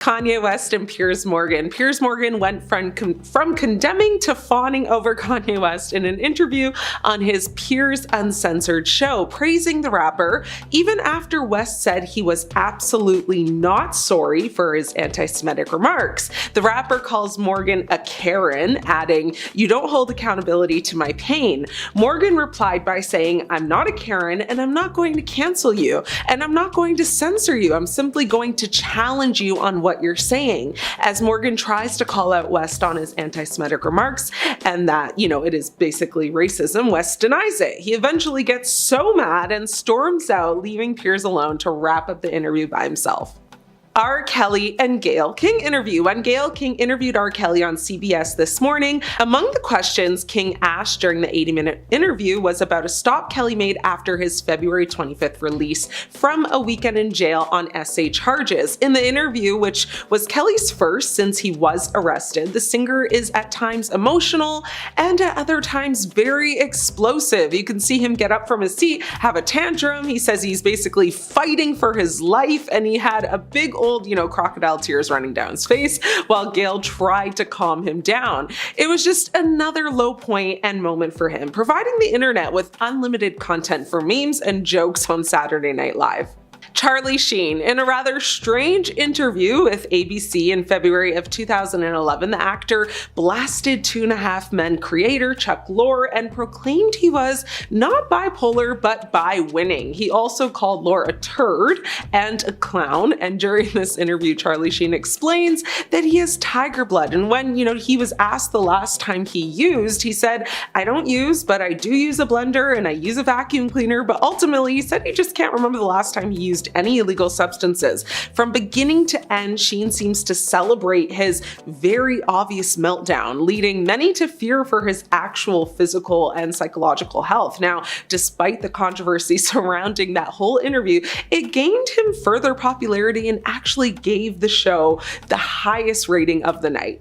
Kanye West and Piers Morgan. Piers Morgan went from condemning to fawning over Kanye West in an interview on his Piers Uncensored show, praising the rapper, even after West said he was absolutely not sorry for his anti-Semitic remarks. The rapper calls Morgan a Karen, adding, "You don't hold accountability to my pain." Morgan replied by saying, "I'm not a Karen, and I'm not going to cancel you, and I'm not going to censor you. I'm simply going to challenge you on what you're saying," as Morgan tries to call out West on his anti-Semitic remarks and that, it is basically racism. West denies it. He eventually gets so mad and storms out, leaving Piers alone to wrap up the interview by himself. R. Kelly and Gayle King interview. When Gayle King interviewed R. Kelly on CBS this morning, among the questions King asked during the 80-minute interview was about a stop Kelly made after his February 25th release from a weekend in jail on SA charges. In the interview, which was Kelly's first since he was arrested, the singer is at times emotional and at other times very explosive. You can see him get up from his seat, have a tantrum. He says he's basically fighting for his life, and he had a big old, crocodile tears running down his face while Gayle tried to calm him down. It was just another low point and moment for him, providing the internet with unlimited content for memes and jokes on Saturday Night Live. Charlie Sheen. In a rather strange interview with ABC in February of 2011, the actor blasted Two and a Half Men creator Chuck Lorre and proclaimed he was not bipolar but bi-winning. He also called Lorre a turd and a clown, and during this interview, Charlie Sheen explains that he has tiger blood, and when he was asked the last time he used, he said, "I don't use, but I do use a blender and I use a vacuum cleaner," but ultimately he said he just can't remember the last time he used any illegal substances. From beginning to end, Sheen seems to celebrate his very obvious meltdown, leading many to fear for his actual physical and psychological health. Now, despite the controversy surrounding that whole interview, it gained him further popularity and actually gave the show the highest rating of the night.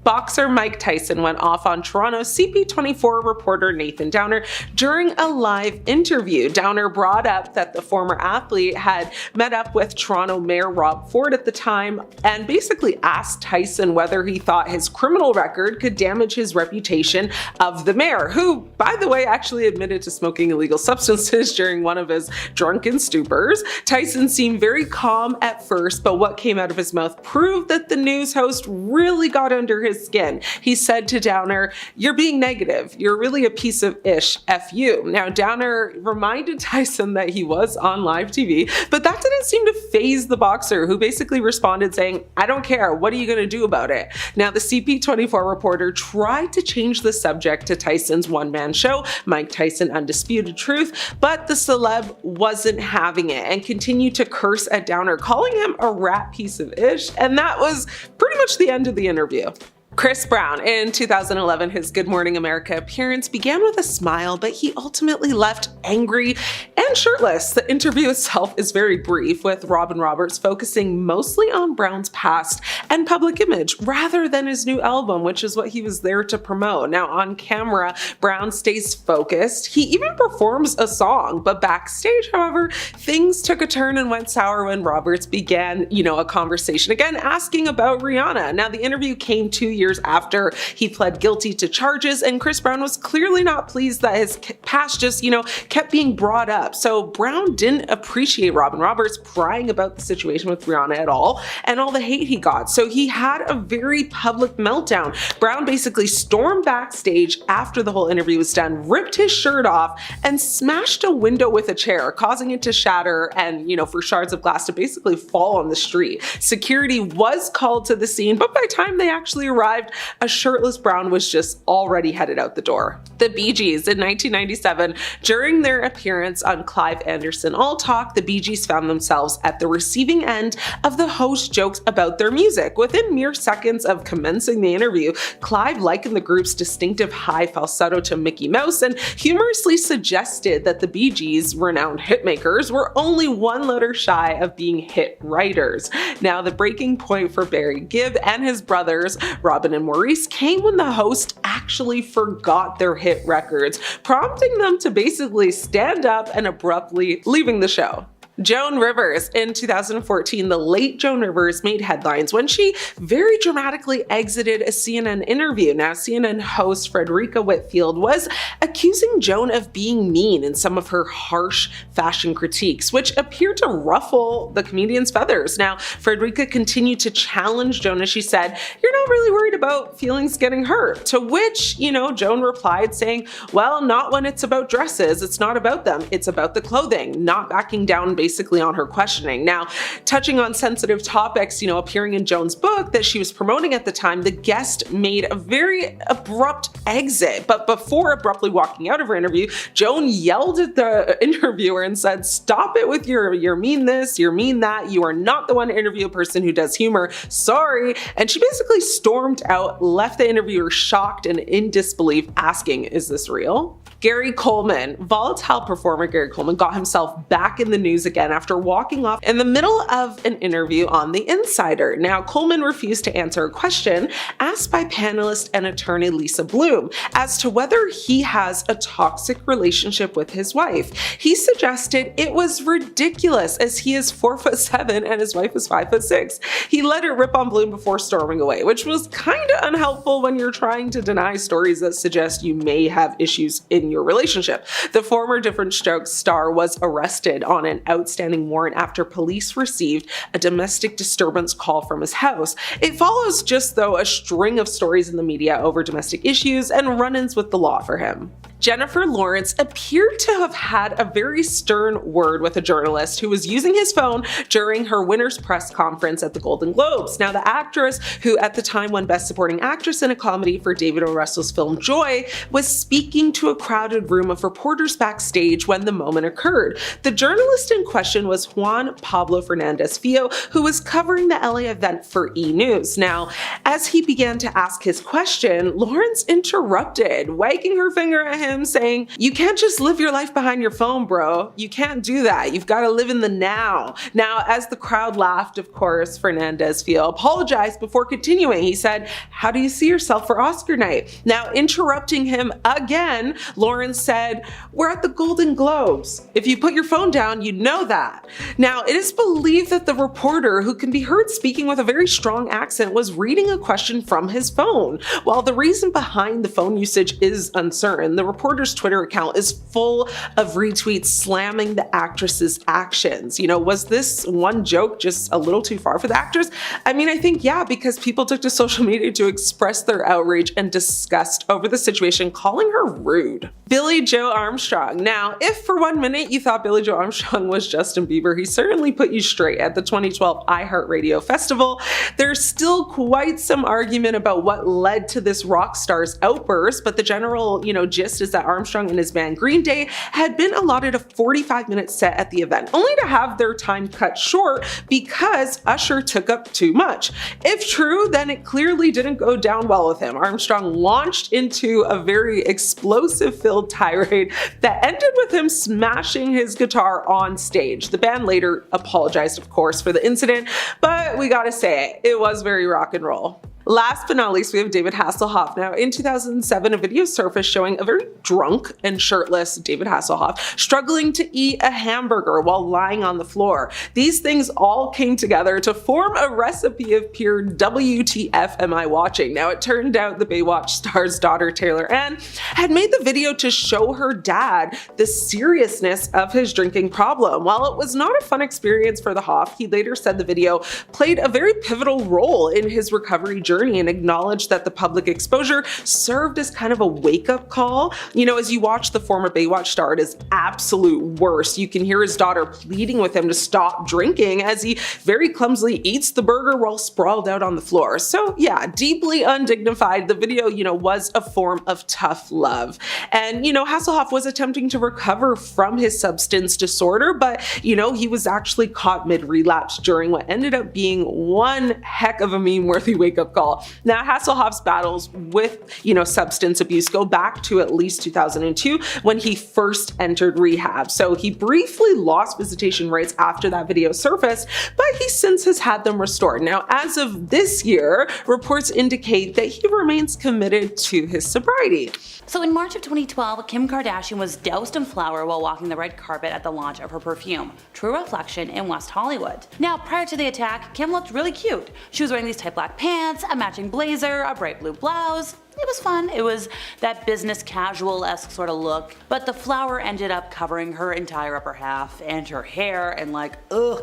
Boxer Mike Tyson went off on Toronto CP24 reporter Nathan Downer during a live interview. Downer brought up that the former athlete had met up with Toronto Mayor Rob Ford at the time and basically asked Tyson whether he thought his criminal record could damage his reputation of the mayor, who, by the way, actually admitted to smoking illegal substances during one of his drunken stupors. Tyson seemed very calm at first, but what came out of his mouth proved that the news host really got under his skin. He said to Downer, "You're being negative. You're really a piece of ish. F you." Now, Downer reminded Tyson that he was on live TV, but that didn't seem to faze the boxer, who basically responded saying, "I don't care. What are you going to do about it?" Now, the CP24 reporter tried to change the subject to Tyson's one-man show, Mike Tyson Undisputed Truth, but the celeb wasn't having it and continued to curse at Downer, calling him a rat piece of ish, and that was pretty much the end of the interview. Chris Brown. In 2011, his Good Morning America appearance began with a smile, but he ultimately left angry and shirtless. The interview itself is very brief, with Robin Roberts focusing mostly on Brown's past and public image rather than his new album, which is what he was there to promote. Now, on camera, Brown stays focused. He even performs a song, but backstage, however, things took a turn and went sour when Roberts began, a conversation again asking about Rihanna. Now, the interview came 2 years after he pled guilty to charges, and Chris Brown was clearly not pleased that his past just, kept being brought up. So Brown didn't appreciate Robin Roberts prying about the situation with Rihanna at all and all the hate he got. So he had a very public meltdown. Brown basically stormed backstage after the whole interview was done, ripped his shirt off, and smashed a window with a chair, causing it to shatter and, for shards of glass to basically fall on the street. Security was called to the scene, but by the time they actually arrived, a shirtless Brown was just already headed out the door. The Bee Gees in 1997, during their appearance on Clive Anderson All Talk, the Bee Gees found themselves at the receiving end of the host's jokes about their music. Within mere seconds of commencing the interview, Clive likened the group's distinctive high falsetto to Mickey Mouse and humorously suggested that the Bee Gees, renowned hitmakers, were only one letter shy of being hit writers. Now, the breaking point for Barry Gibb and his brothers, Robin and Maurice, came when the host actually forgot their hit records, prompting them to basically stand up and abruptly leaving the show. Joan Rivers. In 2014, the late Joan Rivers made headlines when she very dramatically exited a CNN interview. Now, CNN host Frederica Whitfield was accusing Joan of being mean in some of her harsh fashion critiques, which appeared to ruffle the comedian's feathers. Now, Frederica continued to challenge Joan as she said, "You're not really worried about feelings getting hurt." To which, Joan replied saying, "Well, not when it's about dresses. It's not about them. It's about the clothing," not backing down basically on her questioning. Now, touching on sensitive topics, appearing in Joan's book that she was promoting at the time, the guest made a very abrupt exit. But before abruptly walking out of her interview, Joan yelled at the interviewer and said, "Stop it with your mean this, your mean that. You are not the one to interview a person who does humor. Sorry." And she basically stormed out, left the interviewer shocked and in disbelief, asking, "Is this real?" Gary Coleman, volatile performer Gary Coleman, got himself back in the news again after walking off in the middle of an interview on The Insider. Now, Coleman refused to answer a question asked by panelist and attorney Lisa Bloom as to whether he has a toxic relationship with his wife. He suggested it was ridiculous as he is 4'7" and his wife is 5'6". He let it rip on Bloom before storming away, which was kind of unhelpful when you're trying to deny stories that suggest you may have issues in your relationship. The former Diff'rent Strokes star was arrested on an outstanding warrant after police received a domestic disturbance call from his house. It follows just though a string of stories in the media over domestic issues and run-ins with the law for him. Jennifer Lawrence appeared to have had a very stern word with a journalist who was using his phone during her winner's press conference at the Golden Globes. Now, the actress, who at the time won Best Supporting Actress in a Comedy for David O. Russell's film Joy, was speaking to a crowded room of reporters backstage when the moment occurred. The journalist in question was Juan Pablo Fernandez Fio, who was covering the LA event for E! News. Now, as he began to ask his question, Lawrence interrupted, wagging her finger at him, saying, "You can't just live your life behind your phone, bro. You can't do that. You've got to live in the now." Now, as the crowd laughed, of course, Fernandez Fio apologized before continuing. He said, "How do you see yourself for Oscar night?" Now, interrupting him again, Lawrence said, "We're at the Golden Globes. If you put your phone down, you'd know that." Now, it is believed that the reporter, who can be heard speaking with a very strong accent, was reading a question from his phone. While the reason behind the phone usage is uncertain, the reporter's Twitter account is full of retweets slamming the actress's actions. Was this one joke just a little too far for the actress? I mean, I think, yeah, because people took to social media to express their outrage and disgust over the situation, calling her rude. Billie Joe Armstrong. Now, if for 1 minute you thought Billie Joe Armstrong was Justin Bieber, he certainly put you straight at the 2012 iHeartRadio Festival. There's still quite some argument about what led to this rock star's outburst, but the general, gist is that Armstrong and his band Green Day had been allotted a 45-minute set at the event, only to have their time cut short because Usher took up too much. If true, then it clearly didn't go down well with him. Armstrong launched into a very explosive-filled tirade that ended with him smashing his guitar on stage. The band later apologized, of course, for the incident, but we gotta say it was very rock and roll. Last but not least, we have David Hasselhoff. Now, in 2007, a video surfaced showing a very drunk and shirtless David Hasselhoff struggling to eat a hamburger while lying on the floor. These things all came together to form a recipe of pure WTF am I watching. Now, it turned out the Baywatch star's daughter, Taylor Ann, had made the video to show her dad the seriousness of his drinking problem. While it was not a fun experience for the Hoff, he later said the video played a very pivotal role in his recovery journey and acknowledged that the public exposure served as kind of a wake-up call. As you watch the former Baywatch star at his absolute worst, you can hear his daughter pleading with him to stop drinking as he very clumsily eats the burger while sprawled out on the floor. So yeah, deeply undignified. The video, was a form of tough love. And, Hasselhoff was attempting to recover from his substance disorder, but, he was actually caught mid-relapse during what ended up being one heck of a meme-worthy wake-up call all. Now, Hasselhoff's battles with, substance abuse go back to at least 2002 when he first entered rehab. So he briefly lost visitation rights after that video surfaced, but he since has had them restored. Now, as of this year, reports indicate that he remains committed to his sobriety. So in March of 2012, Kim Kardashian was doused in flour while walking the red carpet at the launch of her perfume, True Reflection, in West Hollywood. Now, prior to the attack, Kim looked really cute. She was wearing these tight black pants, a matching blazer, a bright blue blouse. It was fun. It was that business casual-esque sort of look, but the flour ended up covering her entire upper half and her hair, and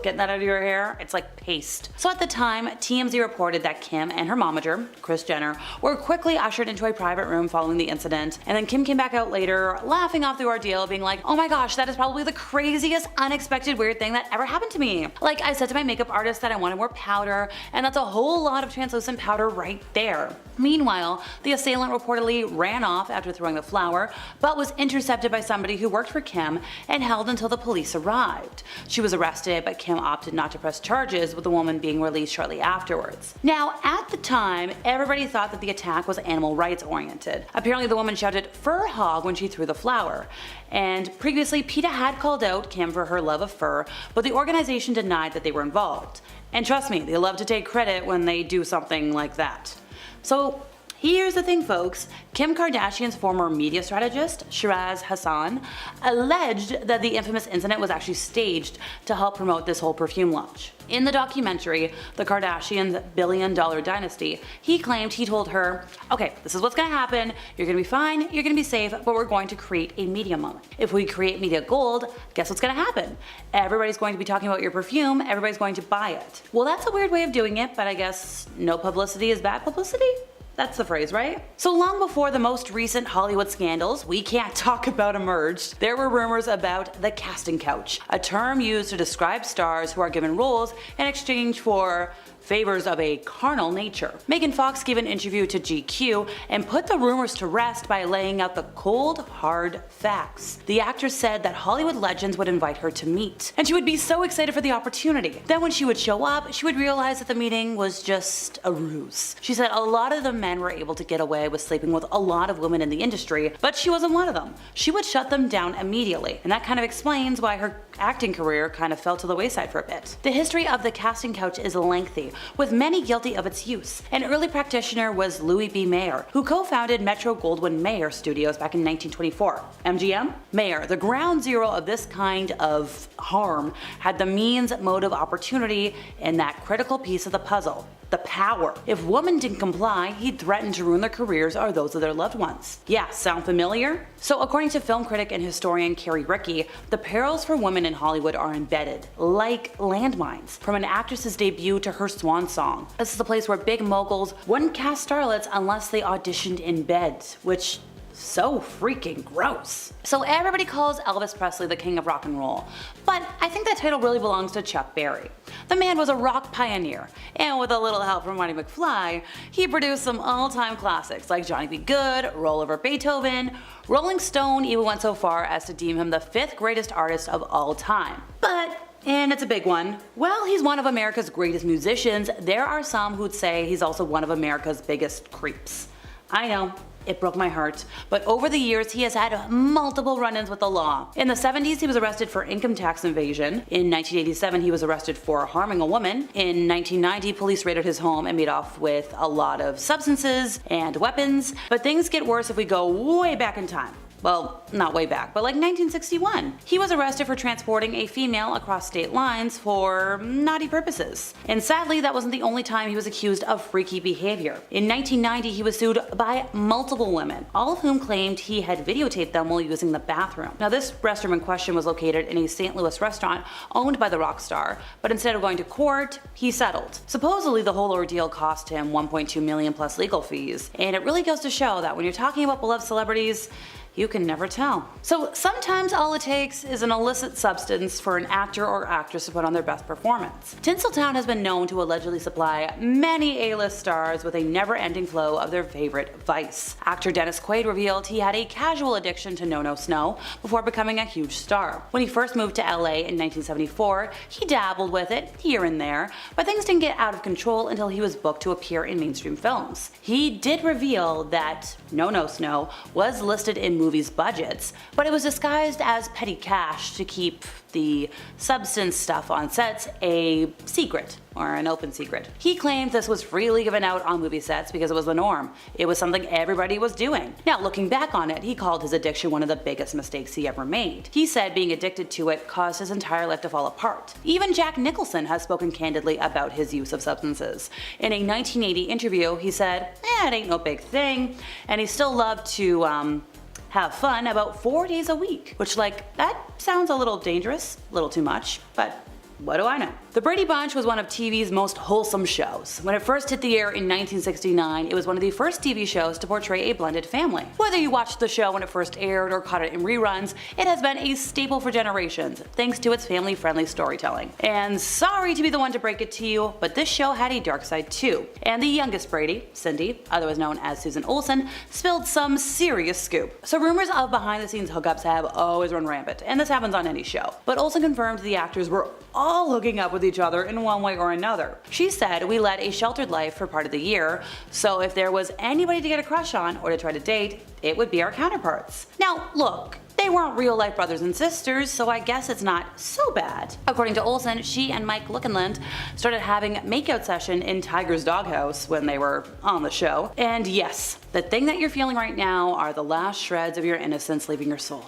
getting that out of your hair, it's like paste. So at the time, TMZ reported that Kim and her momager, Kris Jenner, were quickly ushered into a private room following the incident, and then Kim came back out later, laughing off the ordeal, being like, "Oh my gosh, that is probably the craziest, unexpected, weird thing that ever happened to me. Like, I said to my makeup artist that I wanted more powder, and that's a whole lot of translucent powder right there." Meanwhile, the assailant reportedly ran off after throwing the flour, but was intercepted by somebody who worked for Kim and held until the police arrived. She was arrested, but Kim opted not to press charges, with the woman being released shortly afterwards. Now, at the time, everybody thought that the attack was animal rights oriented. Apparently, the woman shouted "fur hog" when she threw the flour. And previously, PETA had called out Kim for her love of fur, but the organization denied that they were involved. And trust me, they love to take credit when they do something like that. So here's the thing, folks. Kim Kardashian's former media strategist, Shiraz Hassan, alleged that the infamous incident was actually staged to help promote this whole perfume launch. In the documentary, The Kardashians' Billion-Dollar Dynasty, he claimed he told her, "Okay, this is what's gonna happen, you're gonna be fine, you're gonna be safe, but we're going to create a media moment. If we create media gold, guess what's gonna happen? Everybody's going to be talking about your perfume, everybody's going to buy it." Well, that's a weird way of doing it, but I guess no publicity is bad publicity? That's the phrase, right? So long before the most recent Hollywood scandals we can't talk about emerged, there were rumors about the casting couch, a term used to describe stars who are given roles in exchange for favors of a carnal nature. Megan Fox gave an interview to GQ and put the rumors to rest by laying out the cold, hard facts. The actress said that Hollywood legends would invite her to meet, and she would be so excited for the opportunity. Then when she would show up, she would realize that the meeting was just a ruse. She said a lot of the men were able to get away with sleeping with a lot of women in the industry, but she wasn't one of them. She would shut them down immediately, and that kind of explains why her acting career kind of fell to the wayside for a bit. The history of the casting couch is lengthy, with many guilty of its use. An early practitioner was Louis B. Mayer, who co-founded Metro-Goldwyn-Mayer Studios back in 1924. MGM? Mayer, the ground zero of this kind of harm, had the means, motive, opportunity in that critical piece of the puzzle. The power. If women didn't comply, he'd threaten to ruin their careers or those of their loved ones. Yeah, sound familiar? So according to film critic and historian Carrie Rickey, the perils for women in Hollywood are embedded, like landmines, from an actress's debut to her swan song. This is a place where big moguls wouldn't cast starlets unless they auditioned in bed, which so freaking gross. So everybody calls Elvis Presley the king of rock and roll, but I think that title really belongs to Chuck Berry. The man was a rock pioneer, and with a little help from Marty McFly, he produced some all-time classics like Johnny B. Good, Roll Over Beethoven. Rolling Stone even went so far as to deem him the 5th greatest artist of all time. But and it's a big one. Well, he's one of America's greatest musicians. There are some who'd say he's also one of America's biggest creeps. I know, it broke my heart, but over the years he has had multiple run-ins with the law. In the 70s he was arrested for income tax evasion. In 1987 he was arrested for harming a woman. In 1990 police raided his home and made off with a lot of substances and weapons. But things get worse if we go way back in time. Well, not way back, but like 1961. He was arrested for transporting a female across state lines for naughty purposes. And sadly, that wasn't the only time he was accused of freaky behavior. In 1990, he was sued by multiple women, all of whom claimed he had videotaped them while using the bathroom. Now, this restroom in question was located in a St. Louis restaurant owned by the rock star, but instead of going to court, he settled. Supposedly, the whole ordeal cost him $1.2 million plus legal fees, and it really goes to show that when you're talking about beloved celebrities, You can never tell. So sometimes all it takes is an illicit substance for an actor or actress to put on their best performance. Tinseltown has been known to allegedly supply many A-list stars with a never-ending flow of their favorite vice. Actor Dennis Quaid revealed he had a casual addiction to No No Snow before becoming a huge star. When he first moved to LA in 1974, he dabbled with it here and there, but things didn't get out of control until he was booked to appear in mainstream films. He did reveal that No No Snow was listed in movies' budgets, but it was disguised as petty cash to keep the substance stuff on sets a secret, or an open secret. He claimed this was freely given out on movie sets because it was the norm. It was something everybody was doing. Now, looking back on it, he called his addiction one of the biggest mistakes he ever made. He said being addicted to it caused his entire life to fall apart. Even Jack Nicholson has spoken candidly about his use of substances. In a 1980 interview, he said, it ain't no big thing, and he still loved to, have fun about 4 days a week, which that sounds a little dangerous, a little too much, but what do I know? The Brady Bunch was one of TV's most wholesome shows. When it first hit the air in 1969, it was one of the first TV shows to portray a blended family. Whether you watched the show when it first aired or caught it in reruns, it has been a staple for generations, thanks to its family-friendly storytelling. And sorry to be the one to break it to you, but this show had a dark side too. And the youngest Brady, Cindy, otherwise known as Susan Olsen, spilled some serious scoop. So rumors of behind-the-scenes hookups have always run rampant, and this happens on any show. But Olsen confirmed the actors were all hooking up with each other in one way or another. She said, we led a sheltered life for part of the year, so if there was anybody to get a crush on or to try to date, it would be our counterparts. Now look, they weren't real life brothers and sisters, so I guess it's not so bad. According to Olsen, she and Mike Lookinland started having a makeout session in Tiger's doghouse when they were on the show. And yes, the thing that you're feeling right now are the last shreds of your innocence leaving your soul.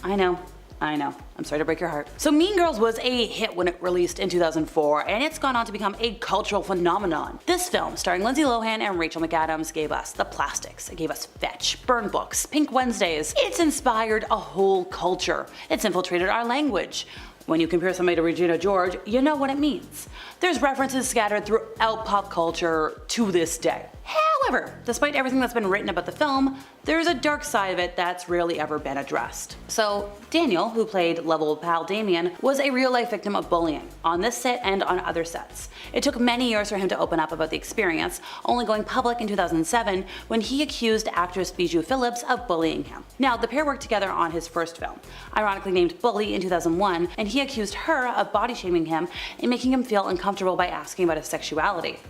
I know. I'm sorry to break your heart. So Mean Girls was a hit when it released in 2004, and it's gone on to become a cultural phenomenon. This film, starring Lindsay Lohan and Rachel McAdams, gave us The Plastics, it gave us Fetch, Burn Books, Pink Wednesdays. It's inspired a whole culture. It's infiltrated our language. When you compare somebody to Regina George, you know what it means. There's references scattered throughout pop culture to this day. However, despite everything that's been written about the film, there's a dark side of it that's rarely ever been addressed. So Daniel, who played level pal Damien, was a real-life victim of bullying, on this set and on other sets. It took many years for him to open up about the experience, only going public in 2007 when he accused actress Bijou Phillips of bullying him. Now, the pair worked together on his first film, ironically named Bully in 2001, and he accused her of body-shaming him and making him feel uncomfortable by asking about his sexuality.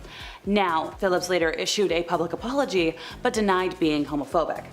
Now, Phillips later issued a public apology, but denied being homophobic.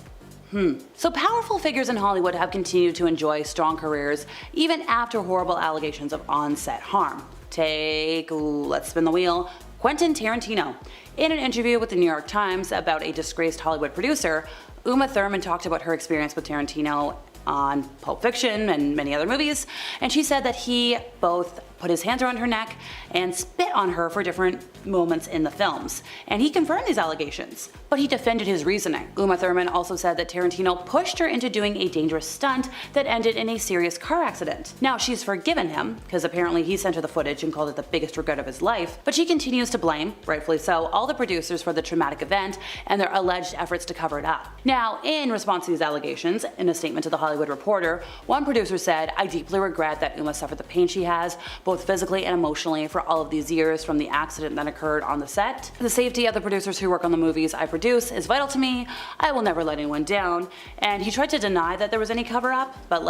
So powerful figures in Hollywood have continued to enjoy strong careers even after horrible allegations of on-set harm. Let's spin the wheel, Quentin Tarantino. In an interview with the New York Times about a disgraced Hollywood producer, Uma Thurman talked about her experience with Tarantino on Pulp Fiction and many other movies, and she said that he both put his hands around her neck and spit on her for different moments in the films. And he confirmed these allegations, but he defended his reasoning. Uma Thurman also said that Tarantino pushed her into doing a dangerous stunt that ended in a serious car accident. Now, she's forgiven him, because apparently he sent her the footage and called it the biggest regret of his life, but she continues to blame, rightfully so, all the producers for the traumatic event and their alleged efforts to cover it up. Now, in response to these allegations, in a statement to The Hollywood Reporter, one producer said, "I deeply regret that Uma suffered the pain she has, both physically and emotionally, for all of these years from the accident that occurred on the set. The safety of the producers who work on the movies I produce is vital to me. I will never let anyone down." And he tried to deny that there was any cover-up, but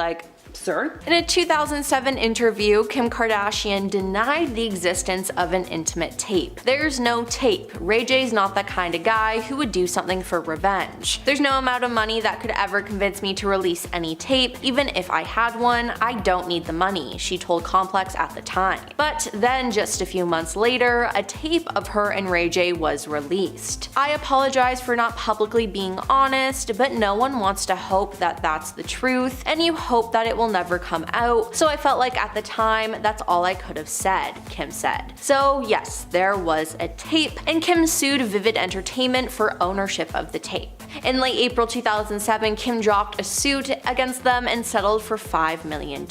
sir? In a 2007 interview, Kim Kardashian denied the existence of an intimate tape. There's no tape. Ray J's not the kind of guy who would do something for revenge. There's no amount of money that could ever convince me to release any tape. Even if I had one, I don't need the money, she told Complex at the time. But then just a few months later, a tape of her and Ray J was released. "I apologize for not publicly being honest, but no one wants to hope that that's the truth, and you hope that it will never come out, so I felt like at the time that's all I could have said," Kim said. So yes, there was a tape, and Kim sued Vivid Entertainment for ownership of the tape. In late April 2007, Kim dropped a suit against them and settled for $5 million.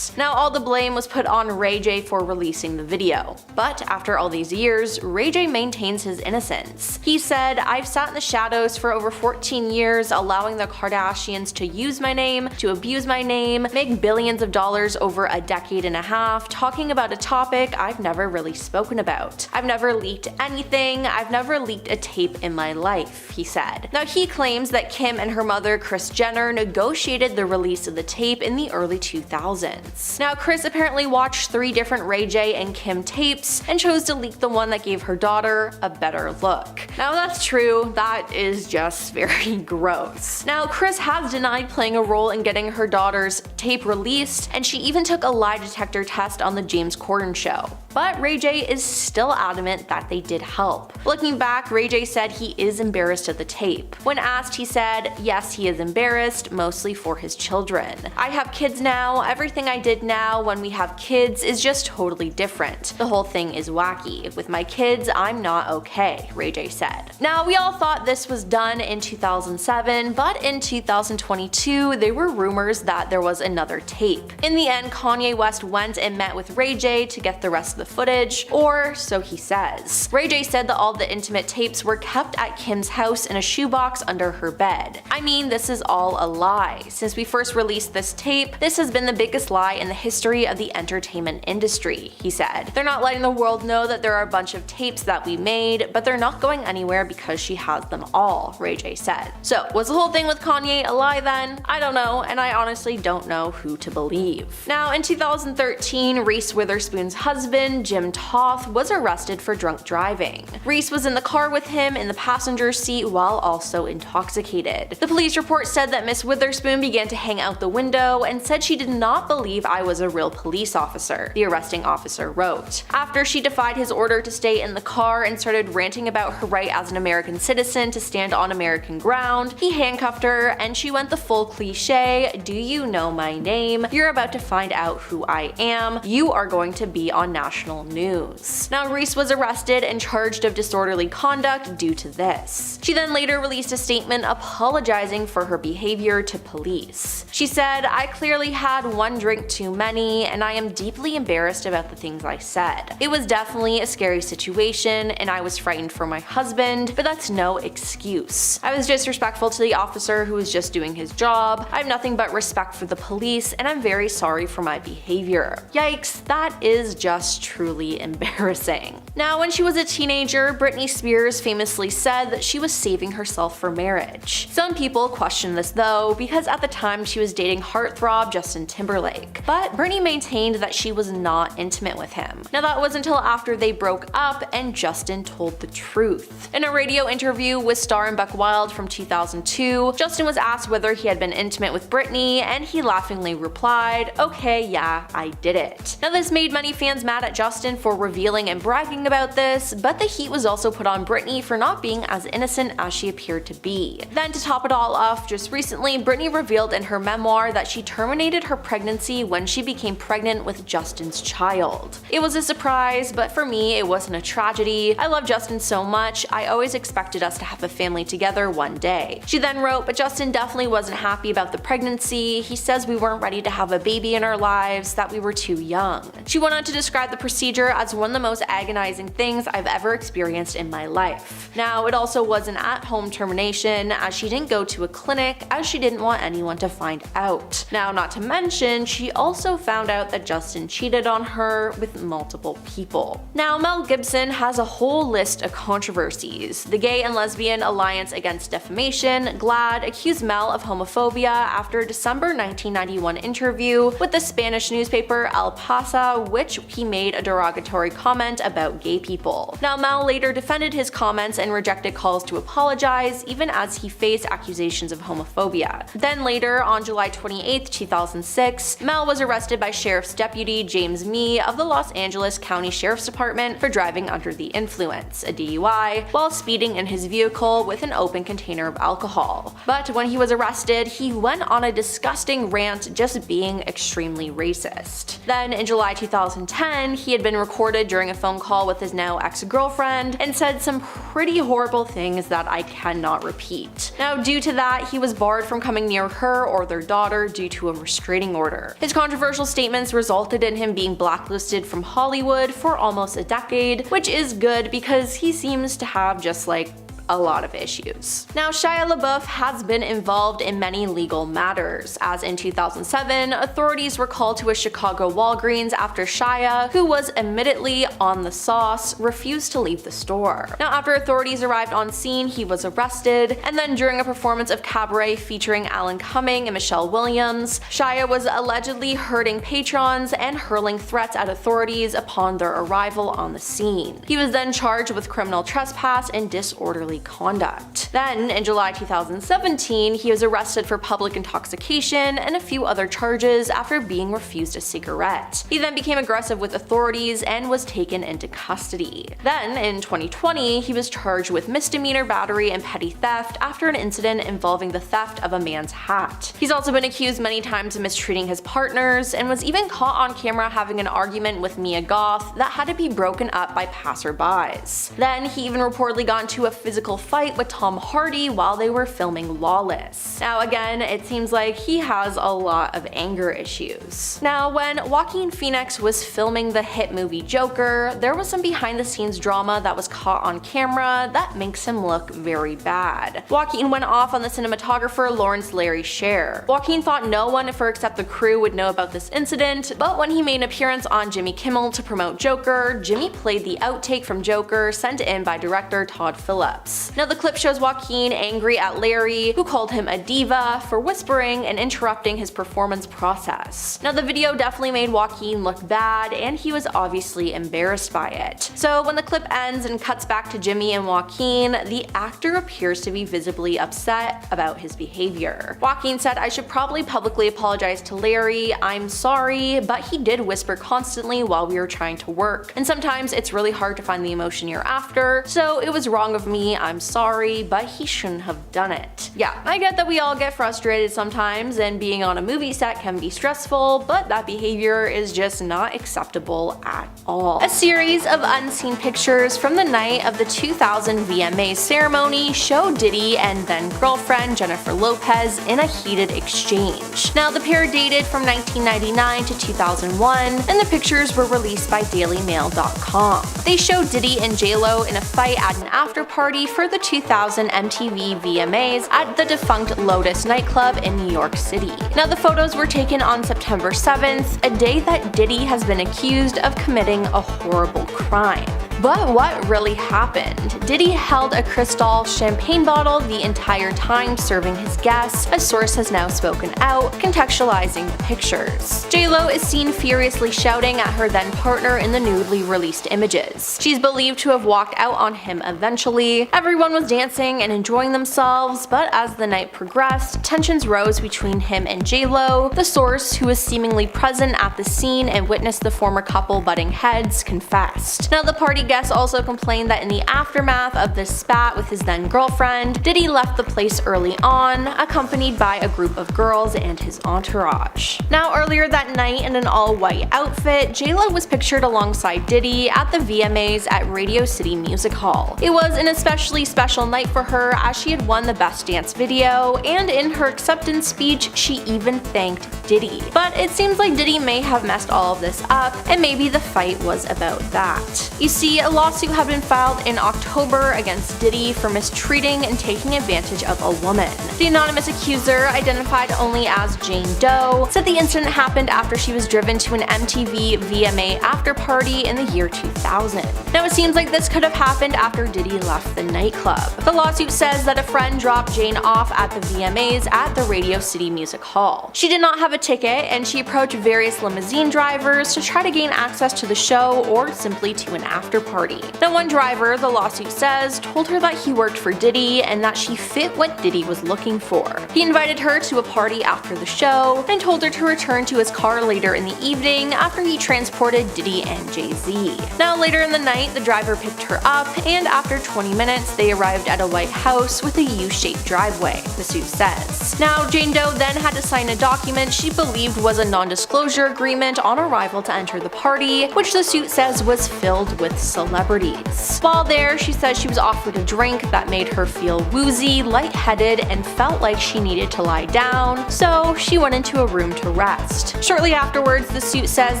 Now, all the blame was put on Ray J for releasing the video. But after all these years, Ray J maintains his innocence. He said, "I've sat in the shadows for over 14 years, allowing the Kardashians to use my name, to abuse my name, make billions of dollars over a decade and a half, talking about a topic I've never really spoken about. I've never leaked anything, I've never leaked a tape in my life," he said. Now, he claims that Kim and her mother, Kris Jenner, negotiated the release of the tape in the early 2000s. Now, Kris apparently watched 3 different Ray J and Kim tapes and chose to leak the one that gave her daughter a better look. Now, that's true, that is just very gross. Now, Kris has denied playing a role in getting her daughter's tape released, and she even took a lie detector test on the James Corden show. But Ray J is still adamant that they did help. Looking back, Ray J said he is embarrassed of the tape. When asked, he said, yes, he is embarrassed, mostly for his children. "I have kids now, everything I did now when we have kids is just totally different. The whole thing is wacky. With my kids, I'm not okay," Ray J said. Now, we all thought this was done in 2007, but in 2022, there were rumors that there was another tape. In the end, Kanye West went and met with Ray J to get the rest of the footage, or so he says. Ray J said that all the intimate tapes were kept at Kim's house in a shoebox under her bed. "I mean, this is all a lie. Since we first released this tape, this has been the biggest lie in the history of the entertainment industry," he said. "They're not letting the world know that there are a bunch of tapes that we made, but they're not going anywhere because she has them all," Ray J said. So, was the whole thing with Kanye a lie then? I don't know, and I honestly don't know who to believe. Now, in 2013, Reese Witherspoon's husband, Jim Toth, was arrested for drunk driving. Reese was in the car with him in the passenger seat while also intoxicated. The police report said that Miss Witherspoon began to hang out the window and said she did not believe I was a real police officer, the arresting officer wrote. After she defied his order to stay in the car and started ranting about her right as an American citizen to stand on American ground, he handcuffed her and she went the full cliche, "Do you know my name? You're about to find out who I am. You are going to be on national news." Now, Reese was arrested and charged of disorderly conduct due to this. She then later released a statement apologizing for her behavior to police. She said, "I clearly had one drink too many and I am deeply embarrassed about the things I said. It was definitely a scary situation and I was frightened for my husband, but that's no excuse. I was disrespectful to the officer who was just doing his job. I have nothing but respect for the police and I'm very sorry for my behavior." Yikes, that is just truly embarrassing. Now, when she was a teenager, Britney Spears famously said that she was saving herself for marriage. Some people question this though, because at the time she was dating heartthrob Justin Timberlake. But Britney maintained that she was not intimate with him. Now, that was until after they broke up and Justin told the truth. In a radio interview with Star and Buck Wild from 2002, Justin was asked whether he had been intimate with Britney, and he laughingly replied, "Okay, yeah, I did it." Now, this made many fans mad at Justin for revealing and bragging about this, but the heat was also put on Britney for not being as innocent as she appeared to be. Then, to top it all off, just recently, Britney revealed in her memoir that she terminated her pregnancy when she became pregnant with Justin's child. "It was a surprise, but for me, it wasn't a tragedy. I love Justin so much, I always expected us to have a family together one day." She then wrote, "But Justin definitely wasn't happy about the pregnancy. He says we weren't ready to have a baby in our lives, that we were too young." She went on to describe the procedure as one of the most agonizing things I've ever experienced in my life. Now, it also was an at-home termination, as she didn't go to a clinic, as she didn't want anyone to find out. Now, not to mention, she also found out that Justin cheated on her with multiple people. Now, Mel Gibson has a whole list of controversies. The Gay and Lesbian Alliance Against Defamation, GLAAD, accused Mel of homophobia after a December 1991 interview with the Spanish newspaper El Paso, which he made a derogatory comment about gay people. Now, Mel later defended his comments and rejected calls to apologize, even as he faced accusations of homophobia. Then later, on July 28, 2006, Mel was arrested by Sheriff's Deputy James Mee of the Los Angeles County Sheriff's Department for driving under the influence, a DUI, while speeding in his vehicle with an open container of alcohol. But when he was arrested, he went on a disgusting rant just being extremely racist. Then in July 2010, he he had been recorded during a phone call with his now ex-girlfriend and said some pretty horrible things that I cannot repeat. Now, due to that, he was barred from coming near her or their daughter due to a restraining order. His controversial statements resulted in him being blacklisted from Hollywood for almost a decade, which is good because he seems to have just like a lot of issues. Now, Shia LaBeouf has been involved in many legal matters, as in 2007, authorities were called to a Chicago Walgreens after Shia, who was admittedly on the sauce, refused to leave the store. Now, after authorities arrived on scene, he was arrested, and then during a performance of Cabaret featuring Alan Cumming and Michelle Williams, Shia was allegedly hurting patrons and hurling threats at authorities upon their arrival on the scene. He was then charged with criminal trespass and disorderly conduct. Then, in July 2017, he was arrested for public intoxication and a few other charges after being refused a cigarette. He then became aggressive with authorities and was taken into custody. Then, in 2020, he was charged with misdemeanor battery and petty theft after an incident involving the theft of a man's hat. He's also been accused many times of mistreating his partners and was even caught on camera having an argument with Mia Goth that had to be broken up by passerbys. Then, he even reportedly got into a physical fight with Tom Hardy while they were filming Lawless. Now again, it seems like he has a lot of anger issues. Now, when Joaquin Phoenix was filming the hit movie Joker, there was some behind the scenes drama that was caught on camera that makes him look very bad. Joaquin went off on the cinematographer Lawrence Larry Sher. Joaquin thought no one except the crew would know about this incident, but when he made an appearance on Jimmy Kimmel to promote Joker, Jimmy played the outtake from Joker sent in by director Todd Phillips. Now, the clip shows Joaquin angry at Larry, who called him a diva for whispering and interrupting his performance process. Now, the video definitely made Joaquin look bad, and he was obviously embarrassed by it. So when the clip ends and cuts back to Jimmy and Joaquin, the actor appears to be visibly upset about his behavior. Joaquin said, "I should probably publicly apologize to Larry. I'm sorry, but he did whisper constantly while we were trying to work, and sometimes it's really hard to find the emotion you're after, so it was wrong of me. I'm sorry, but he shouldn't have done it." Yeah, I get that we all get frustrated sometimes, and being on a movie set can be stressful, but that behavior is just not acceptable at all. A series of unseen pictures from the night of the 2000 VMA ceremony show Diddy and then girlfriend Jennifer Lopez in a heated exchange. Now, the pair dated from 1999 to 2001, and the pictures were released by DailyMail.com. They show Diddy and J-Lo in a fight at an after party for the 2000 MTV VMAs at the defunct Lotus nightclub in New York City. Now, the photos were taken on September 7th, a day that Diddy has been accused of committing a horrible crime. But what really happened? Diddy held a Cristal champagne bottle the entire time serving his guests. A source has now spoken out, contextualizing the pictures. J-Lo is seen furiously shouting at her then partner in the newly released images. She's believed to have walked out on him eventually. Everyone was dancing and enjoying themselves, but as the night progressed, tensions rose between him and J-Lo. The source, who was seemingly present at the scene and witnessed the former couple butting heads, confessed. Now, the party guests also complained that in the aftermath of this spat with his then girlfriend, Diddy left the place early on, accompanied by a group of girls and his entourage. Now, earlier that night in an all-white outfit, J-Lo was pictured alongside Diddy at the VMAs at Radio City Music Hall. It was an especially special night for her as she had won the Best Dance Video, and in her acceptance speech, she even thanked Diddy. But it seems like Diddy may have messed all of this up, and maybe the fight was about that. You see, a lawsuit had been filed in October against Diddy for mistreating and taking advantage of a woman. The anonymous accuser, identified only as Jane Doe, said the incident happened after she was driven to an MTV VMA after party in the year 2000. Now, it seems like this could have happened after Diddy left the nightclub. The lawsuit says that a friend dropped Jane off at the VMAs at the Radio City Music Hall. She did not have a ticket, and she approached various limousine drivers to try to gain access to the show or simply to an after party. Now, one driver, the lawsuit says, told her that he worked for Diddy and that she fit what Diddy was looking for. He invited her to a party after the show and told her to return to his car later in the evening after he transported Diddy and Jay-Z. Now, later in the night, the driver picked her up, and after 20 minutes, they arrived at a white house with a U-shaped driveway, the suit says. Now, Jane Doe then had to sign a document she believed was a non-disclosure agreement on arrival to enter the party, which the suit says was filled with celebrities. While there, she says she was offered a drink that made her feel woozy, lightheaded, and felt like she needed to lie down, so she went into a room to rest. Shortly afterwards, the suit says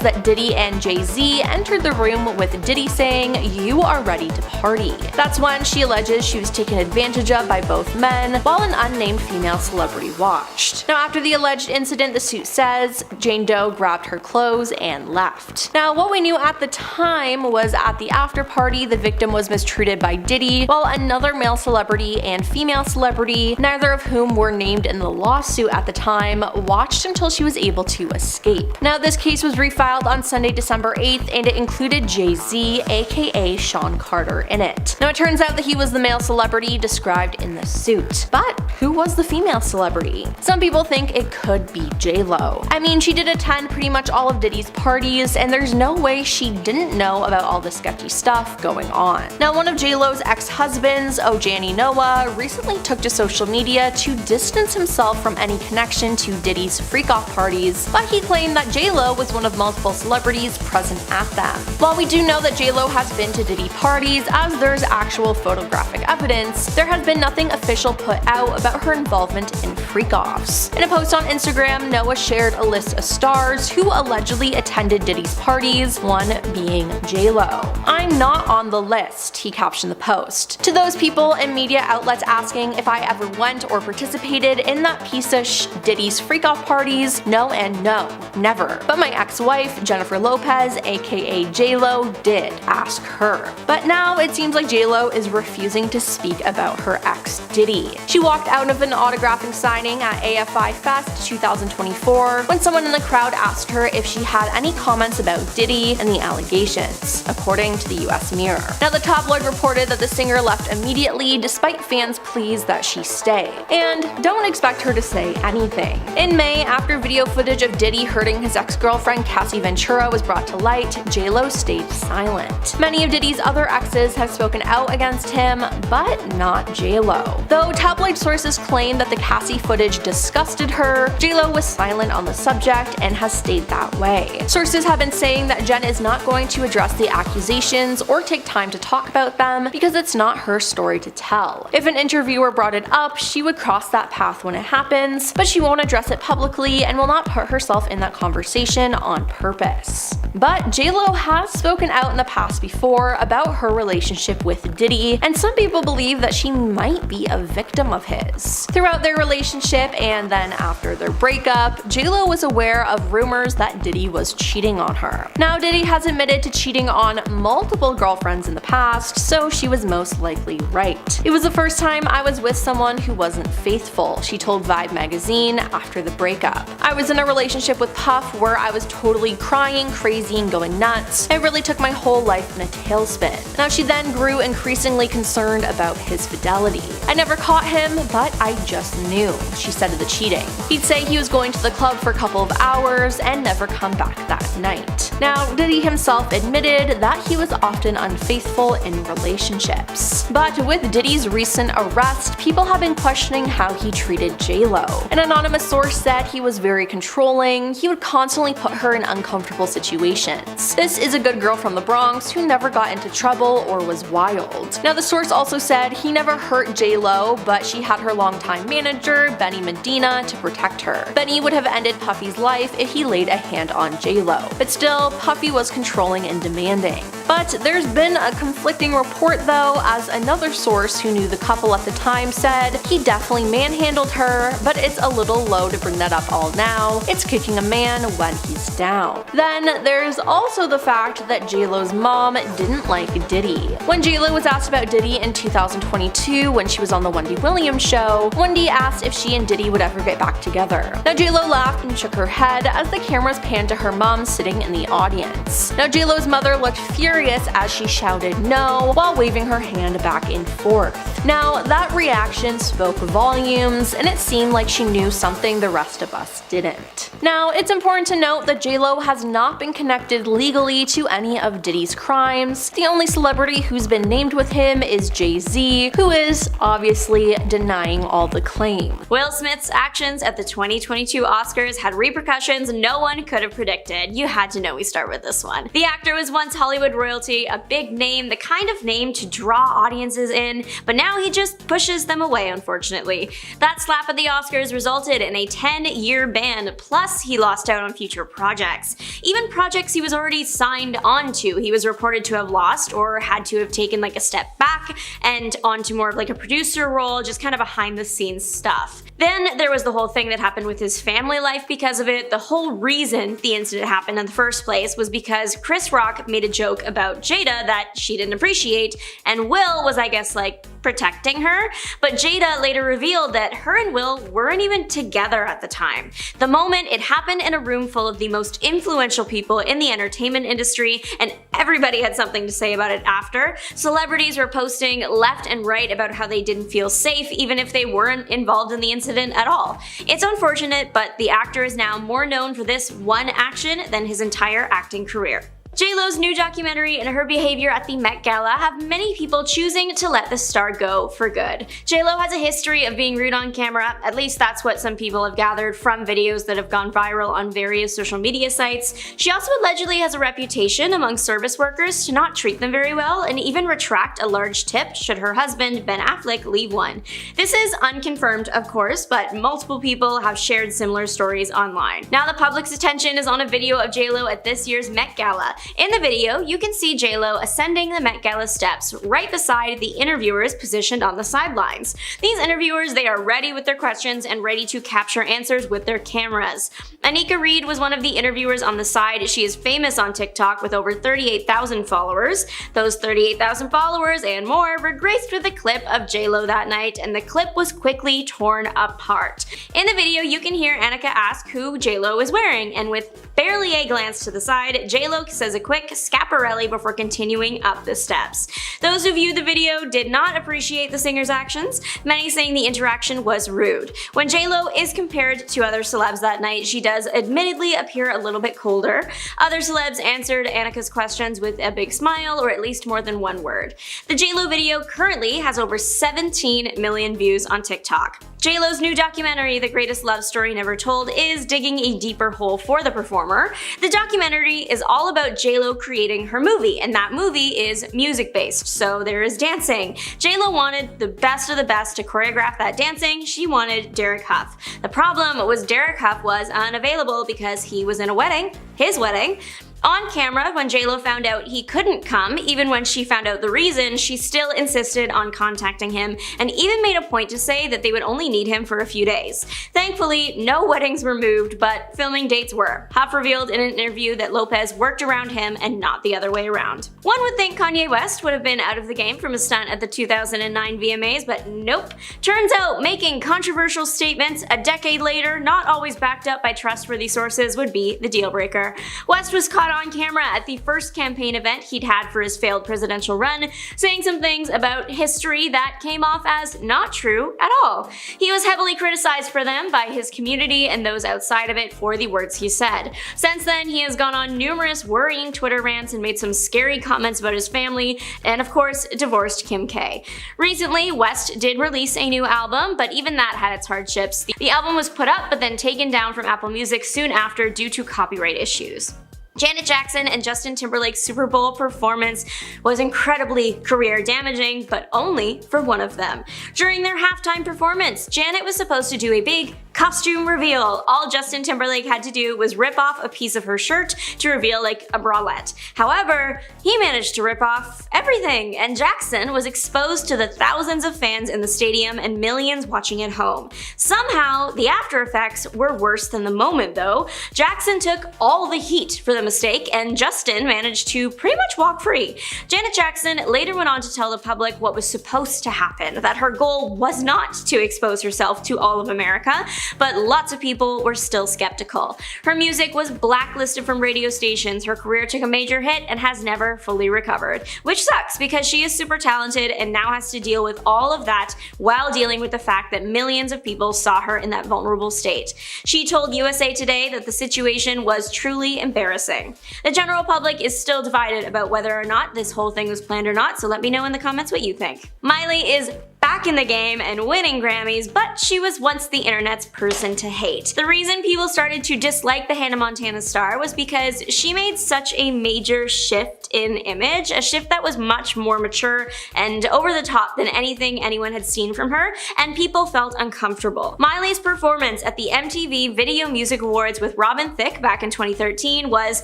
that Diddy and Jay-Z entered the room with Diddy saying, "You are ready to party." That's when she alleges she was taken advantage of by both men, while an unnamed female celebrity watched. Now, after the alleged incident, the suit says Jane Doe grabbed her clothes and left. Now, what we knew at the time was at the after party, the victim was mistreated by Diddy, while another male celebrity and female celebrity, neither of whom were named in the lawsuit at the time, watched until she was able to escape. Now, this case was refiled on Sunday, December 8th, and it included Jay-Z, aka Sean Carter, in it. Now, it turns out that he was the male celebrity described in the suit. But who was the female celebrity? Some people think it could be J-Lo. I mean, she did attend pretty much all of Diddy's parties, and there's no way she didn't know about all the sketchy stuff going on. Now, one of J-Lo's ex-husbands, Ojani Noah, recently took to social media to distance himself from any connection to Diddy's freak-off parties, but he claimed that J-Lo was one of multiple celebrities present at them. While we do know that J-Lo has been to Diddy parties, as there's actual photographic evidence, there has been nothing official put out about her involvement in freak-offs. In a post on Instagram, Noah shared a list of stars who allegedly attended Diddy's parties, one being J-Lo. "I'm not on the list," he captioned the post. To those people and media outlets asking if I ever went or participated in that piece of Diddy's freak-off parties, no and no, never. But my ex-wife, Jennifer Lopez, aka J-Lo, did ask her. But now it seems like J-Lo is refusing to speak about her ex Diddy. She walked out of an autographing signing at AFI Fest 2024 when someone in the crowd asked her if she had any comments about Diddy and the allegations, according to the US Mirror. Now, the tabloid reported that the singer left immediately despite fans' pleas that she stay, and don't expect her to say anything. In May, after video footage of Diddy hurting his ex-girlfriend Cassie Ventura was brought to light, J-Lo stayed silent. Many of Diddy's other exes have spoken out against him, but not J-Lo. Though tabloid sources claim that the Cassie footage disgusted her, J-Lo was silent on the subject and has stayed that way. Sources have been saying that Jen is not going to address the accusations or take time to talk about them because it's not her story to tell. If an interviewer brought it up, she would cross that path when it happens, but she won't address it publicly and will not put herself in that conversation on purpose. But J-Lo has spoken out in the past before about her relationship with Diddy, and some people believe that she might be a victim of his. Throughout their relationship and then after their breakup, J-Lo was aware of rumors that Diddy was cheating on her. Now, Diddy has admitted to cheating on multiple girlfriends in the past, so she was most likely right. "It was the first time I was with someone who wasn't faithful," she told Vibe magazine after the breakup. "I was in a relationship with Puff where I was totally crying, crazy, and going nuts. It really took my whole life in a tailspin." Now, she then grew increasingly concerned about his fidelity. "I never caught him, but I just knew," she said of the cheating. He'd say he was going to the club for a couple of hours and never come back that night. Now, Diddy himself admitted that he was often unfaithful in relationships. But with Diddy's recent arrest, people have been questioning how he treated J-Lo. An anonymous source said he was very controlling, he would constantly put her in uncomfortable situations. "This is a good girl from the Bronx who never got into trouble or was wild." Now, the source also said he never hurt J-Lo, but she had her longtime manager, Benny Medina, to protect her. Benny would have ended Puffy's life if he laid a hand on J-Lo. But still, Puffy was controlling and demanding. But there's been a conflicting report though, as another source who knew the couple at the time said he definitely manhandled her, but it's a little low to bring that up all now. It's kicking a man when he's down. Then there's also the fact that J-Lo's mom didn't like Diddy. When J-Lo was asked about Diddy in 2022 when she was on the Wendy Williams show, Wendy asked if she and Diddy would ever get back together. Now, J-Lo laughed and shook her head as the cameras panned to her mom sitting in the audience. Now, J-Lo's mother looked furious hilarious as she shouted no while waving her hand back and forth. Now, that reaction spoke volumes, and it seemed like she knew something the rest of us didn't. Now, it's important to note that J-Lo has not been connected legally to any of Diddy's crimes. The only celebrity who's been named with him is Jay-Z, who is obviously denying all the claim. Will Smith's actions at the 2022 Oscars had repercussions no one could have predicted. You had to know we start with this one. The actor was once Hollywood royalty, a big name, the kind of name to draw audiences in, but now he just pushes them away, unfortunately. That slap at the Oscars resulted in a 10-year ban, plus he lost out on future projects. Even projects he was already signed onto, he was reported to have lost or had to have taken like a step back and onto more of like a producer role, just kind of behind the scenes stuff. Then there was the whole thing that happened with his family life because of it. The whole reason the incident happened in the first place was because Chris Rock made a joke about Jada that she didn't appreciate, and Will was, I guess, like protecting her, but Jada later revealed that her and Will weren't even together at the time. The moment it happened in a room full of the most influential people in the entertainment industry, and everybody had something to say about it after. Celebrities were posting left and right about how they didn't feel safe even if they weren't involved in the incident at all. It's unfortunate, but the actor is now more known for this one action than his entire acting career. J-Lo's new documentary and her behavior at the Met Gala have many people choosing to let the star go for good. J-Lo has a history of being rude on camera, at least that's what some people have gathered from videos that have gone viral on various social media sites. She also allegedly has a reputation among service workers to not treat them very well and even retract a large tip should her husband, Ben Affleck, leave one. This is unconfirmed, of course, but multiple people have shared similar stories online. Now the public's attention is on a video of J-Lo at this year's Met Gala. In the video, you can see J-Lo ascending the Met Gala steps right beside the interviewers positioned on the sidelines. These interviewers, they are ready with their questions and ready to capture answers with their cameras. Anika Reed was one of the interviewers on the side. She is famous on TikTok with over 38,000 followers. Those 38,000 followers and more were graced with a clip of J-Lo that night, and the clip was quickly torn apart. In the video, you can hear Anika ask who J-Lo is wearing, and with barely a glance to the side, J-Lo says a quick scaparelli before continuing up the steps. Those who viewed the video did not appreciate the singer's actions, many saying the interaction was rude. When J-Lo is compared to other celebs that night, she does admittedly appear a little bit colder. Other celebs answered Anika's questions with a big smile or at least more than one word. The J-Lo video currently has over 17 million views on TikTok. J-Lo's new documentary, The Greatest Love Story Never Told, is digging a deeper hole for the performer. The documentary is all about J-Lo creating her movie, and that movie is music-based, so there is dancing. J-Lo wanted the best of the best to choreograph that dancing. She wanted Derek Hough. The problem was Derek Hough was unavailable because he was in a wedding, his wedding. On camera, when J-Lo found out he couldn't come, even when she found out the reason, she still insisted on contacting him and even made a point to say that they would only need him for a few days. Thankfully, no weddings were moved, but filming dates were. Hough revealed in an interview that Lopez worked around him and not the other way around. One would think Kanye West would have been out of the game from a stunt at the 2009 VMAs, but nope. Turns out making controversial statements a decade later, not always backed up by trustworthy sources, would be the deal breaker. West was caught on camera at the first campaign event he'd had for his failed presidential run, saying some things about history that came off as not true at all. He was heavily criticized for them by his community and those outside of it for the words he said. Since then, he has gone on numerous worrying Twitter rants and made some scary comments about his family, and of course, divorced Kim K. Recently, West did release a new album, but even that had its hardships. The album was put up but then taken down from Apple Music soon after due to copyright issues. Janet Jackson and Justin Timberlake's Super Bowl performance was incredibly career damaging, but only for one of them. During their halftime performance, Janet was supposed to do a big costume reveal. All Justin Timberlake had to do was rip off a piece of her shirt to reveal like a bralette. However, he managed to rip off everything, and Jackson was exposed to the thousands of fans in the stadium and millions watching at home. Somehow, the after effects were worse than the moment though. Jackson took all the heat for the mistake, and Justin managed to pretty much walk free. Janet Jackson later went on to tell the public what was supposed to happen, that her goal was not to expose herself to all of America, but lots of people were still skeptical. Her music was blacklisted from radio stations, her career took a major hit, and has never fully recovered. Which sucks because she is super talented and now has to deal with all of that while dealing with the fact that millions of people saw her in that vulnerable state. She told USA Today that the situation was truly embarrassing. The general public is still divided about whether or not this whole thing was planned or not, so let me know in the comments what you think. Miley is back in the game and winning Grammys, but she was once the internet's person to hate. The reason people started to dislike the Hannah Montana star was because she made such a major shift in image, a shift that was much more mature and over the top than anything anyone had seen from her, and people felt uncomfortable. Miley's performance at the MTV Video Music Awards with Robin Thicke back in 2013 was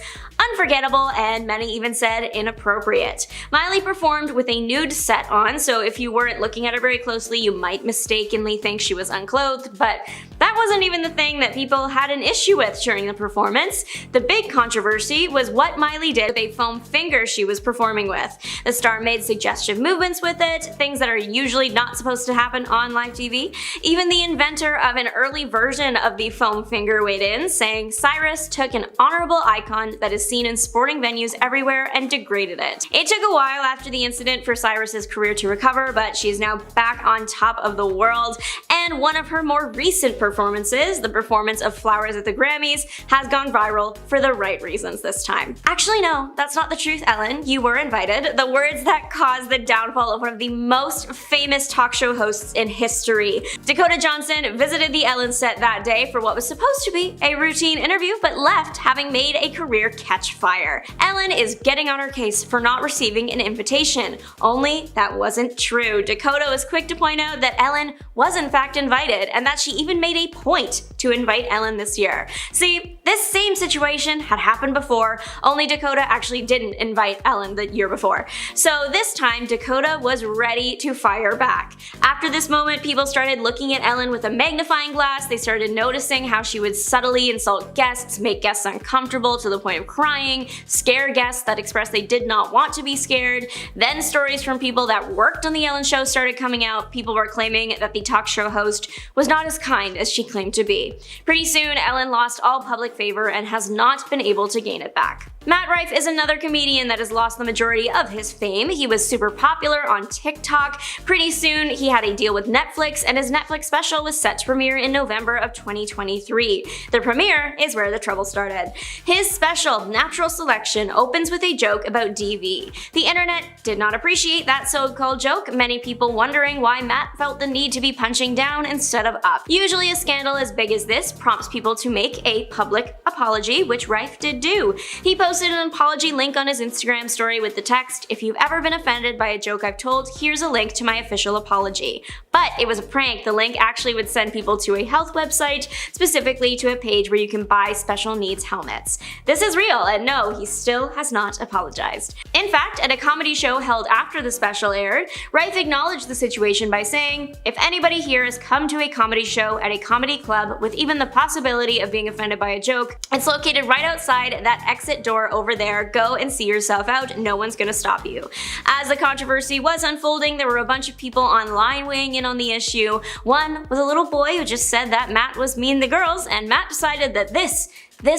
unforgettable, and many even said inappropriate. Miley performed with a nude set on, so if you weren't looking at her very closely, you might mistakenly think she was unclothed, but that wasn't even the thing that people had an issue with during the performance. The big controversy was what Miley did with a foam finger she was performing with. The star made suggestive movements with it, things that are usually not supposed to happen on live TV. Even the inventor of an early version of the foam finger weighed in, saying Cyrus took an honorable icon that is seen in sporting venues everywhere and degraded it. It took a while after the incident for Cyrus's career to recover, but she is now back on top of the world, and one of her more recent performances, the performance of Flowers at the Grammys, has gone viral for the right reasons this time. Actually no, that's not the truth, Ellen. You were invited. The words that caused the downfall of one of the most famous talk show hosts in history. Dakota Johnson visited the Ellen set that day for what was supposed to be a routine interview, but left having made a career catch fire. Ellen is getting on her case for not receiving an invitation, only that wasn't true. Dakota was quick to point out that Ellen was in fact invited, and that she even made a point to invite Ellen this year. See, this same situation had happened before, only Dakota actually didn't invite Ellen the year before. So this time, Dakota was ready to fire back. After this moment, people started looking at Ellen with a magnifying glass. They started noticing how she would subtly insult guests, make guests uncomfortable to the point of crying, scare guests that expressed they did not want to be scared. Then stories from people that worked on the Ellen show started coming out. People were claiming that the talk show host was not as kind as she claimed to be. Pretty soon, Ellen lost all public favor and has not been able to gain it back. Matt Rife is another comedian that has lost the majority of his fame. He was super popular on TikTok. Pretty soon, he had a deal with Netflix, and his Netflix special was set to premiere in November of 2023. The premiere is where the trouble started. His special, Natural Selection, opens with a joke about DV. The internet did not appreciate that so-called joke, many people wondering why Matt felt the need to be punching down instead of up. Usually a scandal as big as this prompts people to make a public apology, which Rife did do. He posted an apology link on his Instagram story with the text, "If you've ever been offended by a joke I've told, here's a link to my official apology." But it was a prank. The link actually would send people to a health website, specifically to a page where you can buy special needs helmets. This is real, and no, he still has not apologized. In fact, at a comedy show held after the special aired, Rife acknowledged the situation by saying, "If anybody here has come to a comedy show at a comedy club with even the possibility of being offended by a joke, it's located right outside that exit door over there. Go and see yourself out. No one's gonna stop you." As the controversy was unfolding, there were a bunch of people online weighing in on the issue. One was a little boy who just said that Matt was mean to girls, and Matt decided that this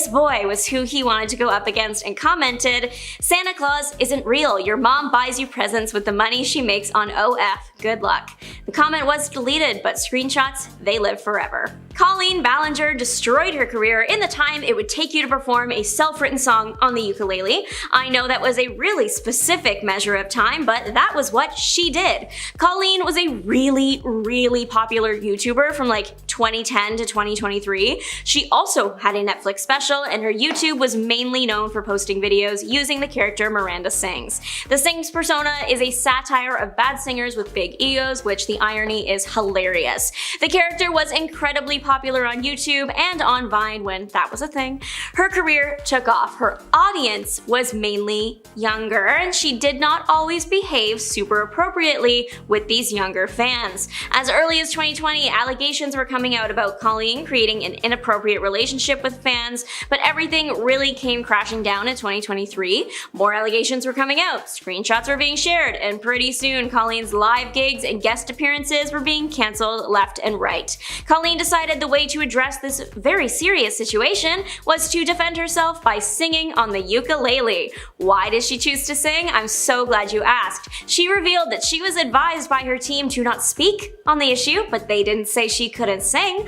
boy was who he wanted to go up against and commented, "Santa Claus isn't real. Your mom buys you presents with the money she makes on OF. Good luck." The comment was deleted, but screenshots, they live forever. Colleen Ballinger destroyed her career in the time it would take you to perform a self-written song on the ukulele. I know that was a really specific measure of time, but that was what she did. Colleen was a really popular YouTuber from like 2010 to 2023. She also had a Netflix special, and her YouTube was mainly known for posting videos using the character Miranda Sings. The Sings persona is a satire of bad singers with big egos, which the irony is hilarious. The character was incredibly popular on YouTube and on Vine when that was a thing. Her career took off. Her audience was mainly younger, and she did not always behave super appropriately with these younger fans. As early as 2020, allegations were coming out about Colleen creating an inappropriate relationship with fans, but everything really came crashing down in 2023. More allegations were coming out, screenshots were being shared, and pretty soon Colleen's live gigs and guest appearances were being cancelled left and right. Colleen decided decided the way to address this very serious situation was to defend herself by singing on the ukulele. Why did she choose to sing? I'm so glad you asked. She revealed that she was advised by her team to not speak on the issue, but they didn't say she couldn't sing.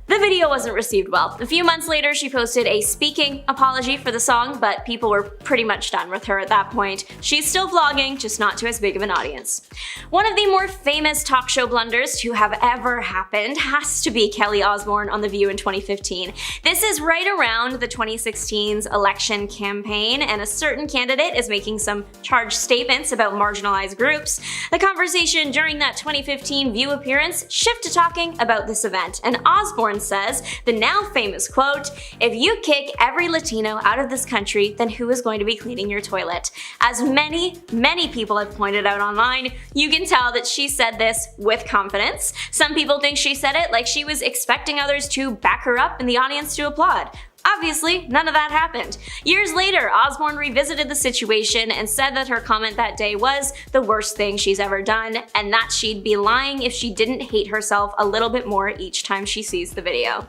The video wasn't received well. A few months later, she posted a speaking apology for the song, but people were pretty much done with her at that point. She's still vlogging, just not to as big of an audience. One of the more famous talk show blunders to have ever happened has to be Kelly Osbourne on The View in 2015. This is right around the 2016's election campaign, and a certain candidate is making some charged statements about marginalized groups. The conversation during that 2015 View appearance shifted to talking about this event, and Osbourne says the now famous quote, "If you kick every Latino out of this country, then who is going to be cleaning your toilet?" As many people have pointed out online, you can tell that she said this with confidence. Some people think she said it like she was expecting others to back her up and the audience to applaud. Obviously, none of that happened. Years later, Osbourne revisited the situation and said that her comment that day was the worst thing she's ever done, and that she'd be lying if she didn't hate herself a little bit more each time she sees the video.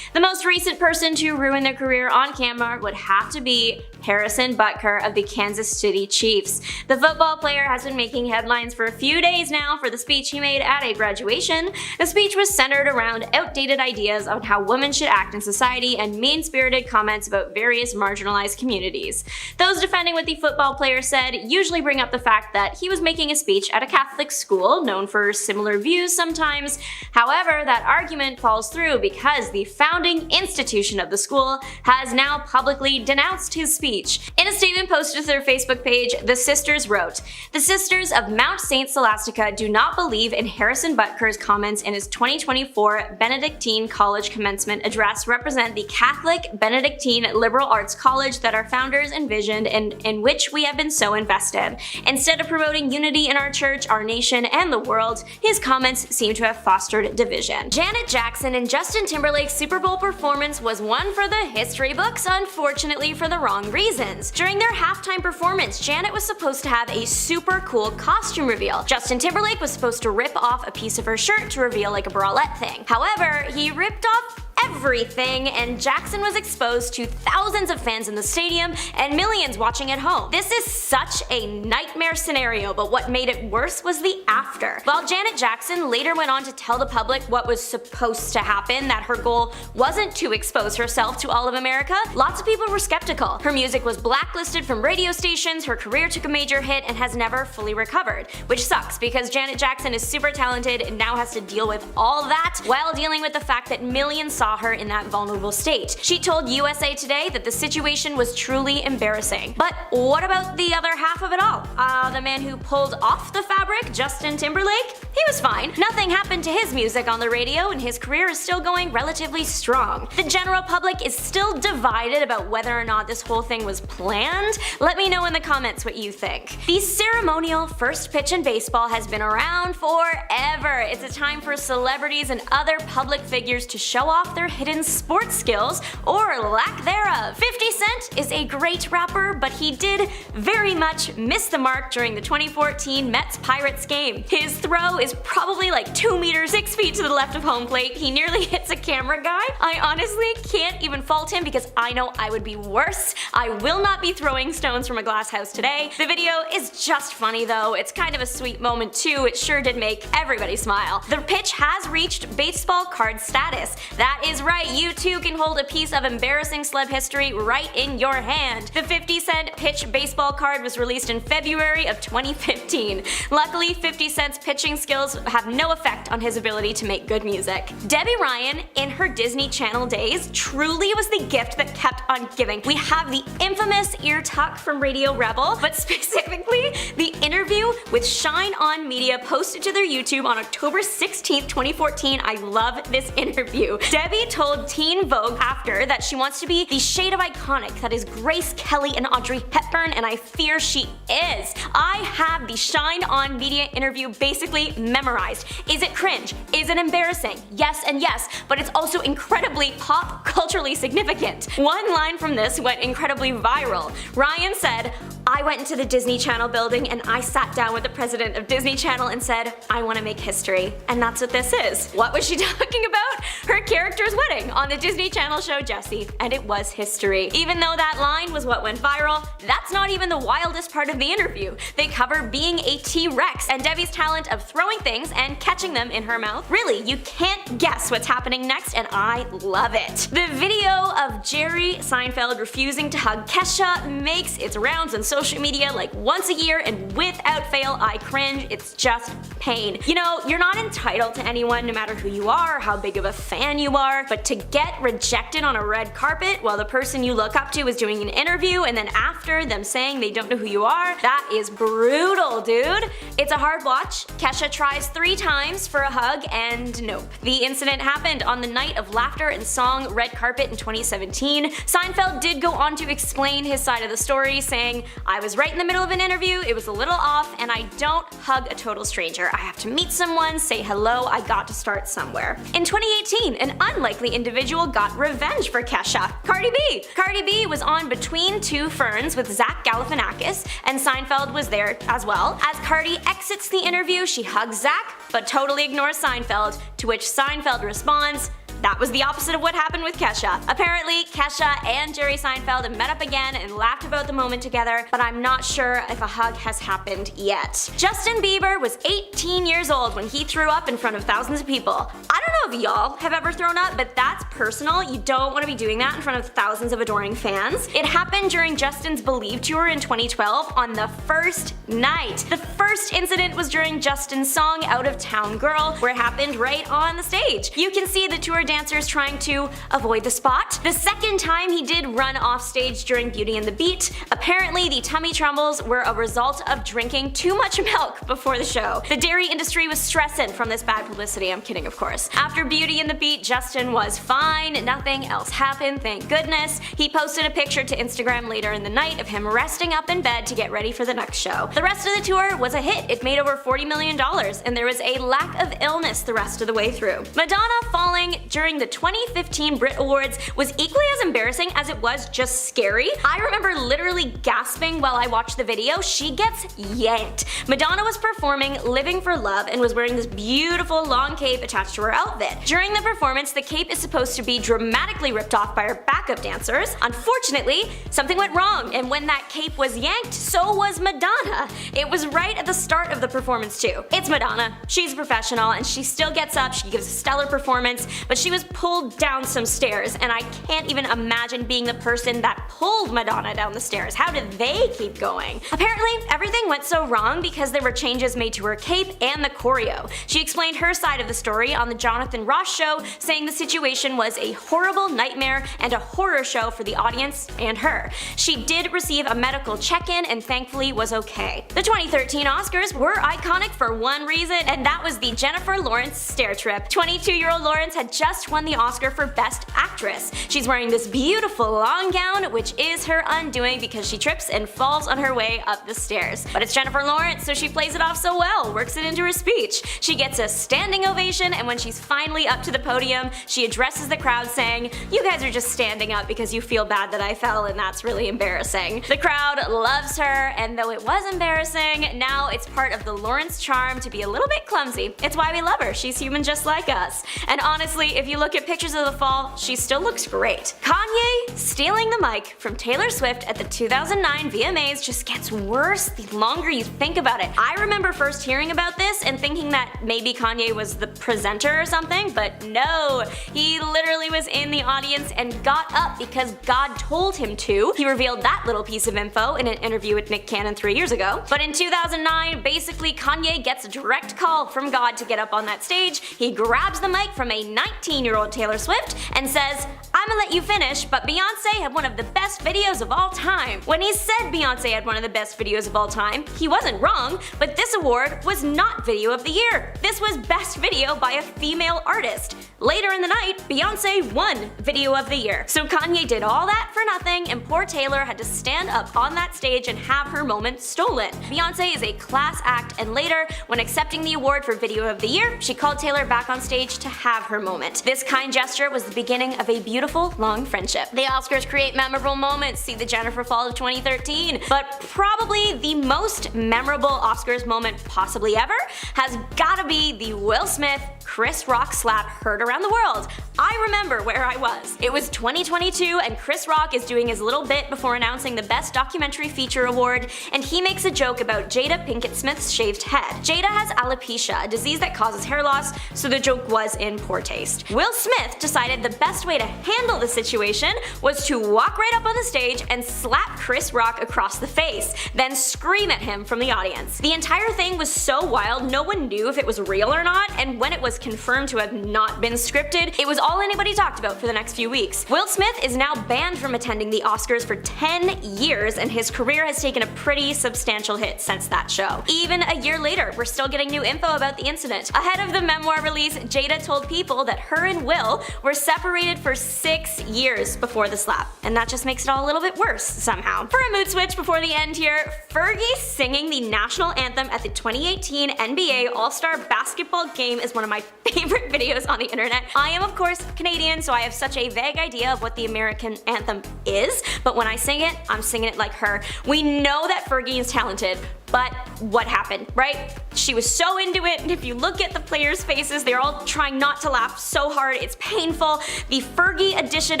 The most recent person to ruin their career on camera would have to be Harrison Butker of the Kansas City Chiefs. The football player has been making headlines for a few days now for the speech he made at a graduation. The speech was centered around outdated ideas on how women should act in society and mean-spirited comments about various marginalized communities. Those defending what the football player said usually bring up the fact that he was making a speech at a Catholic school known for similar views sometimes. However, that argument falls through because the founding institution of the school has now publicly denounced his speech. In a statement posted to their Facebook page, the sisters wrote, "The Sisters of Mount St. Scholastica do not believe in Harrison Butker's comments in his 2024 Benedictine College commencement address represent the Catholic Benedictine Liberal Arts College that our founders envisioned and in which we have been so invested. Instead of promoting unity in our church, our nation, and the world, his comments seem to have fostered division." Janet Jackson and Justin Timberlake's Super Bowl performance was one for the history books, unfortunately for the wrong reasons. During their halftime performance, Janet was supposed to have a super cool costume reveal. Justin Timberlake was supposed to rip off a piece of her shirt to reveal like a bralette thing. However, he ripped off everything, and Jackson was exposed to thousands of fans in the stadium and millions watching at home. This is such a nightmare scenario, but what made it worse was the after. While Janet Jackson later went on to tell the public what was supposed to happen, that her goal wasn't to expose herself to all of America, lots of people were skeptical. Her music was blacklisted from radio stations, her career took a major hit, and has never fully recovered. Which sucks, because Janet Jackson is super talented and now has to deal with all that while dealing with the fact that millions saw her in that vulnerable state. She told USA Today that the situation was truly embarrassing. But what about the other half of it all? The man who pulled off the fabric, Justin Timberlake? He was fine. Nothing happened to his music on the radio, and his career is still going relatively strong. The general public is still divided about whether or not this whole thing was planned. Let me know in the comments what you think. The ceremonial first pitch in baseball has been around forever. It's a time for celebrities and other public figures to show off their hidden sports skills, or lack thereof. 50 Cent is a great rapper, but he did very much miss the mark during the 2014 Mets-Pirates game. His throw is probably like 2 meters, 6 feet to the left of home plate. He nearly hits a camera guy. I honestly can't even fault him because I know I would be worse. I will not be throwing stones from a glass house today. The video is just funny though. It's kind of a sweet moment too. It sure did make everybody smile. The pitch has reached baseball card status. That is right, you too can hold a piece of embarrassing celeb history right in your hand. The 50 Cent pitch baseball card was released in February of 2015. Luckily, 50 Cent's pitching skills have no effect on his ability to make good music. Debbie Ryan, in her Disney Channel days, truly was the gift that kept on giving. We have the infamous ear tuck from Radio Rebel, but specifically the interview with Shine On Media posted to their YouTube on October 16th, 2014. I love this interview. Debbie told Teen Vogue after that she wants to be the shade of iconic that is Grace Kelly and Audrey Hepburn, and I fear she is. I have the Shine On Media interview basically memorized. Is it cringe? Is it embarrassing? Yes and yes, but it's also incredibly pop culturally significant. One line from this went incredibly viral. Ryan said, I went into the Disney Channel building and I sat down with the president of Disney Channel and said, I want to make history. And that's what this is. What was she talking about? Her character's wedding on the Disney Channel show Jessie, and it was history. Even though that line was what went viral, that's not even the wildest part of the interview. They cover being a T-Rex and Debbie's talent of throwing things and catching them in her mouth. Really, you can't guess what's happening next, and I love it. The video of Jerry Seinfeld refusing to hug Kesha makes its rounds on social media like once a year, and without fail, I cringe. It's just pain. You know, you're not entitled to anyone no matter who you are or how big of a fan you are, but to get rejected on a red carpet while the person you look up to is doing an interview and then after them saying they don't know who you are, that is brutal, dude. It's a hard watch. Kesha tries 3 times for a hug and nope. The incident happened on the night of Laughter and Song Red Carpet in 2017. Seinfeld did go on to explain his side of the story, saying, I was right in the middle of an interview, it was a little off, and I don't hug a total stranger. I have to meet someone, say hello, I got to start somewhere. In 2018, an unlikely individual got revenge for Kesha. Cardi B! Cardi B was on Between Two Ferns with Zach Galifianakis, and Seinfeld was there as well. As Cardi exits the interview, she hugs Zach, but totally ignores Seinfeld, to which Seinfeld responds, that was the opposite of what happened with Kesha. Apparently, Kesha and Jerry Seinfeld have met up again and laughed about the moment together, but I'm not sure if a hug has happened yet. Justin Bieber was 18 years old when he threw up in front of thousands of people. I don't know if y'all have ever thrown up, but that's personal. You don't want to be doing that in front of thousands of adoring fans. It happened during Justin's Believe tour in 2012 on the first night. The first incident was during Justin's song Out of Town Girl, where it happened right on the stage. You can see the tour dancers trying to avoid the spot. The second time he did run off stage during Beauty and the Beat. Apparently the tummy trembles were a result of drinking too much milk before the show. The dairy industry was stressing from this bad publicity, I'm kidding of course. After Beauty and the Beat, Justin was fine, nothing else happened, thank goodness. He posted a picture to Instagram later in the night of him resting up in bed to get ready for the next show. The rest of the tour was a hit. It made over $40 million, and there was a lack of illness the rest of the way through. Madonna falling during the 2015 Brit Awards was equally as embarrassing as it was just scary. I remember literally gasping while I watched the video. She gets yanked. Madonna was performing Living for Love and was wearing this beautiful long cape attached to her outfit. During the performance, the cape is supposed to be dramatically ripped off by her backup dancers. Unfortunately, something went wrong, and when that cape was yanked, so was Madonna. It was right at the start of the performance too. It's Madonna. She's a professional, and she still gets up, she gives a stellar performance, but she was pulled down some stairs, and I can't even imagine being the person that pulled Madonna down the stairs. How did they keep going? Apparently, everything went so wrong because there were changes made to her cape and the choreo. She explained her side of the story on the Jonathan Ross show, saying the situation was a horrible nightmare and a horror show for the audience and her. She did receive a medical check-in and thankfully was okay. The 2013 Oscars were iconic for one reason, and that was the Jennifer Lawrence stair trip. 22-year-old Lawrence had just won the Oscar for Best Actress. She's wearing this beautiful long gown, which is her undoing because she trips and falls on her way up the stairs. But it's Jennifer Lawrence, so she plays it off so well, works it into her speech. She gets a standing ovation, and when she's finally up to the podium, she addresses the crowd saying, "You guys are just standing up because you feel bad that I fell, and that's really embarrassing." The crowd loves her, and though it was embarrassing, now it's part of the Lawrence charm to be a little bit clumsy. It's why we love her. She's human just like us. And honestly, if you look at pictures of the fall, she still looks great. Kanye stealing the mic from Taylor Swift at the 2009 VMAs just gets worse the longer you think about it. I remember first hearing about this and thinking that maybe Kanye was the presenter or something, but no, he literally was in the audience and got up because God told him to. He revealed that little piece of info in an interview with Nick Cannon 3 years ago. But in 2009, basically Kanye gets a direct call from God to get up on that stage. He grabs the mic from a 19-year-old Taylor Swift and says, "I'm gonna let you finish, but Beyonce had one of the best videos of all time." When he said Beyonce had one of the best videos of all time, he wasn't wrong, but this award was not Video of the Year. This was Best Video by a female artist. Later in the night, Beyonce won Video of the Year. So Kanye did all that for nothing, and poor Taylor had to stand up on that stage and have her moment stolen. Beyonce is a class act, and later, when accepting the award for Video of the Year, she called Taylor back on stage to have her moment. This kind gesture was the beginning of a beautiful beautiful, long friendship. The Oscars create memorable moments, see the Jennifer Fall of 2013, but probably the most memorable Oscars moment possibly ever has gotta be the Will Smith Chris Rock slap heard around the world. I remember where I was. It was 2022 and Chris Rock is doing his little bit before announcing the Best Documentary Feature Award, and he makes a joke about Jada Pinkett Smith's shaved head. Jada has alopecia, a disease that causes hair loss, so the joke was in poor taste. Will Smith decided the best way to handle the situation was to walk right up on the stage and slap Chris Rock across the face, then scream at him from the audience. The entire thing was so wild, no one knew if it was real or not, and when it was confirmed to have not been scripted, it was all anybody talked about for the next few weeks. Will Smith is now banned from attending the Oscars for 10 years, and his career has taken a pretty substantial hit since that show. Even a year later, we're still getting new info about the incident. Ahead of the memoir release, Jada told People that her and Will were separated for 6 years before the slap, and that just makes it all a little bit worse somehow. For a mood switch before the end here, Fergie singing the national anthem at the 2018 NBA All-Star Basketball Game is one of my favorite videos on the internet. I am of course Canadian, so I have such a vague idea of what the American anthem is, but when I sing it, I'm singing it like her. We know that Fergie is talented, but what happened, right? She was so into it, and if you look at the players' faces, they're all trying not to laugh so hard, it's painful. The Fergie edition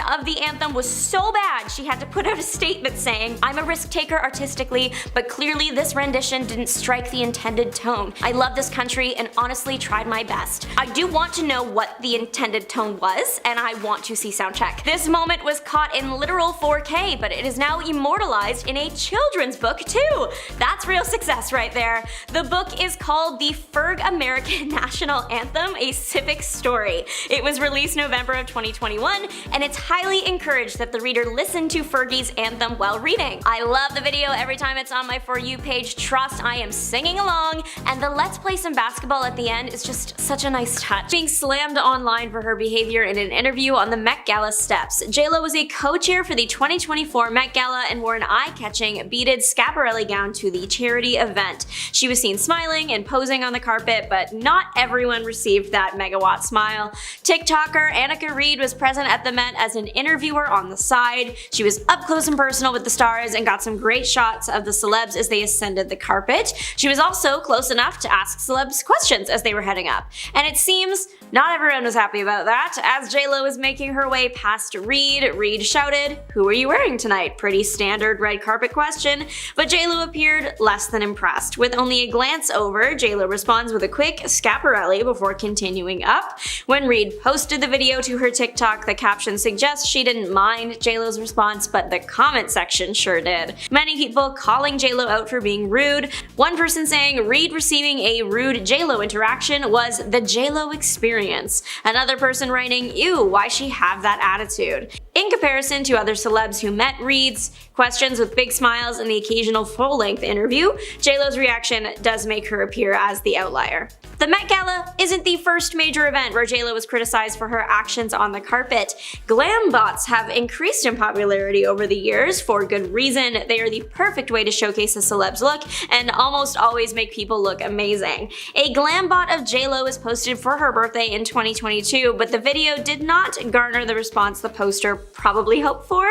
of the anthem was so bad, she had to put out a statement saying, "I'm a risk taker artistically, but clearly this rendition didn't strike the intended tone. I love this country and honestly tried my best." I do want to know what the intended tone was, and I want to see soundcheck. This moment was caught in literal 4K, but it is now immortalized in a children's book too. That's real success right there. The book is called The Ferg American National Anthem, A Civic Story. It was released November of 2021, and it's highly encouraged that the reader listen to Fergie's anthem while reading. I love the video every time it's on my For You page. Trust, I am singing along, and the "let's play some basketball" at the end is just such a nice touch. Being slammed online for her behavior in an interview on the Met Gala steps, JLo was a co-chair for the 2024 Met Gala and wore an eye-catching beaded Schiaparelli gown to the charity event. She was seen smiling and posing on the carpet, but not everyone received that megawatt smile. TikToker Annika Reed was present at the Met as an interviewer on the side. She was up close and personal with the stars and got some great shots of the celebs as they ascended the carpet. She was also close enough to ask celebs questions as they were heading up. And it seems not everyone was happy about that. As JLo was making her way past Reed shouted, "Who are you wearing tonight?" Pretty standard red carpet question, but JLo appeared less than impressed. With only a glance over, JLo responds with a quick Schiaparelli before continuing up. When Reed posted the video to her TikTok, the caption suggests she didn't mind JLo's response, but the comment section sure did. Many people calling JLo out for being rude. One person saying Reed receiving a rude JLo interaction was the JLo experience. Another person writing, "Ew, why she have that attitude?" In comparison to other celebs who met Reed's questions with big smiles and the occasional full-length interview, JLo's reaction does make her appear as the outlier. The Met Gala isn't the first major event where JLo was criticized for her actions on the carpet. Glam bots have increased in popularity over the years for good reason. They are the perfect way to showcase a celeb's look and almost always make people look amazing. A glam bot of JLo was posted for her birthday in 2022, but the video did not garner the response the poster probably hoped for.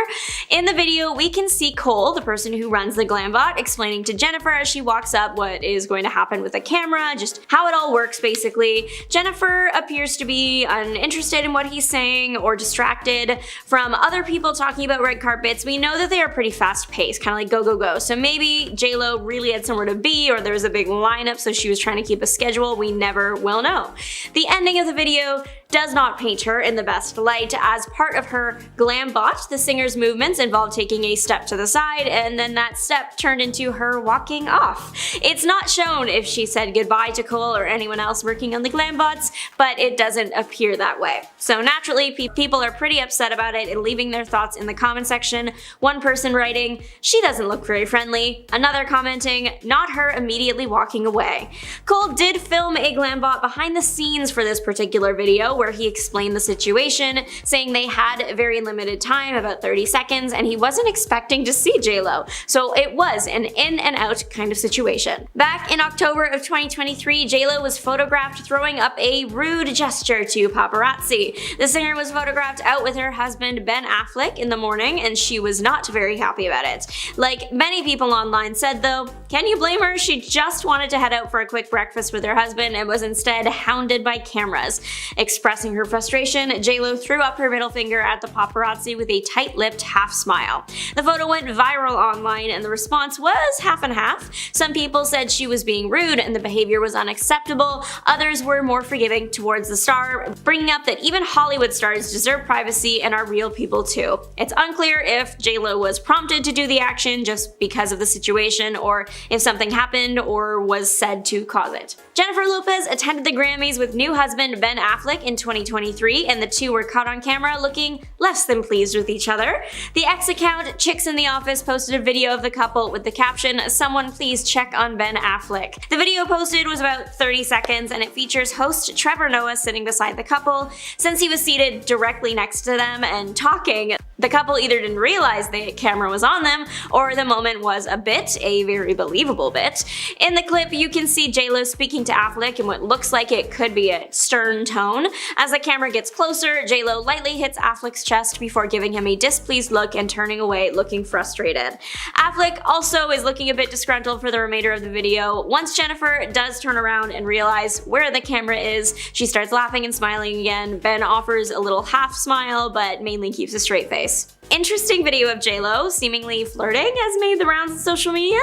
In the video, we can see Cole, the person who runs the glam bot, explaining to Jennifer as she walks up what is going to happen with the camera, just how it all works basically. Jennifer appears to be uninterested in what he's saying or distracted from other people talking about red carpets. We know that they are pretty fast paced, kind of like go go go, so maybe JLo really had somewhere to be or there was a big lineup so she was trying to keep a schedule. We never will know. The ending of the video does not paint her in the best light. As part of her glam bot, the singer's movements involved taking a step to the side, and then that step turned into her walking off. It's not shown if she said goodbye to Cole or anyone else working on the glam bots, but it doesn't appear that way. So naturally, people are pretty upset about it and leaving their thoughts in the comment section. One person writing, "She doesn't look very friendly." Another commenting, "Not her," immediately walking away. Cole did film a glam bot behind the scenes for this particular video, where he explained the situation, saying they had very limited time, about 30 seconds, and he wasn't expecting to see J-Lo, so it was an in and out kind of situation. Back in October of 2023, J-Lo was photographed throwing up a rude gesture to paparazzi. The singer was photographed out with her husband Ben Affleck in the morning, and she was not very happy about it. Like many people online said though, can you blame her? She just wanted to head out for a quick breakfast with her husband and was instead hounded by cameras. Expressing her frustration, J-Lo threw up her middle finger at the paparazzi with a tight-lipped half smile. The photo went viral online and the response was half and half. Some people said she was being rude and the behavior was unacceptable. Others were more forgiving towards the star, bringing up that even Hollywood stars deserve privacy and are real people too. It's unclear if J-Lo was prompted to do the action just because of the situation, or if something happened or was said to cause it. Jennifer Lopez attended the Grammys with new husband Ben Affleck in 2023, and the two were caught on camera looking less than pleased with each other. The X account Chicks in the Office posted a video of the couple with the caption, "Someone please check on Ben Affleck." The video posted was about 30 seconds and it features host Trevor Noah sitting beside the couple. Since he was seated directly next to them and talking, the couple either didn't realize the camera was on them or the moment was a very believable bit. In the clip, you can see J-Lo speaking to Affleck in what looks like it could be a stern tone. As the camera gets closer, J-Lo lightly hits Affleck's chest before giving him a displeased look and turning away, looking frustrated. Affleck also is looking a bit disgruntled for the remainder of the video. Once Jennifer does turn around and realize where the camera is, she starts laughing and smiling again. Ben offers a little half smile, but mainly keeps a straight face. Interesting video of J-Lo seemingly flirting has made the rounds on social media.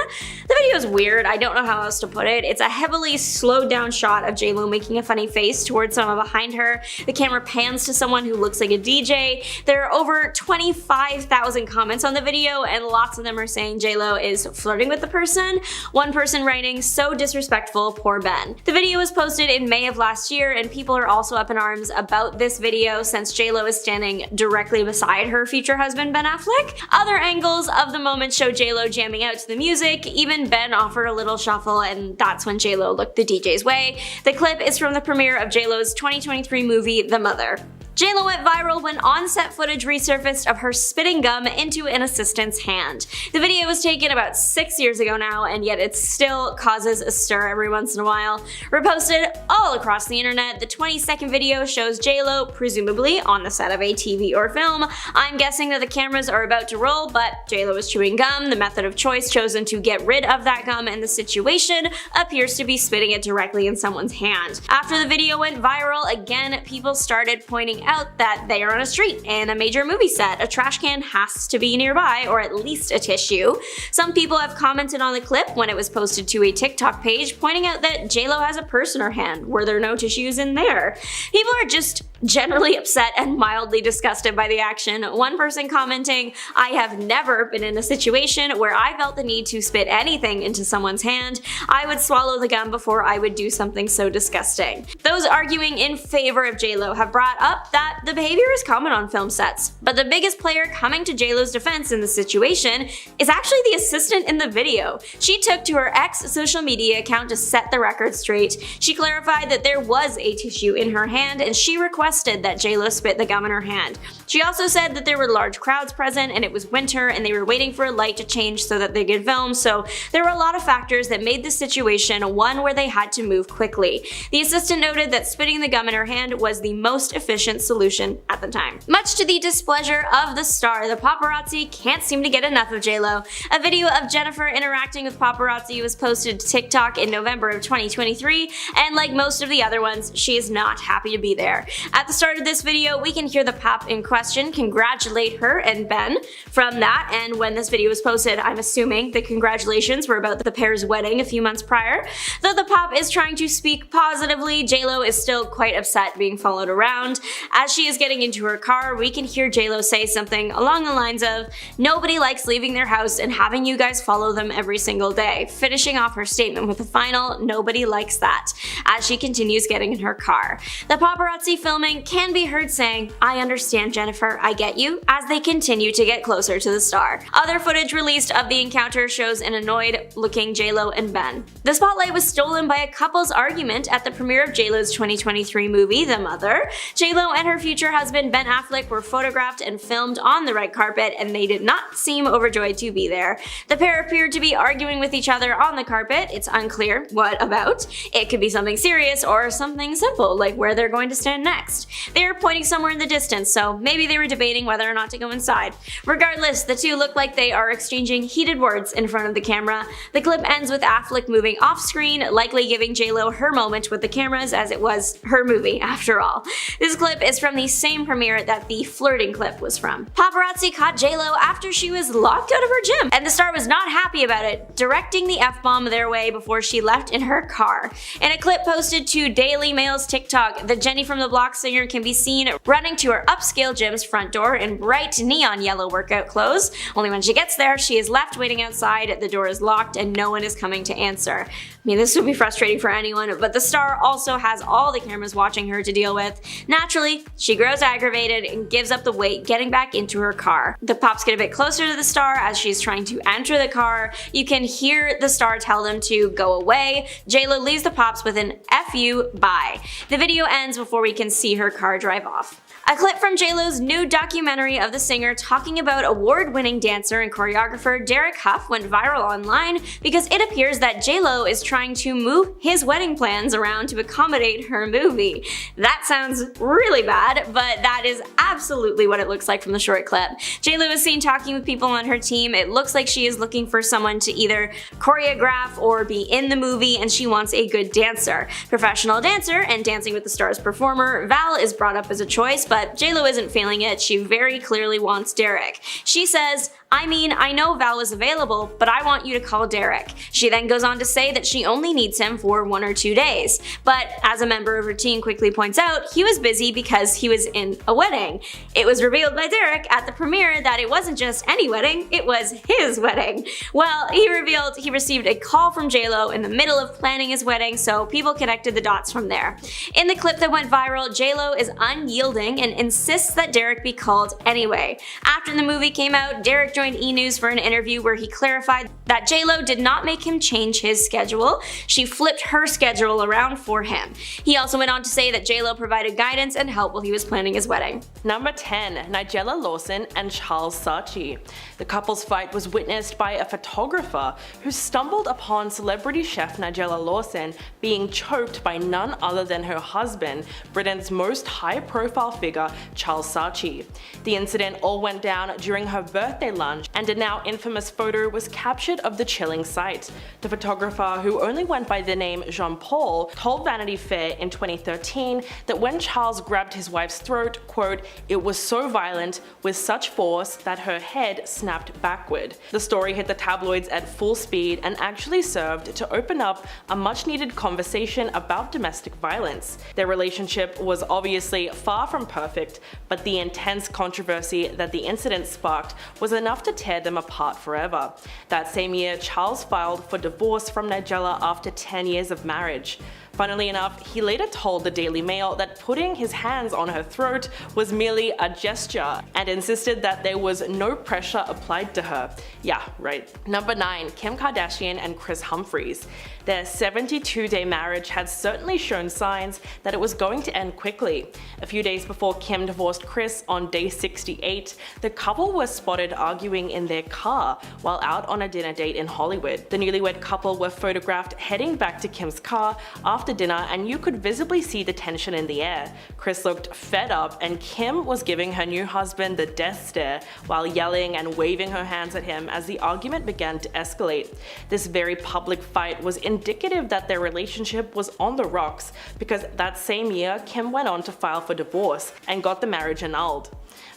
The video is weird, I don't know how else to put it. It's a heavily slowed down shot of J-Lo making a funny face towards someone behind her. The camera pans to someone who looks like a DJ. There are over 25,000 comments on the video and lots of them are saying J-Lo is flirting with the person. One person writing, "So disrespectful, poor Ben." The video was posted in May of last year and people are also up in arms about this video since J-Lo is standing directly beside her future husband Ben Affleck. Other angles of the moment show J-Lo jamming out to the music. Even Ben offered a little shuffle and that's when J-Lo looked the DJ's way. The clip is from the premiere of J-Lo's 2023 movie The Mother. J-Lo went viral when on-set footage resurfaced of her spitting gum into an assistant's hand. The video was taken about 6 years ago now, and yet it still causes a stir every once in a while. Reposted all across the internet, the 20-second video shows J-Lo, presumably on the set of a TV or film. I'm guessing that the cameras are about to roll, but J-Lo is chewing gum, the method of choice chosen to get rid of that gum, and the situation appears to be spitting it directly in someone's hand. After the video went viral, again, people started pointing out that they are on a street and a major movie set. A trash can has to be nearby, or at least a tissue. Some people have commented on the clip when it was posted to a TikTok page, pointing out that J-Lo has a purse in her hand. Were there no tissues in there? People are just generally upset and mildly disgusted by the action. One person commenting, "I have never been in a situation where I felt the need to spit anything into someone's hand. I would swallow the gum before I would do something so disgusting." Those arguing in favor of J-Lo have brought up that the behavior is common on film sets, but the biggest player coming to J-Lo's defense in the situation is actually the assistant in the video. She took to her ex social media account to set the record straight. She clarified that there was a tissue in her hand and she requested that J-Lo spit the gum in her hand. She also said that there were large crowds present and it was winter and they were waiting for a light to change so that they could film, so there were a lot of factors that made this situation one where they had to move quickly. The assistant noted that spitting the gum in her hand was the most efficient solution at the time. Much to the displeasure of the star, the paparazzi can't seem to get enough of J-Lo. A video of Jennifer interacting with paparazzi was posted to TikTok in November of 2023, and like most of the other ones, she is not happy to be there. At the start of this video, we can hear the pap in question congratulate her and Ben. From that, and when this video was posted, I'm assuming the congratulations were about the pair's wedding a few months prior. Though the pop is trying to speak positively, J-Lo is still quite upset being followed around. As she is getting into her car, we can hear J-Lo say something along the lines of, "Nobody likes leaving their house and having you guys follow them every single day," finishing off her statement with a final, "Nobody likes that," as she continues getting in her car. The paparazzi filming filming can be heard saying, "I understand, Jennifer, I get you," as they continue to get closer to the star. Other footage released of the encounter shows an annoyed-looking JLo and Ben. The spotlight was stolen by a couple's argument at the premiere of JLo's 2023 movie, The Mother. JLo and her future husband Ben Affleck were photographed and filmed on the red carpet, and they did not seem overjoyed to be there. The pair appeared to be arguing with each other on the carpet. It's unclear what about. It could be something serious or something simple, like where they're going to stand next. They were pointing somewhere in the distance, so maybe they were debating whether or not to go inside. Regardless, the two look like they are exchanging heated words in front of the camera. The clip ends with Affleck moving off screen, likely giving JLo her moment with the cameras, as it was her movie after all. This clip is from the same premiere that the flirting clip was from. Paparazzi caught JLo after she was locked out of her gym, and the star was not happy about it, directing the F-bomb their way before she left in her car. In a clip posted to Daily Mail's TikTok, the Jenny from the Block singer can be seen running to her upscale gym's front door in bright neon yellow workout clothes. Only when she gets there, she is left waiting outside, the door is locked, and no one is coming to answer. I mean, this would be frustrating for anyone, but the star also has all the cameras watching her to deal with. Naturally, she grows aggravated and gives up the weight, getting back into her car. The pops get a bit closer to the star as she's trying to enter the car. You can hear the star tell them to go away. JLo leaves the pops with an "F you, bye." The video ends before we can see her car drive off. A clip from JLo's new documentary of the singer talking about award-winning dancer and choreographer Derek Hough went viral online because it appears that JLo is trying to move his wedding plans around to accommodate her movie. That sounds really bad, but that is absolutely what it looks like from the short clip. JLo is seen talking with people on her team. It looks like she is looking for someone to either choreograph or be in the movie, and she wants a good dancer. Professional dancer and Dancing with the Stars performer Val is brought up as a choice, but JLo isn't feeling it. She very clearly wants Derek. She says, "I mean, I know Val was available, but I want you to call Derek." She then goes on to say that she only needs him for 1 or 2 days. But as a member of her team quickly points out, he was busy because he was in a wedding. It was revealed by Derek at the premiere that it wasn't just any wedding, it was his wedding. Well, he revealed he received a call from JLo in the middle of planning his wedding, so people connected the dots from there. In the clip that went viral, JLo is unyielding and insists that Derek be called anyway. After the movie came out, Derek joined E! News for an interview where he clarified that JLo did not make him change his schedule. She flipped her schedule around for him. He also went on to say that JLo provided guidance and help while he was planning his wedding. Number 10. Nigella Lawson and Charles Saatchi. The couple's fight was witnessed by a photographer who stumbled upon celebrity chef Nigella Lawson being choked by none other than her husband, Britain's most high-profile figure, Charles Saatchi. The incident all went down during her birthday lunch, and a now infamous photo was captured of the chilling sight. The photographer, who only went by the name Jean-Paul, told Vanity Fair in 2013 that when Charles grabbed his wife's throat, quote, "It was so violent, with such force, that her head snapped backward." The story hit the tabloids at full speed and actually served to open up a much-needed conversation about domestic violence. Their relationship was obviously far from perfect, but the intense controversy that the incident sparked was enough to tear them apart forever. That same year, Charles filed for divorce from Nigella after 10 years of marriage. Funnily enough, he later told the Daily Mail that putting his hands on her throat was merely a gesture, and insisted that there was no pressure applied to her. Yeah, right. Number 9. Kim Kardashian and Kris Humphries. Their 72-day marriage had certainly shown signs that it was going to end quickly. A few days before Kim divorced Kris on day 68, the couple was spotted arguing in their car while out on a dinner date in Hollywood. The newlywed couple were photographed heading back to Kim's car after dinner, and you could visibly see the tension in the air. Kris looked fed up, and Kim was giving her new husband the death stare while yelling and waving her hands at him as the argument began to escalate. This very public fight was indicative that their relationship was on the rocks, because that same year Kim went on to file for divorce and got the marriage annulled.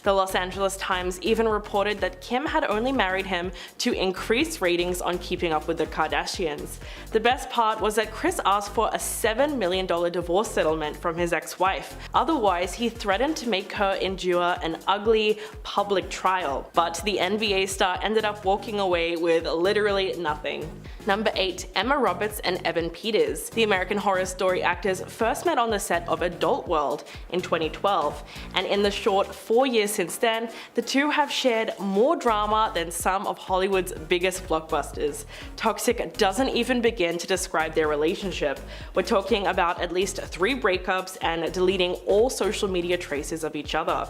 The Los Angeles Times even reported that Kim had only married him to increase ratings on Keeping Up with the Kardashians. The best part was that Kris asked for a $7 million divorce settlement from his ex-wife. Otherwise, he threatened to make her endure an ugly public trial. But the NBA star ended up walking away with literally nothing. Number 8. Emma Roberts and Evan Peters. The American Horror Story actors first met on the set of Adult World in 2012, and in the short 4 years since then, the two have shared more drama than some of Hollywood's biggest blockbusters. Toxic doesn't even begin to describe their relationship. We're talking about at least 3 breakups and deleting all social media traces of each other.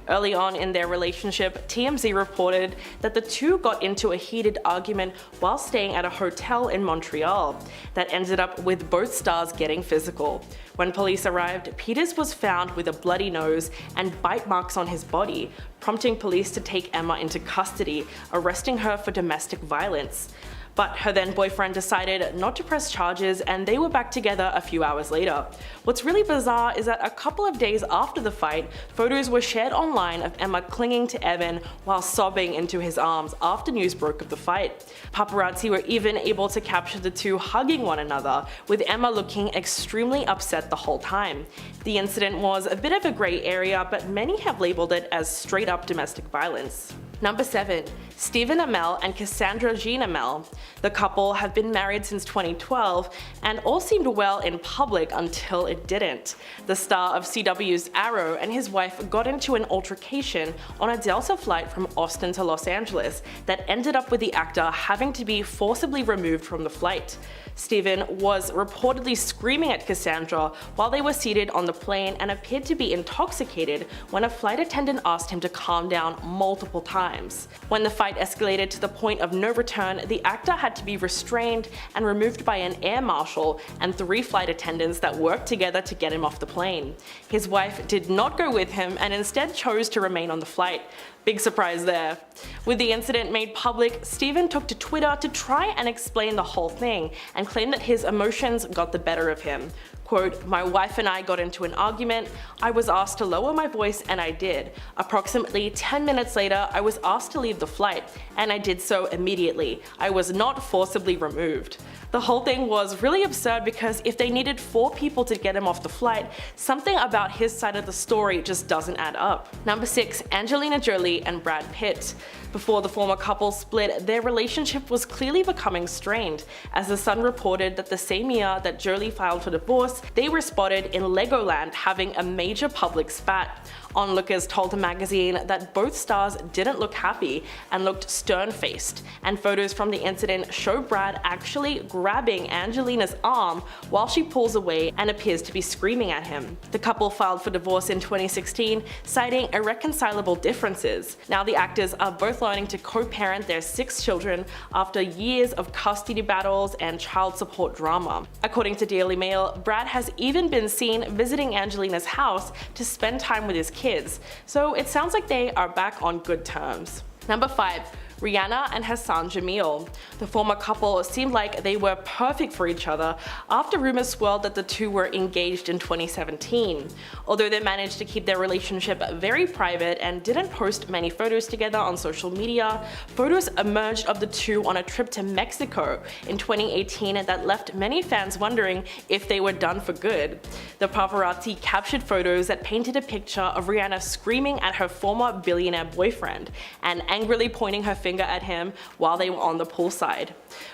Early on in their relationship, TMZ reported that the two got into a heated argument while staying at a hotel in Montreal that ended up with both stars getting physical. When police arrived, Peters was found with a bloody nose and bite marks on his body, prompting police to take Emma into custody, arresting her for domestic violence. But her then boyfriend decided not to press charges and they were back together a few hours later. What's really bizarre is that a couple of days after the fight, photos were shared online of Emma clinging to Evan while sobbing into his arms after news broke of the fight. Paparazzi were even able to capture the two hugging one another, with Emma looking extremely upset the whole time. The incident was a bit of a grey area, but many have labeled it as straight up domestic violence. Number 7. Stephen Amell and Cassandra Jean Amell. The couple have been married since 2012 and all seemed well in public until it didn't. The star of CW's Arrow and his wife got into an altercation on a Delta flight from Austin to Los Angeles that ended up with the actor having to be forcibly removed from the flight. Stephen was reportedly screaming at Cassandra while they were seated on the plane and appeared to be intoxicated when a flight attendant asked him to calm down multiple times. When the fight escalated to the point of no return, the actor had to be restrained and removed by an air marshal and 3 flight attendants that worked together to get him off the plane. His wife did not go with him and instead chose to remain on the flight. Big surprise there. With the incident made public, Stephen took to Twitter to try and explain the whole thing and claimed that his emotions got the better of him. Quote, "My wife and I got into an argument. I was asked to lower my voice and I did. Approximately 10 minutes later, I was asked to leave the flight and I did so immediately. I was not forcibly removed." The whole thing was really absurd because if they needed 4 people to get him off the flight, something about his side of the story just doesn't add up. Number 6. Angelina Jolie and Brad Pitt. Before the former couple split, their relationship was clearly becoming strained, as The Sun reported that the same year that Jolie filed for divorce, they were spotted in Legoland having a major public spat. Onlookers told the magazine that both stars didn't look happy and looked stern-faced, and photos from the incident show Brad actually grabbing Angelina's arm while she pulls away and appears to be screaming at him. The couple filed for divorce in 2016, citing irreconcilable differences. Now the actors are both learning to co-parent their 6 children after years of custody battles and child support drama. According to Daily Mail, Brad has even been seen visiting Angelina's house to spend time with his kids, so it sounds like they are back on good terms. Number 5. Rihanna and Hassan Jameel. The former couple seemed like they were perfect for each other after rumors swirled that the two were engaged in 2017. Although they managed to keep their relationship very private and didn't post many photos together on social media, photos emerged of the two on a trip to Mexico in 2018 that left many fans wondering if they were done for good. The paparazzi captured photos that painted a picture of Rihanna screaming at her former billionaire boyfriend and angrily pointing her finger at him while they were on the poolside.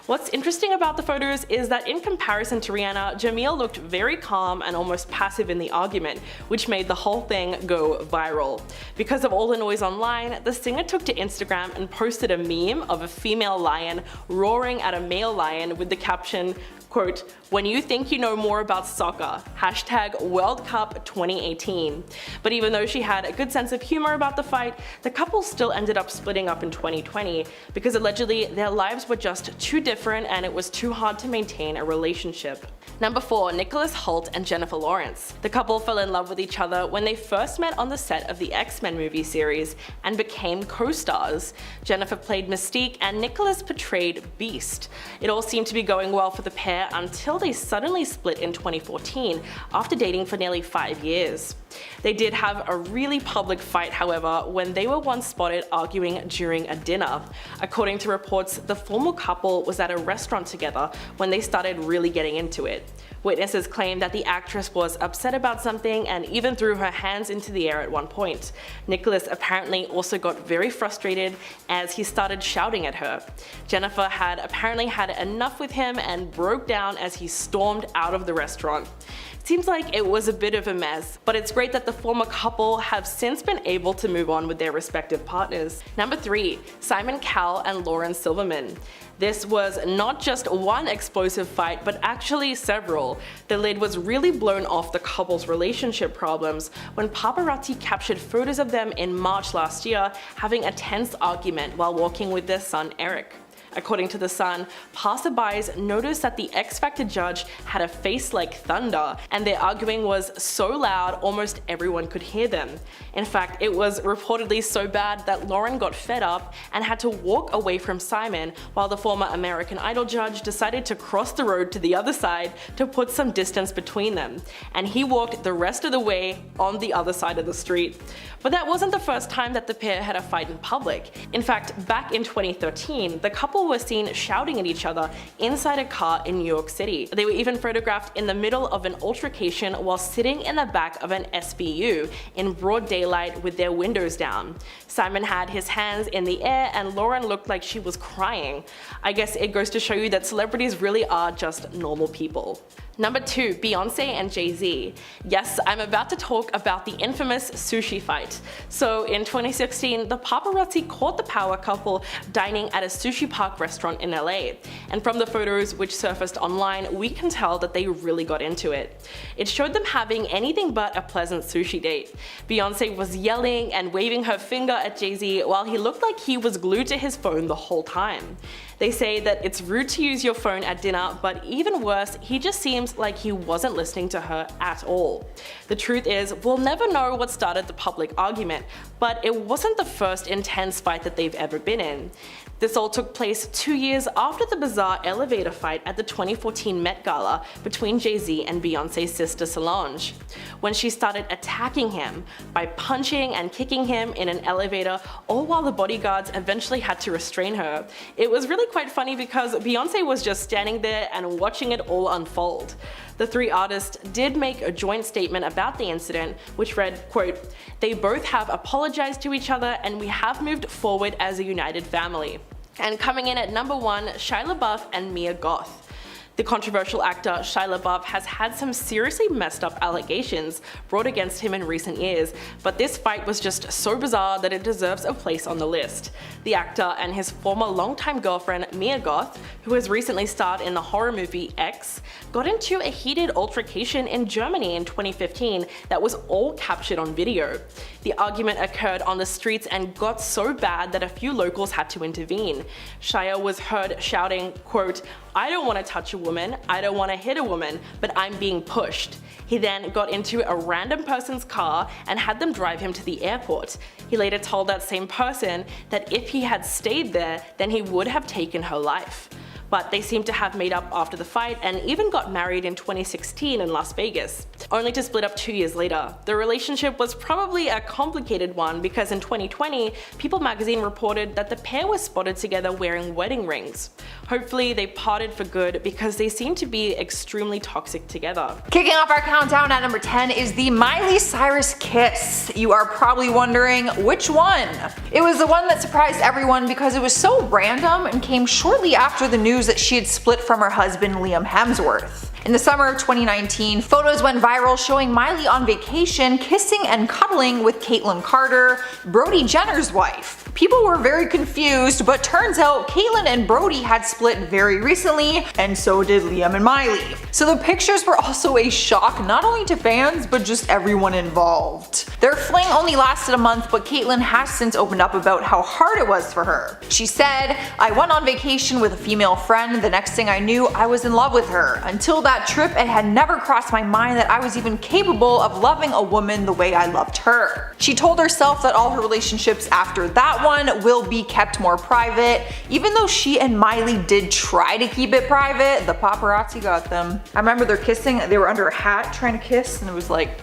What's interesting about the photos is that in comparison to Rihanna, Jameel looked very calm and almost passive in the argument, which made the whole thing go viral. Because of all the noise online, the singer took to Instagram and posted a meme of a female lion roaring at a male lion with the caption, quote, "When you think you know more about soccer, hashtag World Cup 2018. But even though she had a good sense of humor about the fight, the couple still ended up splitting up in 2020 because allegedly their lives were just too different and it was too hard to maintain a relationship. Number 4. Nicholas Hoult and Jennifer Lawrence. The couple fell in love with each other when they first met on the set of the X-Men movie series and became co-stars. Jennifer played Mystique and Nicholas portrayed Beast. It all seemed to be going well for the pair pair until they suddenly split in 2014 after dating for nearly 5 years. They did have a really public fight, however, when they were once spotted arguing during a dinner. According to reports, the former couple was at a restaurant together when they started really getting into it. Witnesses claim that the actress was upset about something and even threw her hands into the air at one point. Nicholas apparently also got very frustrated as he started shouting at her. Jennifer had apparently had enough with him and broke down as he stormed out of the restaurant. Seems like it was a bit of a mess, but it's great that the former couple have since been able to move on with their respective partners. Number 3. Simon Cowell and Lauren Silverman. This was not just one explosive fight, but actually several. The lid was really blown off the couple's relationship problems when paparazzi captured photos of them in March last year having a tense argument while walking with their son Eric. According to The Sun, passerbys noticed that the X Factor judge had a face like thunder, and their arguing was so loud almost everyone could hear them. In fact, it was reportedly so bad that Lauren got fed up and had to walk away from Simon, while the former American Idol judge decided to cross the road to the other side to put some distance between them, and he walked the rest of the way on the other side of the street. But that wasn't the first time that the pair had a fight in public. In fact, back in 2013, the couple were seen shouting at each other inside a car in New York City. They were even photographed in the middle of an altercation while sitting in the back of an SBU in broad daylight with their windows down. Simon had his hands in the air and Lauren looked like she was crying. I guess it goes to show you that celebrities really are just normal people. Number 2. Beyonce and Jay-Z. Yes, I'm about to talk about the infamous sushi fight. So in 2016, the paparazzi caught the power couple dining at a sushi park restaurant in LA. And from the photos which surfaced online, we can tell that they really got into it. It showed them having anything but a pleasant sushi date. Beyonce was yelling and waving her finger at Jay-Z while he looked like he was glued to his phone the whole time. They say that it's rude to use your phone at dinner, but even worse, he just seems like he wasn't listening to her at all. The truth is, we'll never know what started the public argument, but it wasn't the first intense fight that they've ever been in. This all took place 2 years after the bizarre elevator fight at the 2014 Met Gala between Jay-Z and Beyonce's sister Solange, when she started attacking him by punching and kicking him in an elevator, all while the bodyguards eventually had to restrain her. It was really quite funny because Beyonce was just standing there and watching it all unfold. The 3 artists did make a joint statement about the incident, which read, quote, "They both have apologized to each other and we have moved forward as a united family." And coming in at number 1, Shia LaBeouf and Mia Goth. The controversial actor Shia LaBeouf has had some seriously messed up allegations brought against him in recent years, but this fight was just so bizarre that it deserves a place on the list. The actor and his former longtime girlfriend Mia Goth, who has recently starred in the horror movie X, got into a heated altercation in Germany in 2015 that was all captured on video. The argument occurred on the streets and got so bad that a few locals had to intervene. Shia was heard shouting, quote, "I don't want to touch a woman, I don't want to hit a woman, but I'm being pushed." He then got into a random person's car and had them drive him to the airport. He later told that same person that if he had stayed there, then he would have taken her life. But they seem to have made up after the fight and even got married in 2016 in Las Vegas, only to split up 2 years later. The relationship was probably a complicated one because in 2020, People magazine reported that the pair was spotted together wearing wedding rings. Hopefully they parted for good because they seem to be extremely toxic together. Kicking off our countdown at number 10 is the Miley Cyrus kiss. You are probably wondering which one. It was the one that surprised everyone because it was so random and came shortly after the news that she had split from her husband Liam Hemsworth. In the summer of 2019, photos went viral showing Miley on vacation kissing and cuddling with Caitlyn Carter, Brody Jenner's wife. People were very confused, but turns out Caitlyn and Brody had split very recently, and so did Liam and Miley. So the pictures were also a shock not only to fans, but just everyone involved. Their fling only lasted a month, but Caitlyn has since opened up about how hard it was for her. She said, "I went on vacation with a female friend, the next thing I knew I was in love with her. Until that trip it had never crossed my mind that I was even capable of loving a woman the way I loved her." She told herself that all her relationships after that one one will be kept more private. Even though she and Miley did try to keep it private, the paparazzi got them. I remember they're kissing, they were under a hat trying to kiss, and it was like,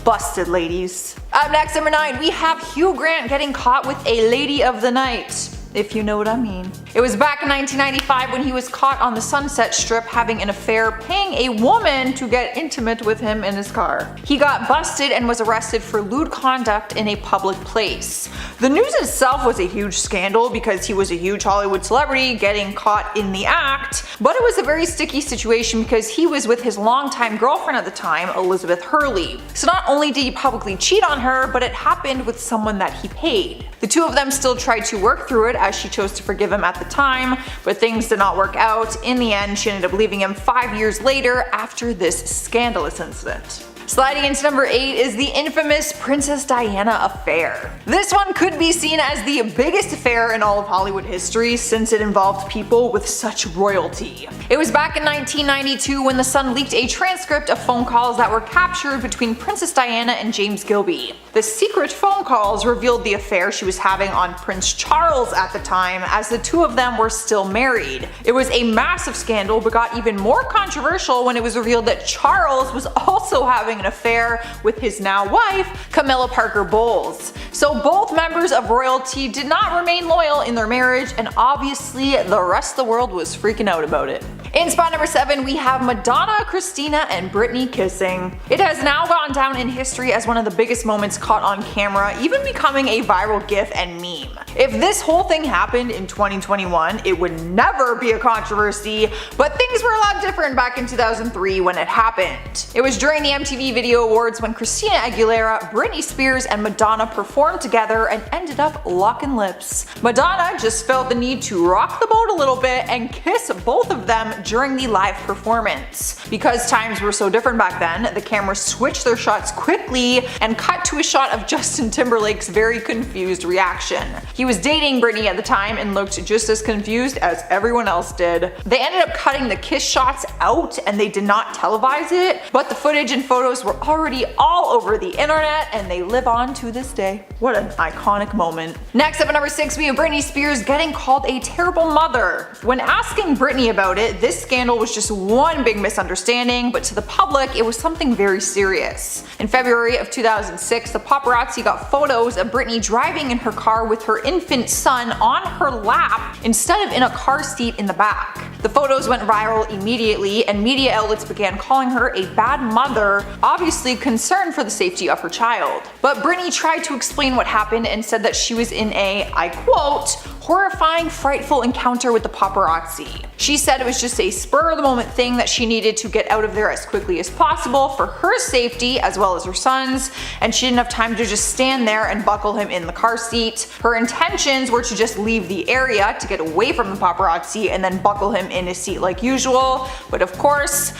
busted, ladies. Up next, number 9, we have Hugh Grant getting caught with a lady of the night, if you know what I mean. It was back in 1995 when he was caught on the Sunset Strip having an affair, paying a woman to get intimate with him in his car. He got busted and was arrested for lewd conduct in a public place. The news itself was a huge scandal because he was a huge Hollywood celebrity getting caught in the act, but it was a very sticky situation because he was with his longtime girlfriend at the time, Elizabeth Hurley. So not only did he publicly cheat on her, but it happened with someone that he paid. The two of them still tried to work through it as she chose to forgive him at the time, but things did not work out. In the end, she ended up leaving him 5 years later after this scandalous incident. Sliding into number 8 is the infamous Princess Diana affair. This one could be seen as the biggest affair in all of Hollywood history since it involved people with such royalty. It was back in 1992 when The Sun leaked a transcript of phone calls that were captured between Princess Diana and James Gilby. The secret phone calls revealed the affair she was having on Prince Charles at the time, as the two of them were still married. It was a massive scandal, but got even more controversial when it was revealed that Charles was also having an affair with his now wife, Camilla Parker Bowles. So both members of royalty did not remain loyal in their marriage, and obviously the rest of the world was freaking out about it. In spot number 7, we have Madonna, Christina, and Britney kissing. It has now gone down in history as one of the biggest moments caught on camera, even becoming a viral gif and meme. If this whole thing happened in 2021, it would never be a controversy, but things were a lot different back in 2003 when it happened. It was during the MTV Video Awards when Christina Aguilera, Britney Spears, and Madonna performed together and ended up locking lips. Madonna just felt the need to rock the boat a little bit and kiss both of them during the live performance. Because times were so different back then, the camera switched their shots quickly and cut to a shot of Justin Timberlake's very confused reaction. He was dating Britney at the time and looked just as confused as everyone else did. They ended up cutting the kiss shots out and they did not televise it, but the footage and photos were already all over the internet and they live on to this day. What an iconic moment. Next up at number 6, we have Britney Spears getting called a terrible mother. When asking Britney about it, this scandal was just one big misunderstanding, but to the public it was something very serious. In February of 2006, the paparazzi got photos of Britney driving in her car with her infant son on her lap instead of in a car seat in the back. The photos went viral immediately and media outlets began calling her a bad mother, obviously concerned for the safety of her child. But Britney tried to explain what happened and said that she was in a, I quote, horrifying, frightful encounter with the paparazzi. She said it was just a spur-of-the-moment thing that she needed to get out of there as quickly as possible for her safety as well as her son's, and she didn't have time to just stand there and buckle him in the car seat. Her intentions were to just leave the area to get away from the paparazzi and then buckle him in his seat like usual, but of course,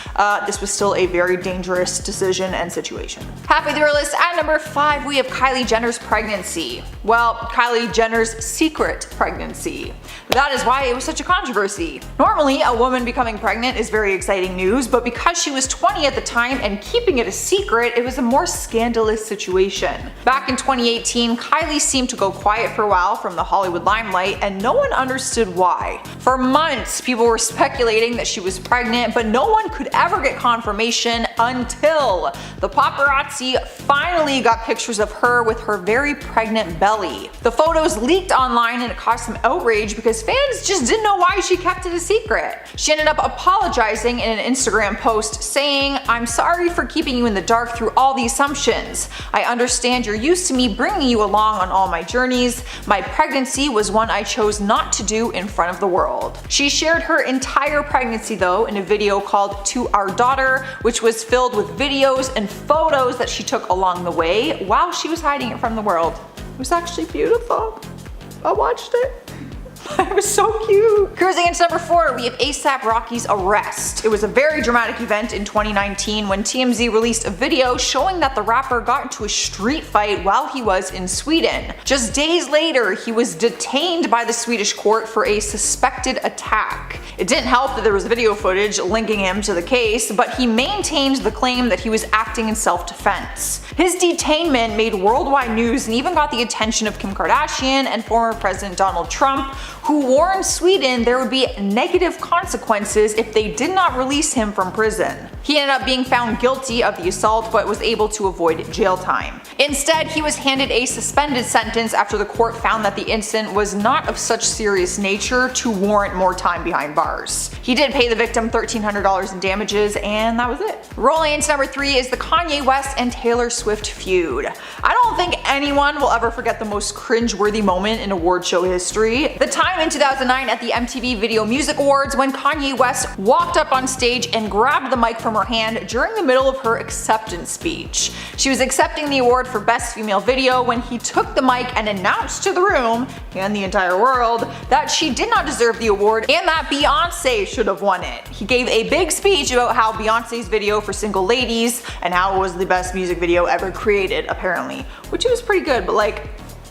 this was still a very dangerous decision and situation. Halfway through our list, at number 5, we have Kylie Jenner's pregnancy. Well, Kylie Jenner's secret pregnancy. That is why it was such a controversy. Normally, a woman becoming pregnant is very exciting news, but because she was 20 at the time and keeping it a secret, it was a more scandalous situation. Back in 2018, Kylie seemed to go quiet for a while from the Hollywood limelight, and no one understood why. For months, people were speculating that she was pregnant, but no one could ever get confirmation until the paparazzi finally got pictures of her with her very pregnant belly. The photos leaked online and it caused some outrage because fans just didn't know why she kept it a secret. She ended up apologizing in an Instagram post saying, "I'm sorry for keeping you in the dark through all the assumptions. I understand you're used to me bringing you along on all my journeys. My pregnancy was one I chose not to do in front of the world." She shared her entire pregnancy though in a video called To Our Daughter, which was filled with videos and photos that she took along the way while she was hiding it from the world. It was actually beautiful. I watched it. It was so cute. Cruising into number 4, we have A$AP Rocky's arrest. It was a very dramatic event in 2019 when TMZ released a video showing that the rapper got into a street fight while he was in Sweden. Just days later, he was detained by the Swedish court for a suspected attack. It didn't help that there was video footage linking him to the case, but he maintained the claim that he was acting in self-defense. His detainment made worldwide news and even got the attention of Kim Kardashian and former President Donald Trump, who warned Sweden there would be negative consequences if they did not release him from prison. He ended up being found guilty of the assault but was able to avoid jail time. Instead, he was handed a suspended sentence after the court found that the incident was not of such serious nature to warrant more time behind bars. He did pay the victim $1,300 in damages, and that was it. Rolling into number 3 is the Kanye West and Taylor Swift feud. I don't think anyone will ever forget the most cringe-worthy moment in award show history. The time in 2009 at the MTV Video Music Awards when Kanye West walked up on stage and grabbed the mic from her hand during the middle of her acceptance speech. She was accepting the award for Best Female Video when he took the mic and announced to the room and the entire world that she did not deserve the award and that Beyonce should have won it. He gave a big speech about how Beyonce's video for Single Ladies and how it was the best music video ever created, apparently, which was pretty good, but like,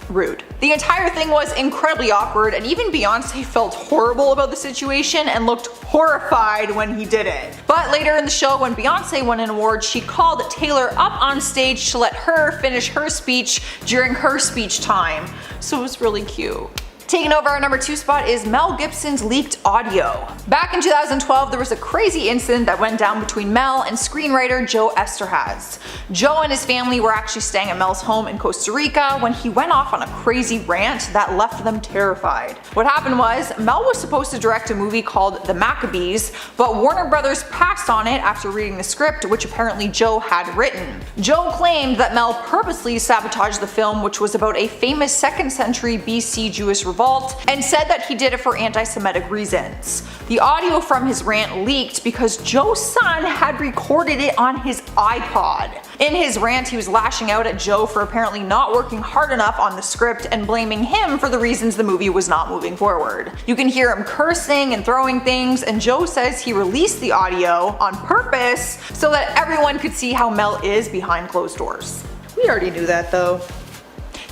rude. The entire thing was incredibly awkward, and even Beyonce felt horrible about the situation and looked horrified when he did it. But later in the show, when Beyonce won an award, she called Taylor up on stage to let her finish her speech during her speech time. So it was really cute. Taking over our number 2 spot is Mel Gibson's leaked audio. Back in 2012, there was a crazy incident that went down between Mel and screenwriter Joe Esterhaz. Joe and his family were actually staying at Mel's home in Costa Rica when he went off on a crazy rant that left them terrified. What happened was, Mel was supposed to direct a movie called The Maccabees, but Warner Brothers passed on it after reading the script, which apparently Joe had written. Joe claimed that Mel purposely sabotaged the film, which was about a famous 2nd century BC Jewish revolt, and said that he did it for anti-Semitic reasons. The audio from his rant leaked because Joe's son had recorded it on his iPod. In his rant, he was lashing out at Joe for apparently not working hard enough on the script and blaming him for the reasons the movie was not moving forward. You can hear him cursing and throwing things, and Joe says he released the audio on purpose so that everyone could see how Mel is behind closed doors. We already knew that though.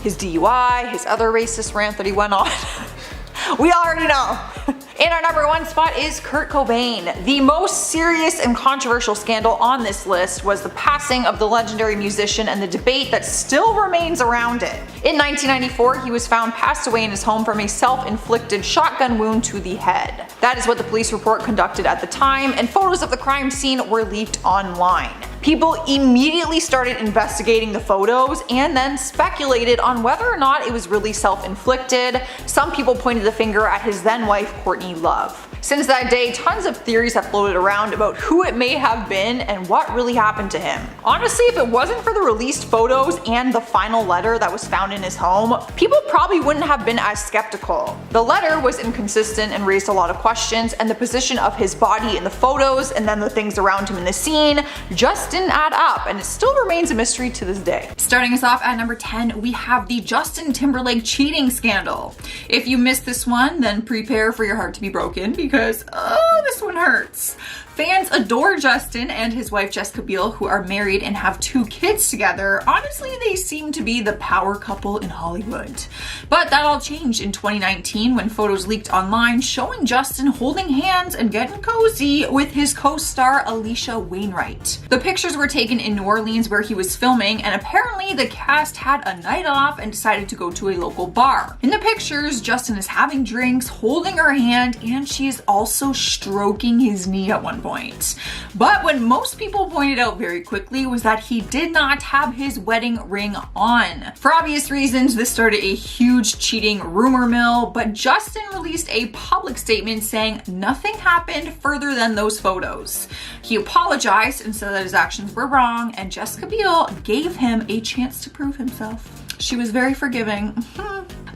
His DUI, his other racist rant that he went on. We already know. In our number 1 spot is Kurt Cobain. The most serious and controversial scandal on this list was the passing of the legendary musician and the debate that still remains around it. In 1994, he was found passed away in his home from a self-inflicted shotgun wound to the head. That is what the police report conducted at the time, and photos of the crime scene were leaked online. People immediately started investigating the photos and then speculated on whether or not it was really self-inflicted. Some people pointed the finger at his then-wife Courtney Love. Since that day, tons of theories have floated around about who it may have been and what really happened to him. Honestly, if it wasn't for the released photos and the final letter that was found in his home, people probably wouldn't have been as skeptical. The letter was inconsistent and raised a lot of questions, and the position of his body in the photos and then the things around him in the scene just didn't add up, and it still remains a mystery to this day. Starting us off at number 10, we have the Justin Timberlake cheating scandal. If you missed this one, then prepare for your heart to be broken because, oh, this one hurts. Fans adore Justin and his wife Jessica Biel, who are married and have 2 kids together. Honestly, they seem to be the power couple in Hollywood. But that all changed in 2019 when photos leaked online showing Justin holding hands and getting cozy with his co-star Alicia Wainwright. The pictures were taken in New Orleans where he was filming, and apparently the cast had a night off and decided to go to a local bar. In the pictures, Justin is having drinks, holding her hand, and she is also stroking his knee at one point. But what most people pointed out very quickly was that he did not have his wedding ring on. For obvious reasons, this started a huge cheating rumor mill, but Justin released a public statement saying nothing happened further than those photos. He apologized and said that his actions were wrong, and Jessica Biel gave him a chance to prove himself. She was very forgiving.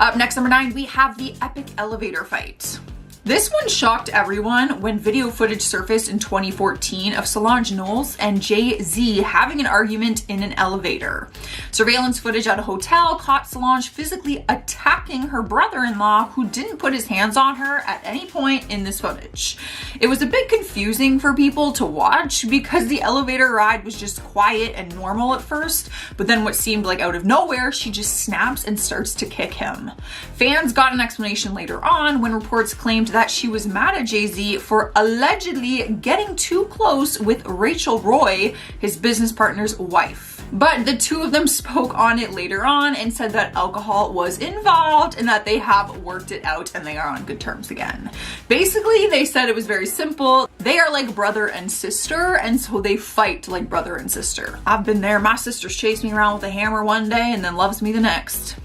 Up next, number 9, we have the epic elevator fight. This one shocked everyone when video footage surfaced in 2014 of Solange Knowles and Jay-Z having an argument in an elevator. Surveillance footage at a hotel caught Solange physically attacking her brother-in-law, who didn't put his hands on her at any point in this footage. It was a bit confusing for people to watch because the elevator ride was just quiet and normal at first, but then what seemed like out of nowhere, she just snaps and starts to kick him. Fans got an explanation later on when reports claimed that she was mad at Jay-Z for allegedly getting too close with Rachel Roy, his business partner's wife. But the two of them spoke on it later on and said that alcohol was involved and that they have worked it out and they are on good terms again. Basically, they said it was very simple. They are like brother and sister, and so they fight like brother and sister. I've been there. My sister's chased me around with a hammer one day and then loves me the next.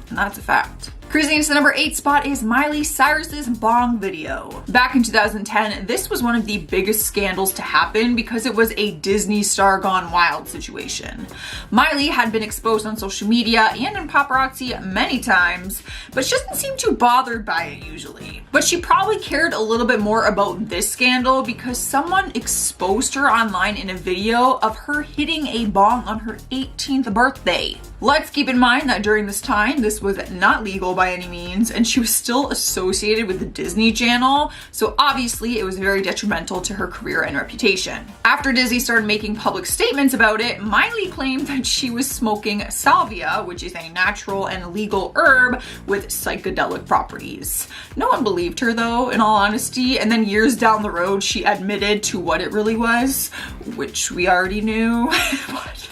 And that's a fact. Cruising into the number 8 spot is Miley Cyrus's bong video. Back in 2010, this was one of the biggest scandals to happen because it was a Disney star gone wild situation. Miley had been exposed on social media and in paparazzi many times, but she doesn't seem too bothered by it usually. But she probably cared a little bit more about this scandal because someone exposed her online in a video of her hitting a bong on her 18th birthday. Let's keep in mind that during this time, this was not legal by any means, and she was still associated with the Disney Channel, so obviously it was very detrimental to her career and reputation. After Disney started making public statements about it, Miley claimed that she was smoking salvia, which is a natural and legal herb with psychedelic properties. No one believed her though, in all honesty, and then years down the road she admitted to what it really was, which we already knew. But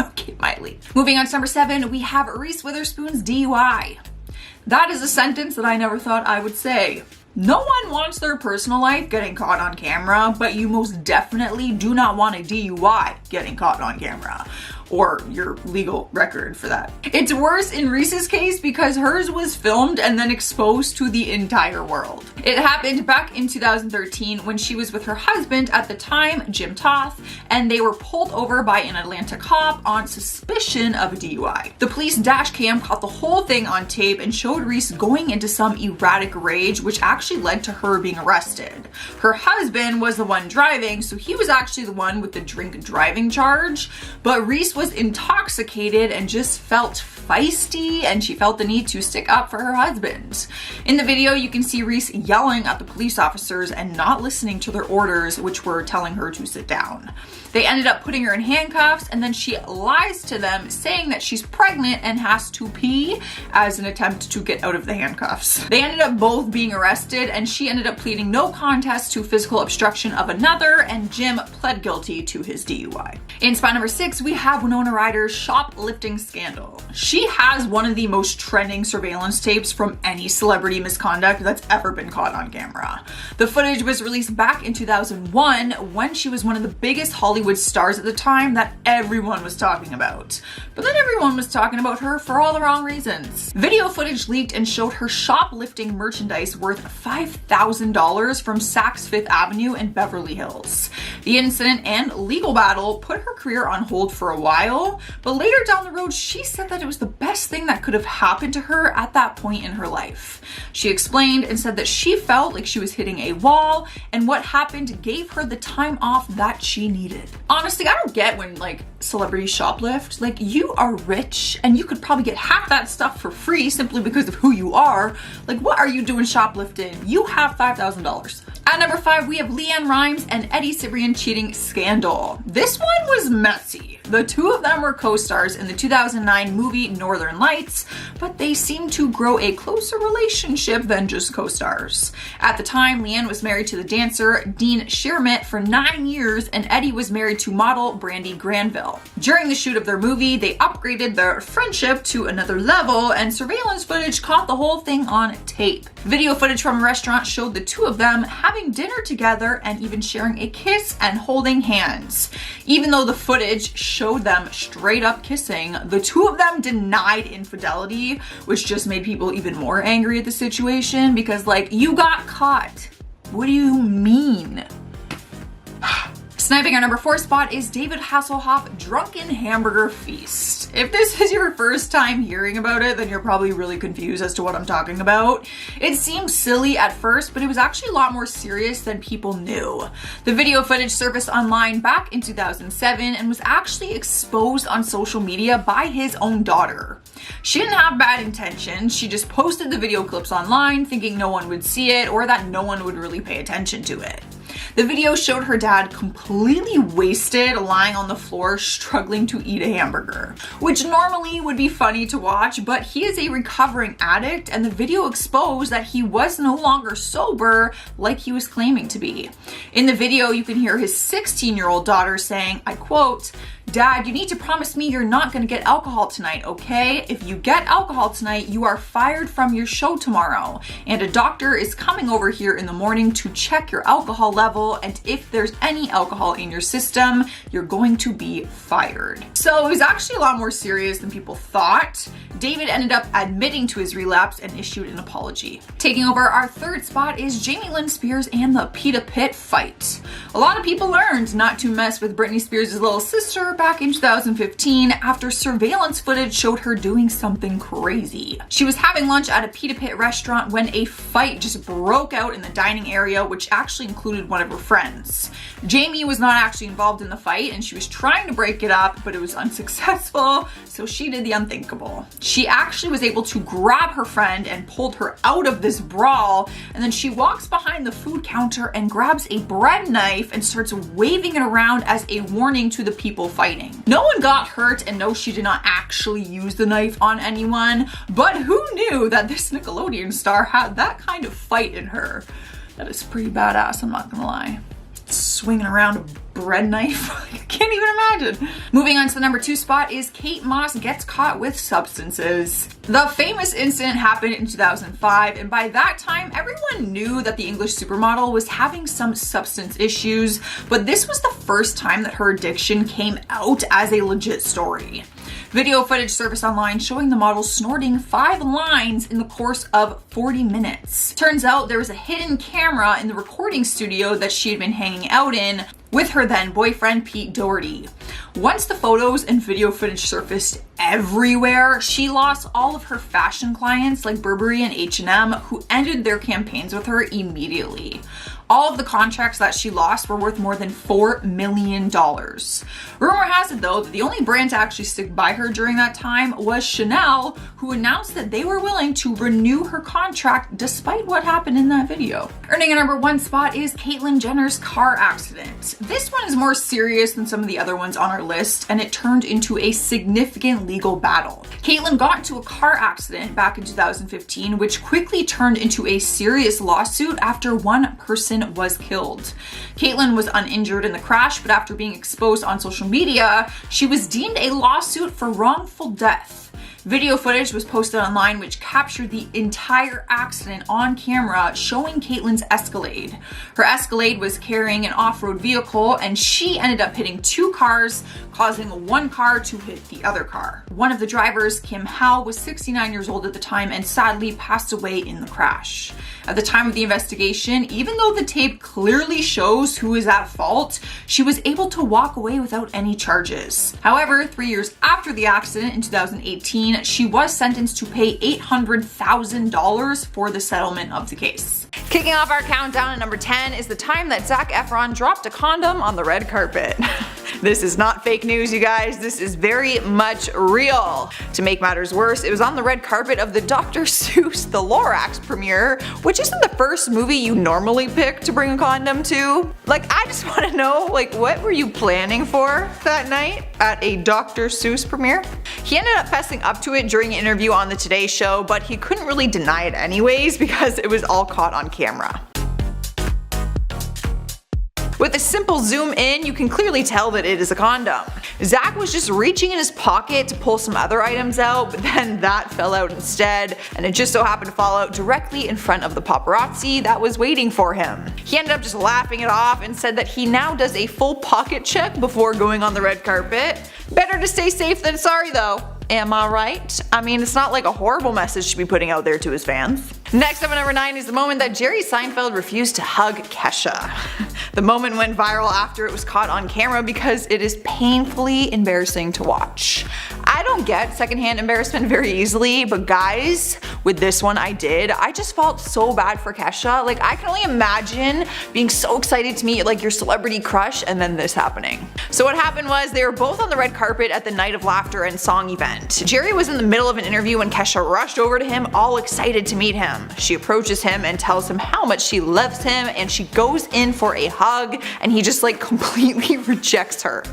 okay, Miley. Moving on to number 7, we have Reese Witherspoon's DUI. That is a sentence that I never thought I would say. No one wants their personal life getting caught on camera, but you most definitely do not want a DUI getting caught on camera. Or your legal record for that. It's worse in Reese's case because hers was filmed and then exposed to the entire world. It happened back in 2013 when she was with her husband at the time, Jim Toth, and they were pulled over by an Atlanta cop on suspicion of a DUI. The police dash cam caught the whole thing on tape and showed Reese going into some erratic rage, which actually led to her being arrested. Her husband was the one driving, so he was actually the one with the drink driving charge, but Reese was intoxicated and just felt feisty, and she felt the need to stick up for her husband. In the video, you can see Reese yelling at the police officers and not listening to their orders, which were telling her to sit down. They ended up putting her in handcuffs, and then she lies to them saying that she's pregnant and has to pee as an attempt to get out of the handcuffs. They ended up both being arrested, and she ended up pleading no contest to physical obstruction of another, and Jim pled guilty to his DUI. In spot number 6, we have Winona Ryder's shoplifting scandal. She has one of the most trending surveillance tapes from any celebrity misconduct that's ever been caught on camera. The footage was released back in 2001 when she was one of the biggest Hollywood stars at the time that everyone was talking about. But then everyone was talking about her for all the wrong reasons. Video footage leaked and showed her shoplifting merchandise worth $5,000 from Saks Fifth Avenue in Beverly Hills. The incident and legal battle put her career on hold for a while, but later down the road, she said that it was the best thing that could have happened to her at that point in her life. She explained and said that she felt like she was hitting a wall, and what happened gave her the time off that she needed. Honestly, I don't get when like celebrities shoplift. Like, you are rich and you could probably get half that stuff for free simply because of who you are. Like, what are you doing shoplifting? You have $5,000. At number 5, we have LeAnn Rimes and Eddie Cibrian cheating scandal. This one was messy. The two of them were co-stars in the 2009 movie Northern Lights, but they seemed to grow a closer relationship than just co-stars. At the time, LeAnn was married to the dancer Dean Shermitt for 9 years, and Eddie was married to model Brandy Granville. During the shoot of their movie, they upgraded their friendship to another level, and surveillance footage caught the whole thing on tape. Video footage from a restaurant showed the two of them having dinner together and even sharing a kiss and holding hands. Even though the footage showed them straight up kissing, the two of them denied infidelity, which just made people even more angry at the situation because, like, you got caught. What do you mean? Sniping our number 4 spot is David Hasselhoff Drunken Hamburger Feast. If this is your first time hearing about it, then you're probably really confused as to what I'm talking about. It seemed silly at first, but it was actually a lot more serious than people knew. The video footage surfaced online back in 2007 and was actually exposed on social media by his own daughter. She didn't have bad intentions, she just posted the video clips online thinking no one would see it or that no one would really pay attention to it. The video showed her dad completely wasted, lying on the floor, struggling to eat a hamburger, which normally would be funny to watch, but he is a recovering addict and the video exposed that he was no longer sober like he was claiming to be. In the video, you can hear his 16-year-old daughter saying, I quote, "Dad, you need to promise me you're not gonna get alcohol tonight, okay? If you get alcohol tonight, you are fired from your show tomorrow. And a doctor is coming over here in the morning to check your alcohol level, and if there's any alcohol in your system, you're going to be fired." So it was actually a lot more serious than people thought. David ended up admitting to his relapse and issued an apology. Taking over our 3rd spot is Jamie Lynn Spears and the Peta Pit fight. A lot of people learned not to mess with Britney Spears' little sister back in 2015 after surveillance footage showed her doing something crazy. She was having lunch at a Peta Pit restaurant when a fight just broke out in the dining area, which actually included one of her friends. Jamie was not actually involved in the fight and she was trying to break it up, but it was unsuccessful, so she did the unthinkable. She actually was able to grab her friend and pulled her out of this brawl, and then she walks behind the food counter and grabs a bread knife and starts waving it around as a warning to the people fighting. No one got hurt, and no, she did not actually use the knife on anyone, but who knew that this Nickelodeon star had that kind of fight in her? That is pretty badass, I'm not gonna lie. Swinging around a bread knife. I can't even imagine. Moving on to the number 2 spot is Kate Moss gets caught with substances. The famous incident happened in 2005, and by that time, everyone knew that the English supermodel was having some substance issues, but this was the first time that her addiction came out as a legit story. Video footage surfaced online showing the model snorting 5 lines in the course of 40 minutes. Turns out there was a hidden camera in the recording studio that she had been hanging out in with her then boyfriend Pete Doherty. Once the photos and video footage surfaced everywhere, she lost all of her fashion clients like Burberry and H&M, who ended their campaigns with her immediately. All of the contracts that she lost were worth more than $4 million. Rumor has it though that the only brand to actually stick by her during that time was Chanel, who announced that they were willing to renew her contract despite what happened in that video. Earning a number 1 spot is Caitlyn Jenner's car accident. This one is more serious than some of the other ones on our list, and it turned into a significant legal battle. Caitlyn got into a car accident back in 2015, which quickly turned into a serious lawsuit after one person was killed. Caitlyn was uninjured in the crash, but after being exposed on social media, she was deemed a lawsuit for wrongful death. Video footage was posted online which captured the entire accident on camera, showing Caitlyn's Escalade. Her Escalade was carrying an off-road vehicle and she ended up hitting 2 cars, causing one car to hit the other car. One of the drivers, Kim Howe, was 69 years old at the time and sadly passed away in the crash. At the time of the investigation, even though the tape clearly shows who is at fault, she was able to walk away without any charges. However, 3 years after the accident in 2018, she was sentenced to pay $800,000 for the settlement of the case. Kicking off our countdown at number 10 is the time that Zac Efron dropped a condom on the red carpet. This is not fake news, you guys. This is very much real. To make matters worse, it was on the red carpet of the Dr. Seuss The Lorax premiere, which isn't the first movie you normally pick to bring a condom to. Like, I just want to know, like, what were you planning for that night at a Dr. Seuss premiere? He ended up fessing up to it during an interview on the Today Show, but he couldn't really deny it anyways because it was all caught on camera. With a simple zoom in, you can clearly tell that it is a condom. Zac was just reaching in his pocket to pull some other items out, but then that fell out instead, and it just so happened to fall out directly in front of the paparazzi that was waiting for him. He ended up just laughing it off and said that he now does a full pocket check before going on the red carpet. Better to stay safe than sorry though. Am I right? I mean, it's not like a horrible message to be putting out there to his fans. Next up at number 9 is the moment that Jerry Seinfeld refused to hug Kesha. The moment went viral after it was caught on camera because it is painfully embarrassing to watch. I don't get secondhand embarrassment very easily, but guys, with this one I did. I just felt so bad for Kesha. Like, I can only imagine being so excited to meet like your celebrity crush and then this happening. So what happened was they were both on the red carpet at the Night of Laughter and Song event. Jerry was in the middle of an interview when Kesha rushed over to him all excited to meet him. She approaches him and tells him how much she loves him, and she goes in for a hug and he just like completely rejects her.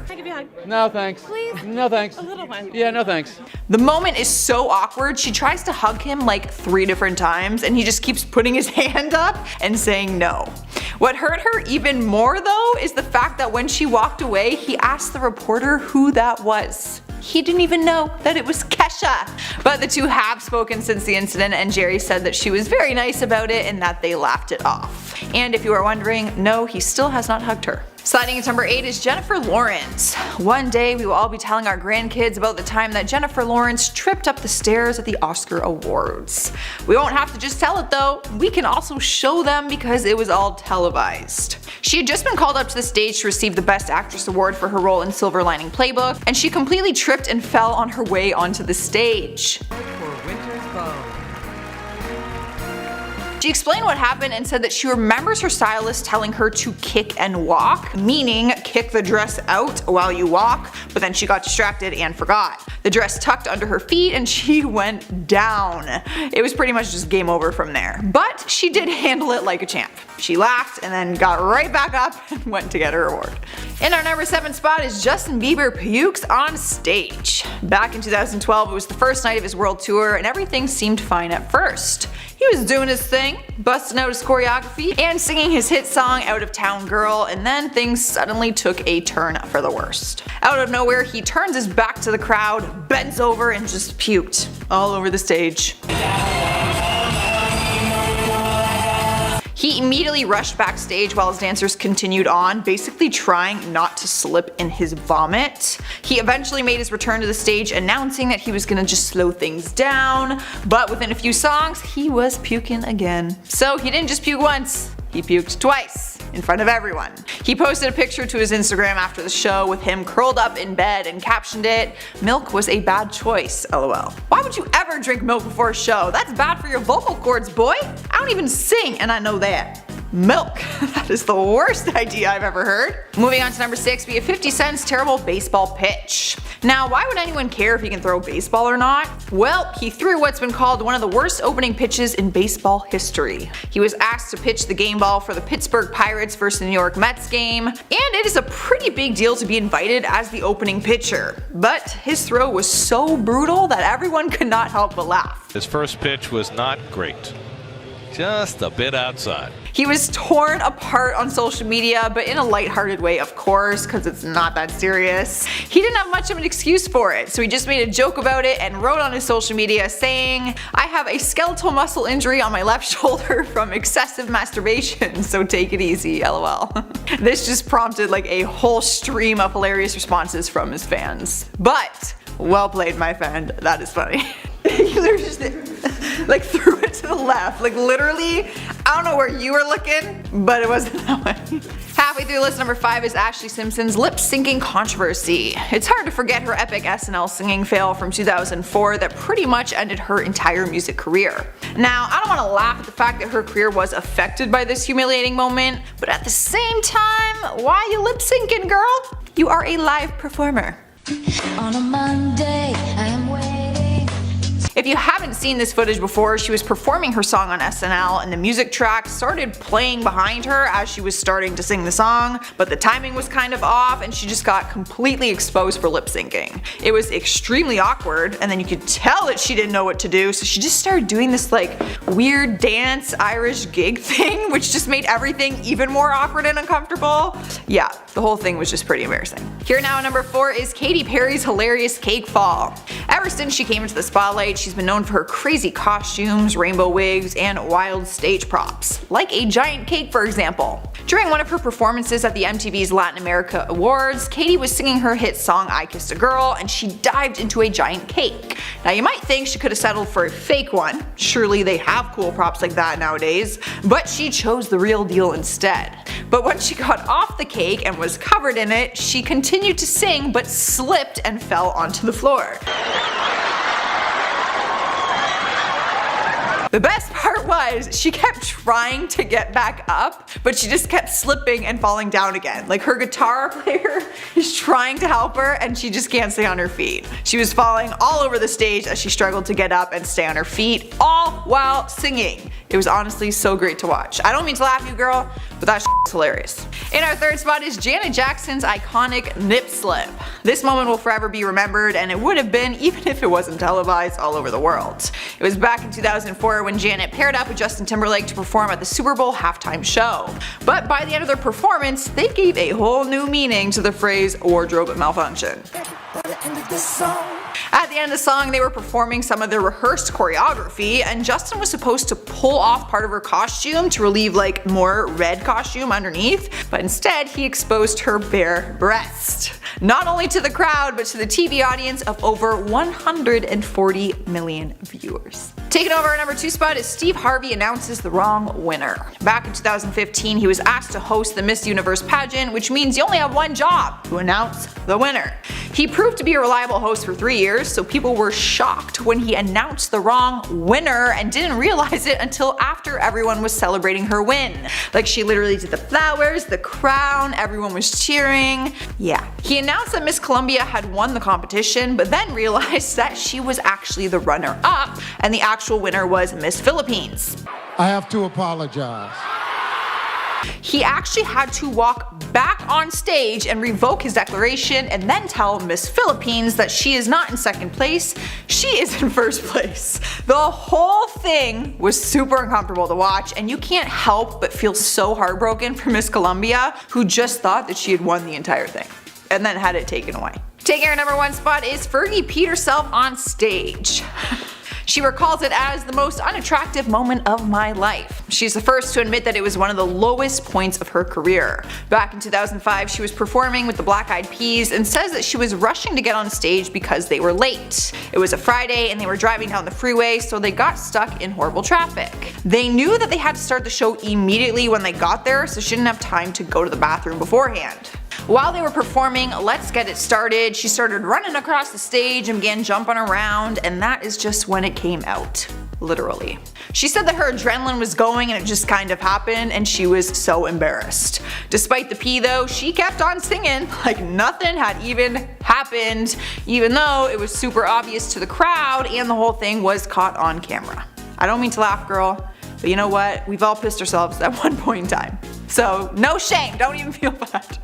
No thanks. Please? No thanks. A little one. Yeah, no thanks. The moment is so awkward. She tries to hug him like 3 different times and he just keeps putting his hand up and saying no. What hurt her even more though is the fact that when she walked away, he asked the reporter who that was. He didn't even know that it was Kesha. But the two have spoken since the incident, and Jerry said that she was very nice about it and that they laughed it off. And if you are wondering, no, he still has not hugged her. Sliding into number 8 is Jennifer Lawrence. One day we will all be telling our grandkids about the time that Jennifer Lawrence tripped up the stairs at the Oscar Awards. We won't have to just tell it though, we can also show them because it was all televised. She had just been called up to the stage to receive the Best Actress award for her role in Silver Lining Playbook, and she completely tripped and fell on her way onto the stage. She explained what happened and said that she remembers her stylist telling her to kick and walk, meaning kick the dress out while you walk, but then she got distracted and forgot. The dress tucked under her feet and she went down. It was pretty much just game over from there. But she did handle it like a champ. She laughed and then got right back up and went to get her award. In our number 7 spot is Justin Bieber pukes on stage. Back in 2012, it was the first night of his world tour and everything seemed fine at first. He was doing his thing, busting out his choreography, and singing his hit song Out of Town Girl, and then things suddenly took a turn for the worst. Out of nowhere, he turns his back to the crowd, bends over, and just puked all over the stage. He immediately rushed backstage while his dancers continued on, basically trying not to slip in his vomit. He eventually made his return to the stage, announcing that he was gonna just slow things down, but within a few songs, he was puking again. So he didn't just puke once, he puked twice, in front of everyone. He posted a picture to his Instagram after the show with him curled up in bed and captioned it, "Milk was a bad choice, lol." Why would you ever drink milk before a show? That's bad for your vocal cords, boy. I don't even sing and I know that. Milk. That is the worst idea I've ever heard. Moving on to number 6, we have 50 Cent's terrible baseball pitch. Now, why would anyone care if he can throw a baseball or not? Well, he threw what's been called one of the worst opening pitches in baseball history. He was asked to pitch the game ball for the Pittsburgh Pirates versus the New York Mets game, and it is a pretty big deal to be invited as the opening pitcher. But his throw was so brutal that everyone could not help but laugh. His first pitch was not great. Just a bit outside. He was torn apart on social media, but in a lighthearted way, of course, because it's not that serious. He didn't have much of an excuse for it, so he just made a joke about it and wrote on his social media saying, "I have a skeletal muscle injury on my left shoulder from excessive masturbation, so take it easy, lol." This just prompted like a whole stream of hilarious responses from his fans. But, well played, my friend, that is funny. He literally just like threw it to the left, like literally, I don't know where you were looking, but it wasn't that way. Halfway through list number 5 is Ashley Simpson's lip syncing controversy. It's hard to forget her epic SNL singing fail from 2004 that pretty much ended her entire music career. Now, I don't want to laugh at the fact that her career was affected by this humiliating moment, but at the same time, why are you lip syncing, girl? You are a live performer. On a Monday, I am waiting. If you haven't seen this footage before, she was performing her song on SNL and the music track started playing behind her as she was starting to sing the song, but the timing was kind of off and she just got completely exposed for lip syncing. It was extremely awkward, and then you could tell that she didn't know what to do, so she just started doing this like weird dance Irish gig thing, which just made everything even more awkward and uncomfortable. Yeah, The whole thing was just pretty embarrassing. Here now at number 4 is Katy Perry's hilarious cake fall. Ever since she came into the spotlight, she's been known for her crazy costumes, rainbow wigs, and wild stage props, like a giant cake for example. During one of her performances at the MTV's Latin America Awards, Katy was singing her hit song I Kissed a Girl and she dived into a giant cake. Now you might think she could have settled for a fake one, surely they have cool props like that nowadays, but she chose the real deal instead. But when she got off the cake and was covered in it, she continued to sing but slipped and fell onto the floor. The best part was she kept trying to get back up, but she just kept slipping and falling down again. Like her guitar player is trying to help her and she just can't stay on her feet. She was falling all over the stage as she struggled to get up and stay on her feet, all while singing. It was honestly so great to watch. I don't mean to laugh at you girl, but that shit's hilarious. In our third spot is Janet Jackson's iconic nip slip. This moment will forever be remembered, and it would have been even if it wasn't televised all over the world. It was back in 2004 when Janet paired up with Justin Timberlake to perform at the Super Bowl halftime show. But by the end of their performance, they gave a whole new meaning to the phrase wardrobe malfunction. At the end of the song, they were performing some of their rehearsed choreography, and Justin was supposed to pull off part of her costume to relieve like more red costume underneath, but instead he exposed her bare breast. Not only to the crowd, but to the TV audience of over 140 million viewers. Taking over our number 2 spot is Steve Harvey announces the wrong winner. Back in 2015, he was asked to host the Miss Universe pageant, which means you only have one job, to announce the winner. He proved to be a reliable host for 3 years, so people were shocked when he announced the wrong winner and didn't realize it until after everyone was celebrating her win. Like she literally did the flowers, the crown, everyone was cheering. Yeah. He announced that Miss Columbia had won the competition, but then realized that she was actually the runner-up, and the actual winner was Miss Philippines. I have to apologize. He actually had to walk back on stage and revoke his declaration and then tell Miss Philippines that she is not in second place, she is in first place. The whole thing was super uncomfortable to watch, and you can't help but feel so heartbroken for Miss Columbia, who just thought that she had won the entire thing and then had it taken away. Taking our number 1 spot is Fergie peed herself on stage. She recalls it as the most unattractive moment of my life. She's the first to admit that it was one of the lowest points of her career. Back in 2005, she was performing with the Black Eyed Peas and says that she was rushing to get on stage because they were late. It was a Friday and they were driving down the freeway, so they got stuck in horrible traffic. They knew that they had to start the show immediately when they got there, so she didn't have time to go to the bathroom beforehand. While they were performing Let's Get It Started, she started running across the stage and began jumping around, and that is just when it came out. Literally. She said that her adrenaline was going and it just kind of happened, and she was so embarrassed. Despite the pee though, she kept on singing like nothing had even happened, even though it was super obvious to the crowd and the whole thing was caught on camera. I don't mean to laugh, girl, but you know what? We've all pissed ourselves at one point in time. So no shame, don't even feel bad.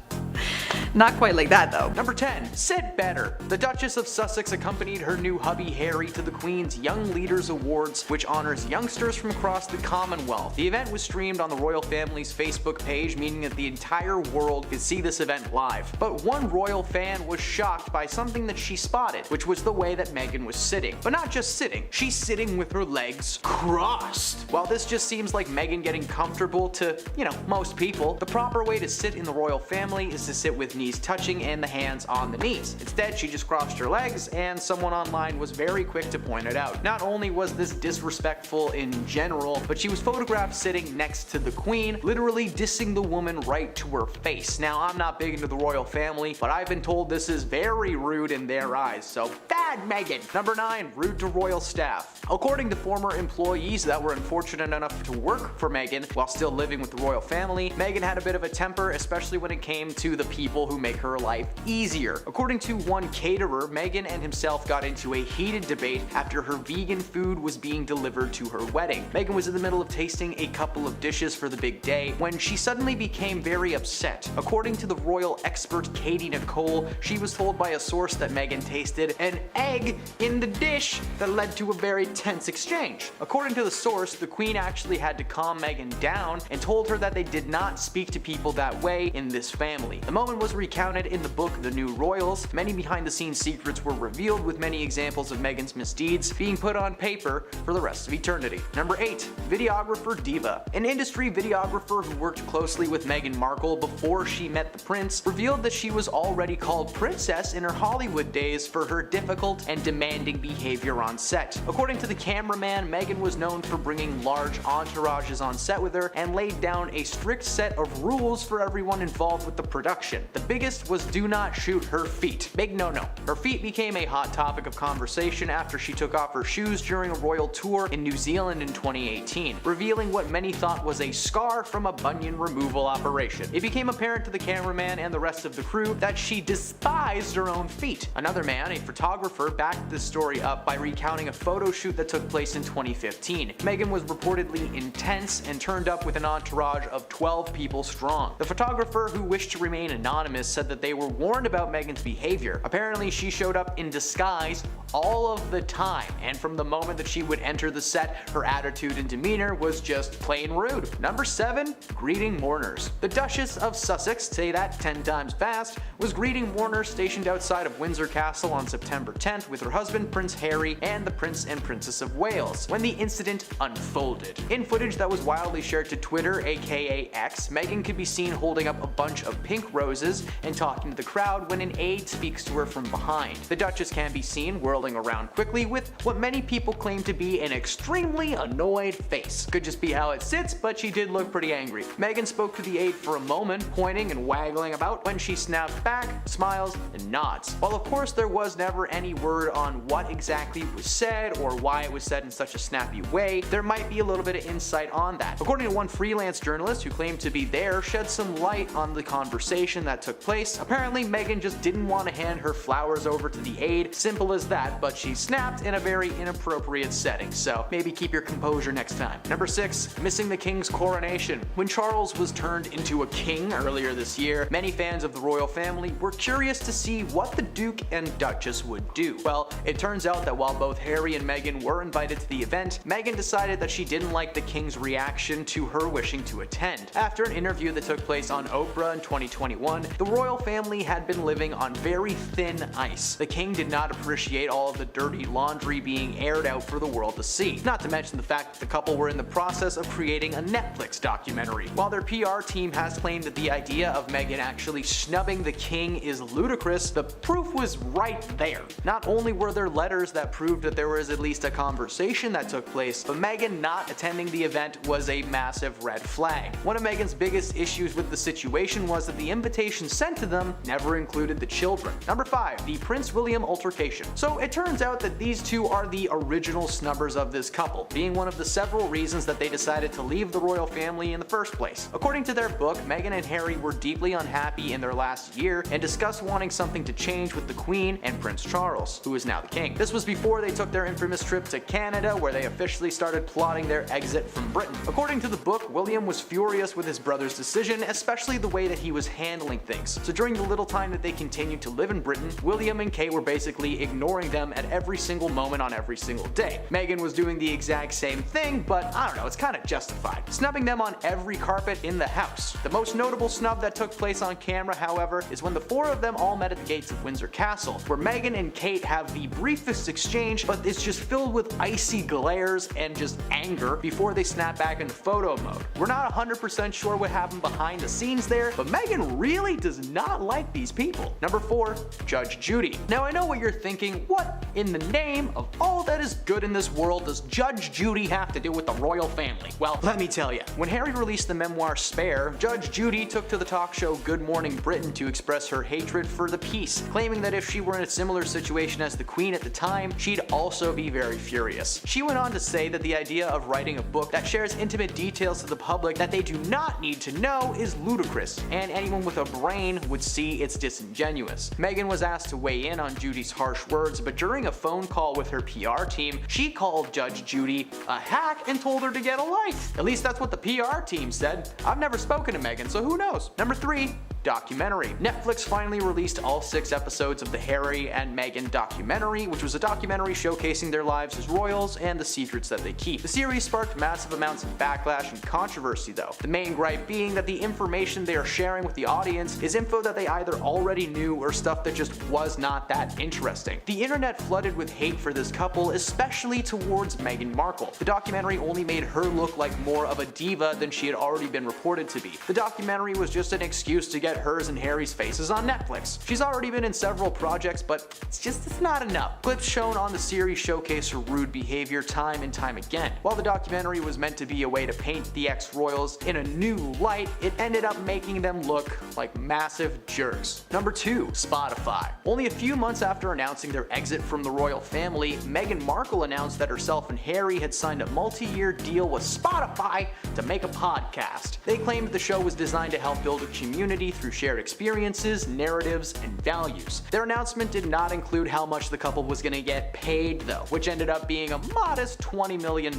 Not quite like that though. Number 10. Said better. The Duchess of Sussex accompanied her new hubby Harry to the Queen's Young Leaders Awards, which honors youngsters from across the Commonwealth. The event was streamed on the royal family's Facebook page, meaning that the entire world could see this event live. But one royal fan was shocked by something that she spotted, which was the way that Meghan was sitting. But not just sitting, she's sitting with her legs crossed. While this just seems like Meghan getting comfortable to, most people, the proper way to sit in the royal family is to sit with knees touching and the hands on the knees. Instead, she just crossed her legs, and someone online was very quick to point it out. Not only was this disrespectful in general, but she was photographed sitting next to the Queen, literally dissing the woman right to her face. Now, I'm not big into the royal family, but I've been told this is very rude in their eyes, so bad Meghan. Number 9. Rude to royal staff. According to former employees that were unfortunate enough to work for Meghan while still living with the royal family, Meghan had a bit of a temper, especially when it came to the people who make her life easier. According to one caterer, Meghan and himself got into a heated debate after her vegan food was being delivered to her wedding. Meghan was in the middle of tasting a couple of dishes for the big day when she suddenly became very upset. According to the royal expert Katie Nicole, she was told by a source that Meghan tasted an egg in the dish that led to a very tense exchange. According to the source, the Queen actually had to calm Meghan down and told her that they did not speak to people that way in this family. The moment was recounted in the book The New Royals. Many behind-the-scenes secrets were revealed, with many examples of Meghan's misdeeds being put on paper for the rest of eternity. Number 8. Videographer Diva. An industry videographer who worked closely with Meghan Markle before she met the prince revealed that she was already called princess in her Hollywood days for her difficult and demanding behavior on set. According to the cameraman, Meghan was known for bringing large entourages on set with her and laid down a strict set of rules for everyone involved with the production. The biggest was do not shoot her feet. Big no-no. Her feet became a hot topic of conversation after she took off her shoes during a royal tour in New Zealand in 2018, revealing what many thought was a scar from a bunion removal operation. It became apparent to the cameraman and the rest of the crew that she despised her own feet. Another man, a photographer, backed this story up by recounting a photo shoot that took place in 2015. Meghan was reportedly intense and turned up with an entourage of 12 people strong. The photographer, who wished to remain anonymous, said that they were warned about Meghan's behavior. Apparently, she showed up in disguise all of the time, and from the moment that she would enter the set, her attitude and demeanor was just plain rude. Number 7. Greeting mourners. The Duchess of Sussex, say that 10 times fast, was greeting mourners stationed outside of Windsor Castle on September 10th with her husband Prince Harry and the Prince and Princess of Wales when the incident unfolded. In footage that was wildly shared to Twitter, aka X, Meghan could be seen holding up a bunch of pink roses and talking to the crowd when an aide speaks to her from behind. The Duchess can be seen whirling around quickly with what many people claim to be an extremely annoyed face. Could just be how it sits, but she did look pretty angry. Meghan spoke to the aide for a moment, pointing and waggling about when she snapped back, smiles, and nods. While of course there was never any word on what exactly was said or why it was said in such a snappy way, there might be a little bit of insight on that. According to one freelance journalist who claimed to be there, shed some light on the conversation that took place. Apparently Meghan just didn't want to hand her flowers over to the aide, simple as that, but she snapped in a very inappropriate setting, so maybe keep your composure next time. Number 6. Missing the king's coronation. When Charles was turned into a king earlier this year, many fans of the royal family were curious to see what the Duke and Duchess would do. Well, it turns out that while both Harry and Meghan were invited to the event, Meghan decided that she didn't like the king's reaction to her wishing to attend. After an interview that took place on Oprah in 2021, the royal family had been living on very thin ice. The king did not appreciate all of the dirty laundry being aired out for the world to see. Not to mention the fact that the couple were in the process of creating a Netflix documentary. While their PR team has claimed that the idea of Meghan actually snubbing the king is ludicrous, the proof was right there. Not only were there letters that proved that there was at least a conversation that took place, but Meghan not attending the event was a massive red flag. One of Meghan's biggest issues with the situation was that the invitation sent to them never included the children. Number 5. The Prince William altercation. So it turns out that these two are the original snubbers of this couple, being one of the several reasons that they decided to leave the royal family in the first place. According to their book, Meghan and Harry were deeply unhappy in their last year and discussed wanting something to change with the Queen and Prince Charles, who is now the king. This was before they took their infamous trip to Canada, where they officially started plotting their exit from Britain. According to the book, William was furious with his brother's decision, especially the way that he was handling things. So during the little time that they continued to live in Britain, William and Kate were basically ignoring them at every single moment on every single day. Meghan was doing the exact same thing, but I don't know, it's kind of justified. Snubbing them on every carpet in the house. The most notable snub that took place on camera, however, is when the four of them all met at the gates of Windsor Castle, where Meghan and Kate have the briefest exchange, but it's just filled with icy glares and just anger before they snap back into photo mode. We're not 100% sure what happened behind the scenes there, but Meghan really does not like these people. Number 4. Judge Judy. Now I know what you're thinking, what in the name of all that is good in this world does Judge Judy have to do with the royal family? Well, let me tell you. When Harry released the memoir Spare, Judge Judy took to the talk show Good Morning Britain to express her hatred for the piece, claiming that if she were in a similar situation as the Queen at the time, she'd also be very furious. She went on to say that the idea of writing a book that shares intimate details to the public that they do not need to know is ludicrous, and anyone with a brain brain would see it's disingenuous. Meghan was asked to weigh in on Judy's harsh words, but during a phone call with her PR team, she called Judge Judy a hack and told her to get a life. At least that's what the PR team said. I've never spoken to Meghan, so who knows? Number 3. Documentary. Netflix finally released all 6 episodes of the Harry and Meghan documentary, which was a documentary showcasing their lives as royals and the secrets that they keep. The series sparked massive amounts of backlash and controversy though, the main gripe being that the information they are sharing with the audience is info that they either already knew or stuff that just was not that interesting. The internet flooded with hate for this couple, especially towards Meghan Markle. The documentary only made her look like more of a diva than she had already been reported to be. The documentary was just an excuse to get hers and Harry's faces on Netflix. She's already been in several projects, but it's not enough. Clips shown on the series showcase her rude behavior time and time again. While the documentary was meant to be a way to paint the ex-royals in a new light, it ended up making them look like massive jerks. Number 2. Spotify. Only a few months after announcing their exit from the royal family, Meghan Markle announced that herself and Harry had signed a multi-year deal with Spotify to make a podcast. They claimed the show was designed to help build a community through shared experiences, narratives, and values. Their announcement did not include how much the couple was going to get paid though, which ended up being a modest $20 million.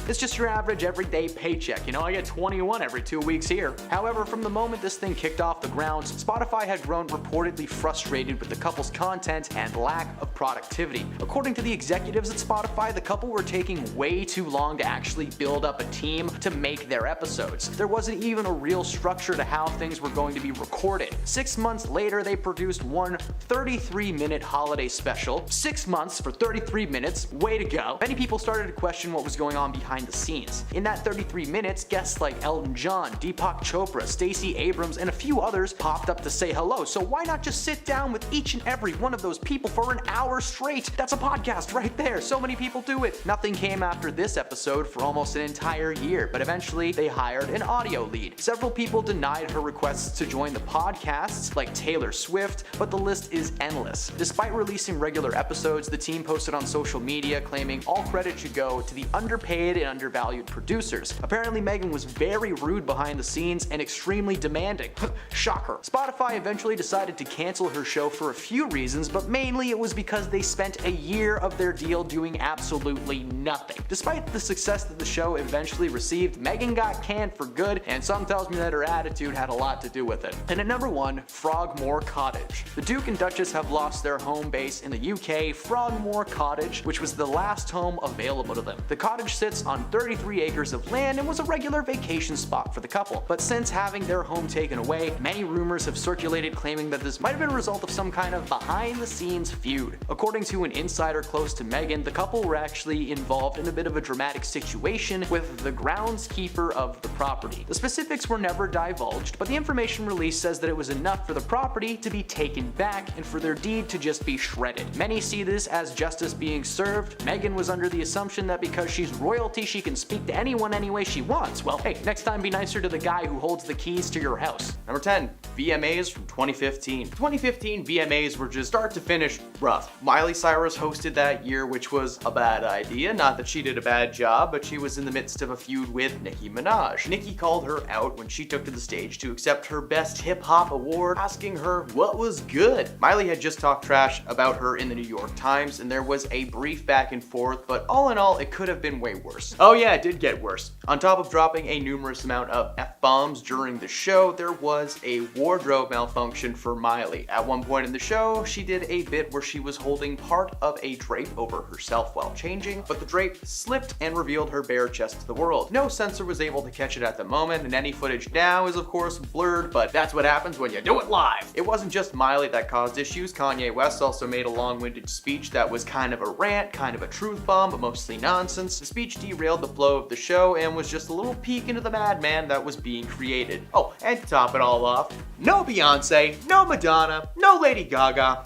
It's just your average everyday paycheck, I get 21 every 2 weeks here. However, from the moment this thing kicked off the ground, Spotify had grown reportedly frustrated with the couple's content and lack of productivity. According to the executives at Spotify, the couple were taking way too long to actually build up a team to make their episodes. There wasn't even a real structure to how things were going to be recorded. 6 months later, they produced one 33-minute holiday special. 6 months for 33 minutes, way to go. Many people started to question what was going on behind the scenes. In that 33 minutes, guests like Elton John, Deepak Chopra, Stacey Abrams, and a few others popped up to say hello. So why not just sit down with each and every one of those people for an hour straight? That's a podcast right there. So many people do it. Nothing came after this episode for almost an entire year, but eventually they hired an audio lead. Several people denied her requests to join the podcasts, like Taylor Swift, but the list is endless. Despite releasing regular episodes, the team posted on social media claiming all credit should go to the underpaid and undervalued producers. Apparently, Meghan was very rude behind the scenes and extremely demanding. Shocker. Spotify eventually decided to cancel her show for a few reasons, but mainly it was because they spent a year of their deal doing absolutely nothing. Despite the success that the show eventually received, Meghan got canned for good, and some tells me that her attitude had a lot to do with it. And at number 1, Frogmore Cottage. The Duke and Duchess have lost their home base in the UK, Frogmore Cottage, which was the last home available to them. The cottage sits on 33 acres of land and was a regular vacation spot for the couple. But since having their home taken away, many rumors have circulated claiming that this might have been a result of some kind of behind-the-scenes feud. According to an insider close to Meghan, the couple were actually involved in a bit of a dramatic situation with the groundskeeper of the property. The specifics were never divulged, but the information released says that it was enough for the property to be taken back and for their deed to just be shredded. Many see this as justice being served. Meghan was under the assumption that because she's royalty, she can speak to anyone any way she wants. Well, hey, next time be nicer to the guy who holds the keys to your house. Number 10, VMAs from 2015. 2015 VMAs were just start to finish rough. Miley Cyrus hosted that year, which was a bad idea. Not that she did a bad job, but she was in the midst of a feud with Nicki Minaj. Nicki called her out when she took to the stage to accept her Best Hip Hop award, asking her what was good. Miley had just talked trash about her in the New York Times, and there was a brief back and forth, but all in all, it could have been way worse. Oh yeah, it did get worse. On top of dropping a numerous amount of F-bombs during the show, there was a wardrobe malfunction for Miley. At one point in the show, she did a bit where she was holding part of a drape over herself while changing, but the drape slipped and revealed her bare chest to the world. No censor was able to catch it at the moment, and any footage now is of course blurred, but that's what happens when you do it live. It wasn't just Miley that caused issues. Kanye West also made a long-winded speech that was kind of a rant, kind of a truth bomb, but mostly nonsense. The speech derailed the flow of the show and was just a little peek into the madman that was being created. Oh, and to top it all off, no Beyonce, no Madonna, no Lady Gaga.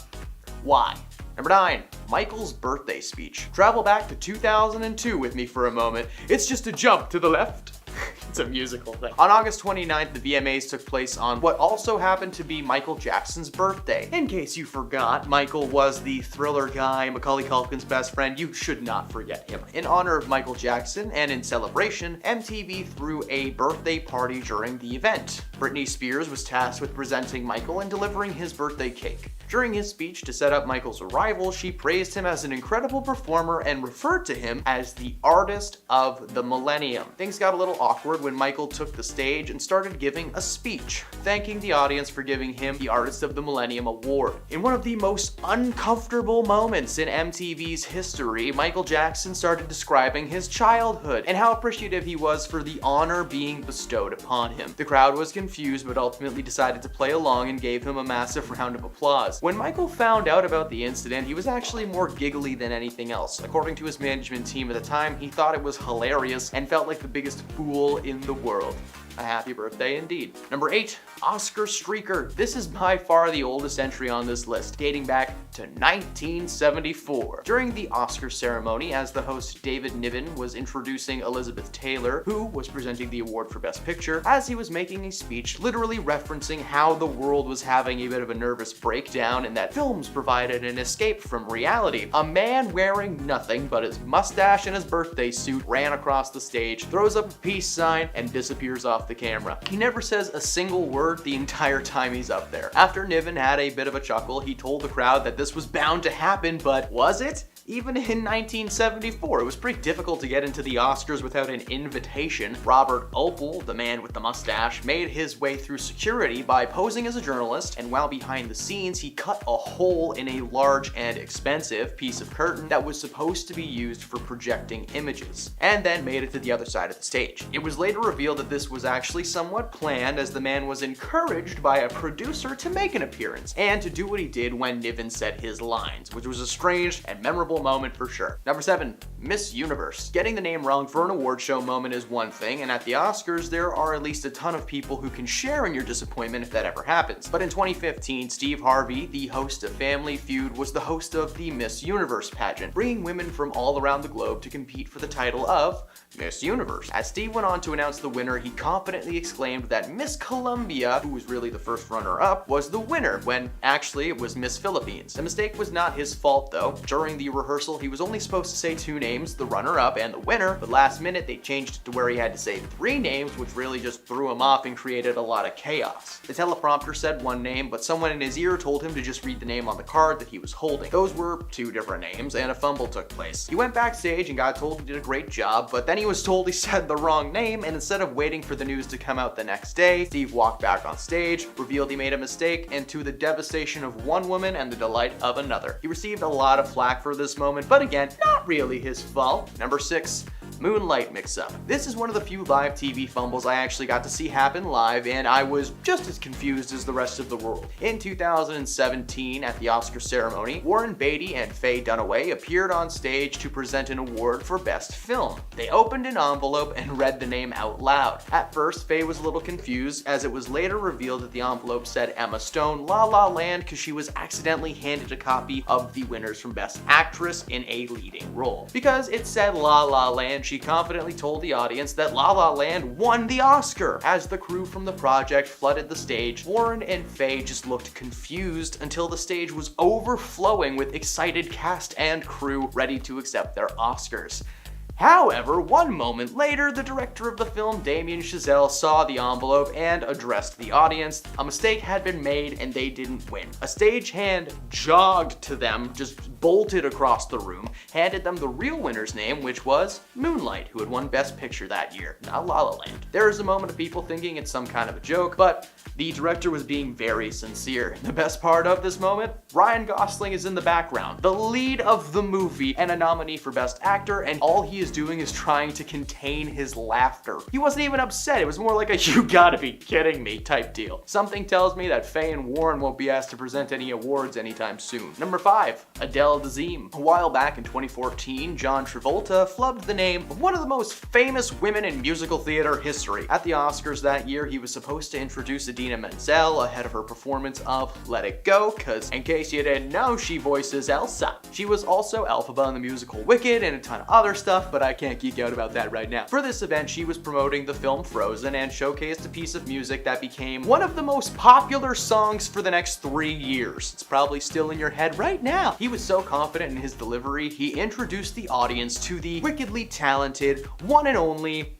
Why? Number 9, Michael's birthday speech. Travel back to 2002 with me for a moment. It's just a jump to the left, It's a musical thing. On August 29th, the VMAs took place on what also happened to be Michael Jackson's birthday. In case you forgot, Michael was the Thriller guy, Macaulay Culkin's best friend. You should not forget him. In honor of Michael Jackson and in celebration, MTV threw a birthday party during the event. Britney Spears was tasked with presenting Michael and delivering his birthday cake. During his speech to set up Michael's arrival, she praised him as an incredible performer and referred to him as the artist of the millennium. Things got a little awkward when Michael took the stage and started giving a speech, thanking the audience for giving him the Artist of the Millennium award. In one of the most uncomfortable moments in MTV's history, Michael Jackson started describing his childhood and how appreciative he was for the honor being bestowed upon him. The crowd was confused but ultimately decided to play along and gave him a massive round of applause. When Michael found out about the incident, he was actually more giggly than anything else. According to his management team at the time, he thought it was hilarious and felt like the biggest fool in the world. A happy birthday indeed. Number 8, Oscar Streaker. This is by far the oldest entry on this list, dating back to 1974. During the Oscar ceremony, as the host David Niven was introducing Elizabeth Taylor, who was presenting the award for Best Picture, as he was making a speech literally referencing how the world was having a bit of a nervous breakdown and that films provided an escape from reality, a man wearing nothing but his mustache and his birthday suit ran across the stage, throws up a peace sign, and disappears off the camera. He never says a single word the entire time he's up there. After Niven had a bit of a chuckle, he told the crowd that this was bound to happen, but was it? Even in 1974, it was pretty difficult to get into the Oscars without an invitation. Robert Opel, the man with the mustache, made his way through security by posing as a journalist, and while behind the scenes, he cut a hole in a large and expensive piece of curtain that was supposed to be used for projecting images, and then made it to the other side of the stage. It was later revealed that this was actually somewhat planned, as the man was encouraged by a producer to make an appearance, and to do what he did when Niven said his lines, which was a strange and memorable moment for sure. Number 7, Miss Universe. Getting the name wrong for an award show moment is one thing, and at the Oscars, there are at least a ton of people who can share in your disappointment if that ever happens. But in 2015, Steve Harvey, the host of Family Feud, was the host of the Miss Universe pageant, bringing women from all around the globe to compete for the title of Miss Universe. As Steve went on to announce the winner, he confidently exclaimed that Miss Colombia, who was really the first runner-up, was the winner, when actually it was Miss Philippines. The mistake was not his fault though. During the rehearsal, he was only supposed to say 2 names, the runner-up and the winner, but last minute they changed it to where he had to say 3 names, which really just threw him off and created a lot of chaos. The teleprompter said 1 name, but someone in his ear told him to just read the name on the card that he was holding. Those were 2 different names, and a fumble took place. He went backstage and got told he did a great job, but then he was told he said the wrong name, and instead of waiting for the news to come out the next day, Steve walked back on stage, revealed he made a mistake, and to the devastation of one woman and the delight of another. He received a lot of flack for this moment, but again, not really his fault. Number 6, Moonlight mix-up. This is one of the few live TV fumbles I actually got to see happen live, and I was just as confused as the rest of the world. In 2017, at the Oscar ceremony, Warren Beatty and Faye Dunaway appeared on stage to present an award for Best Film. They opened an envelope and read the name out loud. At first, Faye was a little confused, as it was later revealed that the envelope said Emma Stone, La La Land, because she was accidentally handed a copy of the winners from Best Actress in a leading role. Because it said La La Land, she confidently told the audience that La La Land won the Oscar. As the crew from the project flooded the stage, Warren and Faye just looked confused until the stage was overflowing with excited cast and crew ready to accept their Oscars. However, 1 moment later, the director of the film, Damien Chazelle, saw the envelope and addressed the audience. A mistake had been made and they didn't win. A stagehand jogged to them, just bolted across the room, handed them the real winner's name, which was Moonlight, who had won Best Picture that year, not La La Land. There is a moment of people thinking it's some kind of a joke, but the director was being very sincere. The best part of this moment, Ryan Gosling is in the background, the lead of the movie and a nominee for Best Actor, and all he is doing is trying to contain his laughter. He wasn't even upset, it was more like a "you gotta be kidding me" type deal. Something tells me that Faye and Warren won't be asked to present any awards anytime soon. Number 5, Adele Dazeem. A while back in 2014, John Travolta flubbed the name of one of the most famous women in musical theater history. At the Oscars that year, he was supposed to introduce Idina Menzel ahead of her performance of Let It Go, cause in case you didn't know, she voices Elsa. She was also Elphaba in the musical Wicked and a ton of other stuff, but but I can't geek out about that right now. For this event, she was promoting the film Frozen and showcased a piece of music that became one of the most popular songs for the next 3 years. It's probably still in your head right now. He was so confident in his delivery, he introduced the audience to the wickedly talented, one and only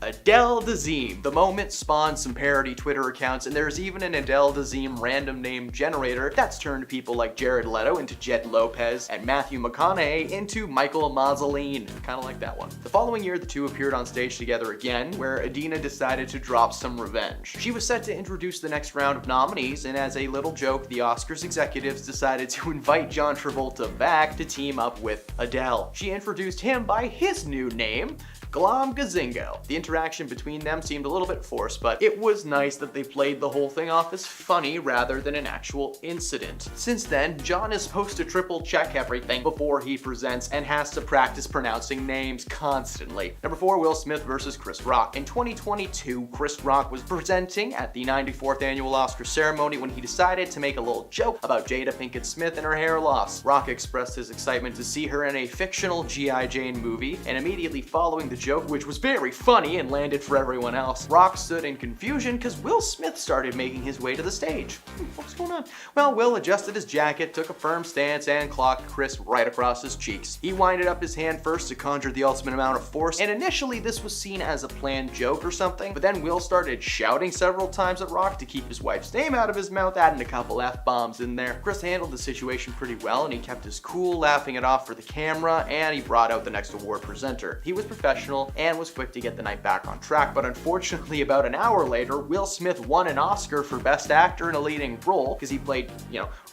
Adele Dazeem. The moment spawned some parody Twitter accounts, and there's even an Adele Dazeem random name generator that's turned people like Jared Leto into Jed Lopez and Matthew McConaughey into Michael Mazzoline. Kind of like that one. The following year, the two appeared on stage together again, where Adina decided to drop some revenge. She was set to introduce the next round of nominees, and as a little joke, the Oscars executives decided to invite John Travolta back to team up with Adele. She introduced him by his new name, Glom Gazingo. The interaction between them seemed a little bit forced, but it was nice that they played the whole thing off as funny rather than an actual incident. Since then, John is supposed to triple check everything before he presents and has to practice pronouncing names constantly. Number 4, Will Smith versus Chris Rock. In 2022, Chris Rock was presenting at the 94th annual Oscar ceremony when he decided to make a little joke about Jada Pinkett Smith and her hair loss. Rock expressed his excitement to see her in a fictional G.I. Jane movie, and immediately following the joke, which was very funny and landed for everyone else, Rock stood in confusion because Will Smith started making his way to the stage. What's going on? Well, Will adjusted his jacket, took a firm stance, and clocked Chris right across his cheeks. He winded up his hand first to conjure the ultimate amount of force, and initially this was seen as a planned joke or something, but then Will started shouting several times at Rock to keep his wife's name out of his mouth, adding a couple F-bombs in there. Chris handled the situation pretty well, and he kept his cool, laughing it off for the camera, and he brought out the next award presenter. He was professional and was quick to get the night back on track, but unfortunately about an hour later, Will Smith won an Oscar for Best Actor in a Leading Role because he played,